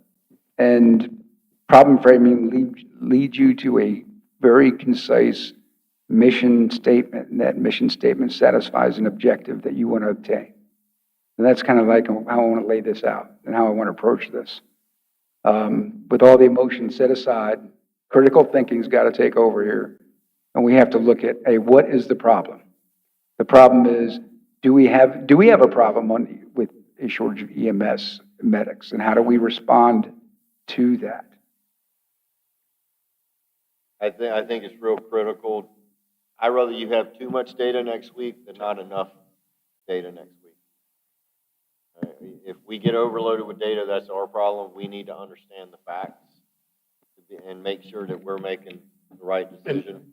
And problem framing leads you to a very concise mission statement, and that mission statement satisfies an objective that you want to obtain. And that's kind of like how I want to lay this out and how I want to approach this. With all the emotions set aside, critical thinking's got to take over here. And we have to look at, hey, what is the problem? The problem is, do we have a problem with a shortage of EMS medics? And how do we respond to that? I think it's real critical. I'd rather you have too much data next week than not enough data next week. If we get overloaded with data, that's our problem. We need to understand the facts and make sure that we're making the right decision.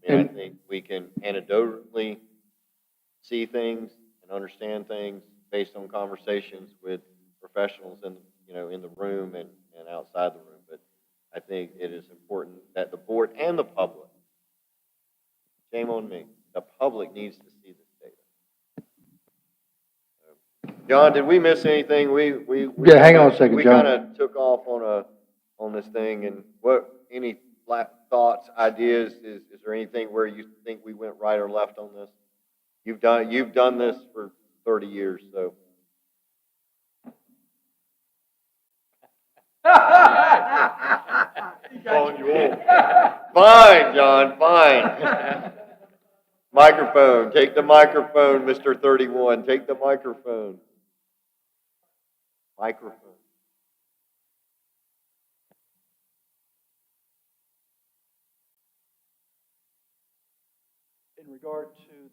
And I think we can anecdotally see things and understand things based on conversations with professionals in the room and outside the room. But I think it is important that the board and the public, shame on me, the public needs to see this data. John, did we miss anything? Yeah, hang on a second, we John. kind of took off on this thing, and any thoughts, ideas? Is there anything where you think we went right or left on this? You've done this for 30 years, so. Calling you old. Fine, John, fine. Microphone, take the microphone, Mr. 31, take the microphone. Microphone. In regard to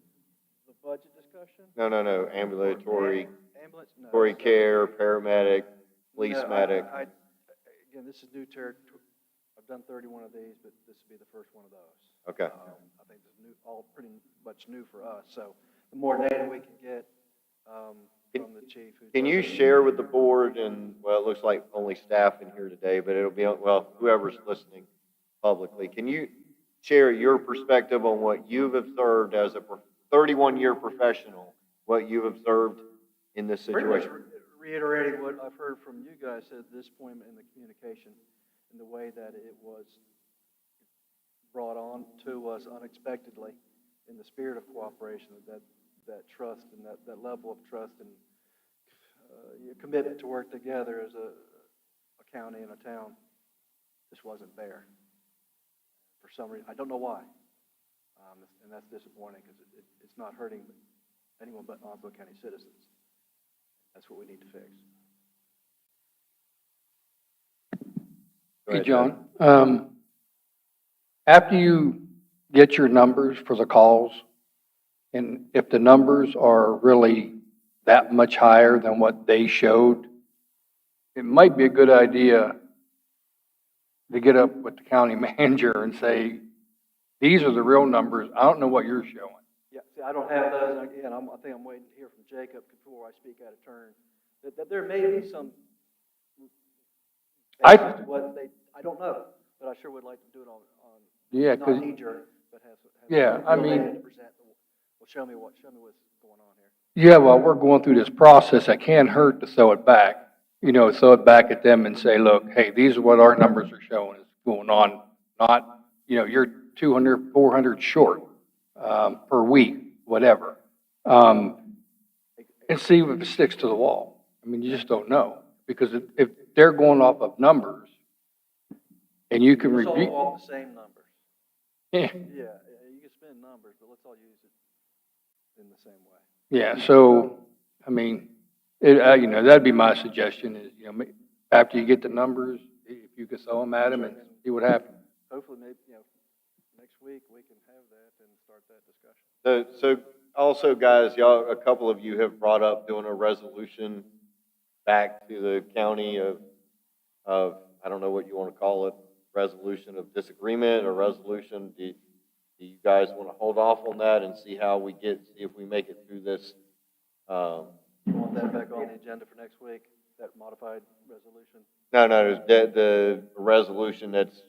the budget discussion? No, ambulatory, Ambulance? No. ambulatory care, paramedic, police No, medic. Again, this is new territory. I've done 31 of these, but this will be the first one of those. Okay. I think this is all pretty much new for us. So the more data we can get from the chief. Can you share with the board and, well, it looks like only staff in here today, but it'll be, well, whoever's listening publicly, can you share your perspective on what you've observed as a 31-year professional, what you've observed in this situation? Reiterating what I've heard from you guys at this point in the communication, in the way that it was brought on to us unexpectedly, in the spirit of cooperation, that trust and that level of trust and your commitment to work together as a county and a town just wasn't there. For some reason, I don't know why, and that's disappointing because it's not hurting anyone but Onslow County citizens. That's what we need to fix. Hey, John, after you get your numbers for the calls, and if the numbers are really that much higher than what they showed, it might be a good idea to get up with the county manager and say, these are the real numbers. I don't know what you're showing. Yeah, see, I don't have those. Again, I think I'm waiting to hear from Jacob before I speak out of turn. That there may be some I don't know, but I sure would like to do it on Yeah, not 'cause- knee-jerk, but have Yeah, I real data mean- to present. Well, show me what's going on here. Yeah, well, we're going through this process. It can't hurt to throw it back. Throw it back at them and say, look, hey, these are what our numbers are showing is going on. Not, you're 200, 400 short, per week, whatever. And see if it sticks to the wall. I mean, you just don't know. Because if they're going off of numbers and you can Let's all review. walk the same numbers. Yeah, Yeah, you can spend numbers, but let's all use it in the same way. yeah, so, I mean, that'd be my suggestion is, after you get the numbers, if you could throw them at them and see what happens. Hopefully, maybe, next week we can have that and start that discussion. So also, guys, a couple of you have brought up doing a resolution back to the county of, I don't know what you want to call it, resolution of disagreement or resolution. Do you guys want to hold off on that and see if we make it through this? You want that back on the agenda for next week, that modified resolution? No, the resolution that's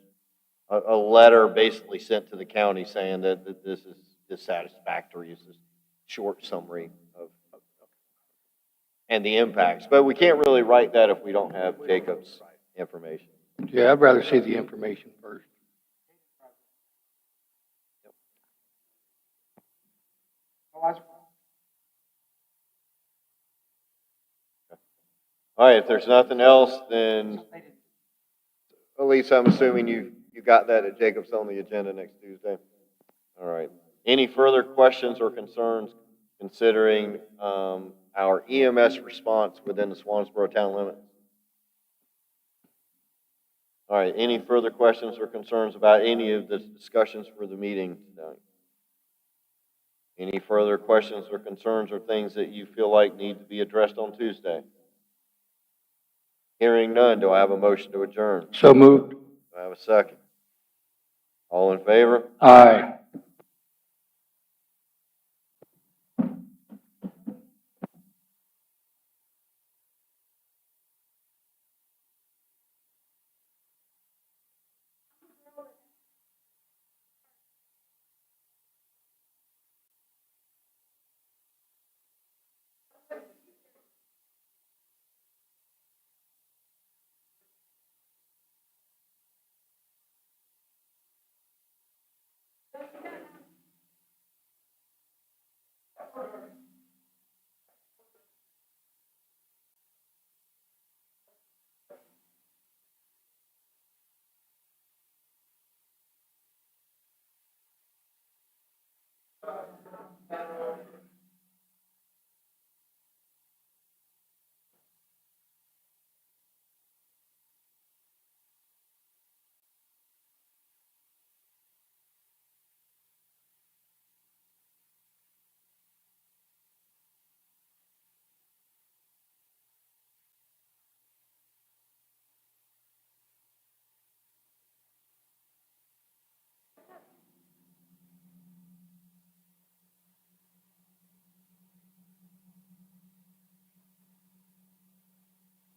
a letter basically sent to the county saying that this is dissatisfactory, is this short summary of and the impacts. But we can't really write that if we don't have Jacob's information. Yeah, I'd rather see the information first. All right, if there's nothing else, then, Elise, I'm assuming you got that Jacob's on the agenda next Tuesday? All right. Any further questions or concerns considering our EMS response within the Swansboro town limits? All right, any further questions or concerns about any of the discussions for the meeting tonight? Any further questions or concerns or things that you feel like need to be addressed on Tuesday? Hearing none, do I have a motion to adjourn? So moved. Do I have a second? All in favor? Aye.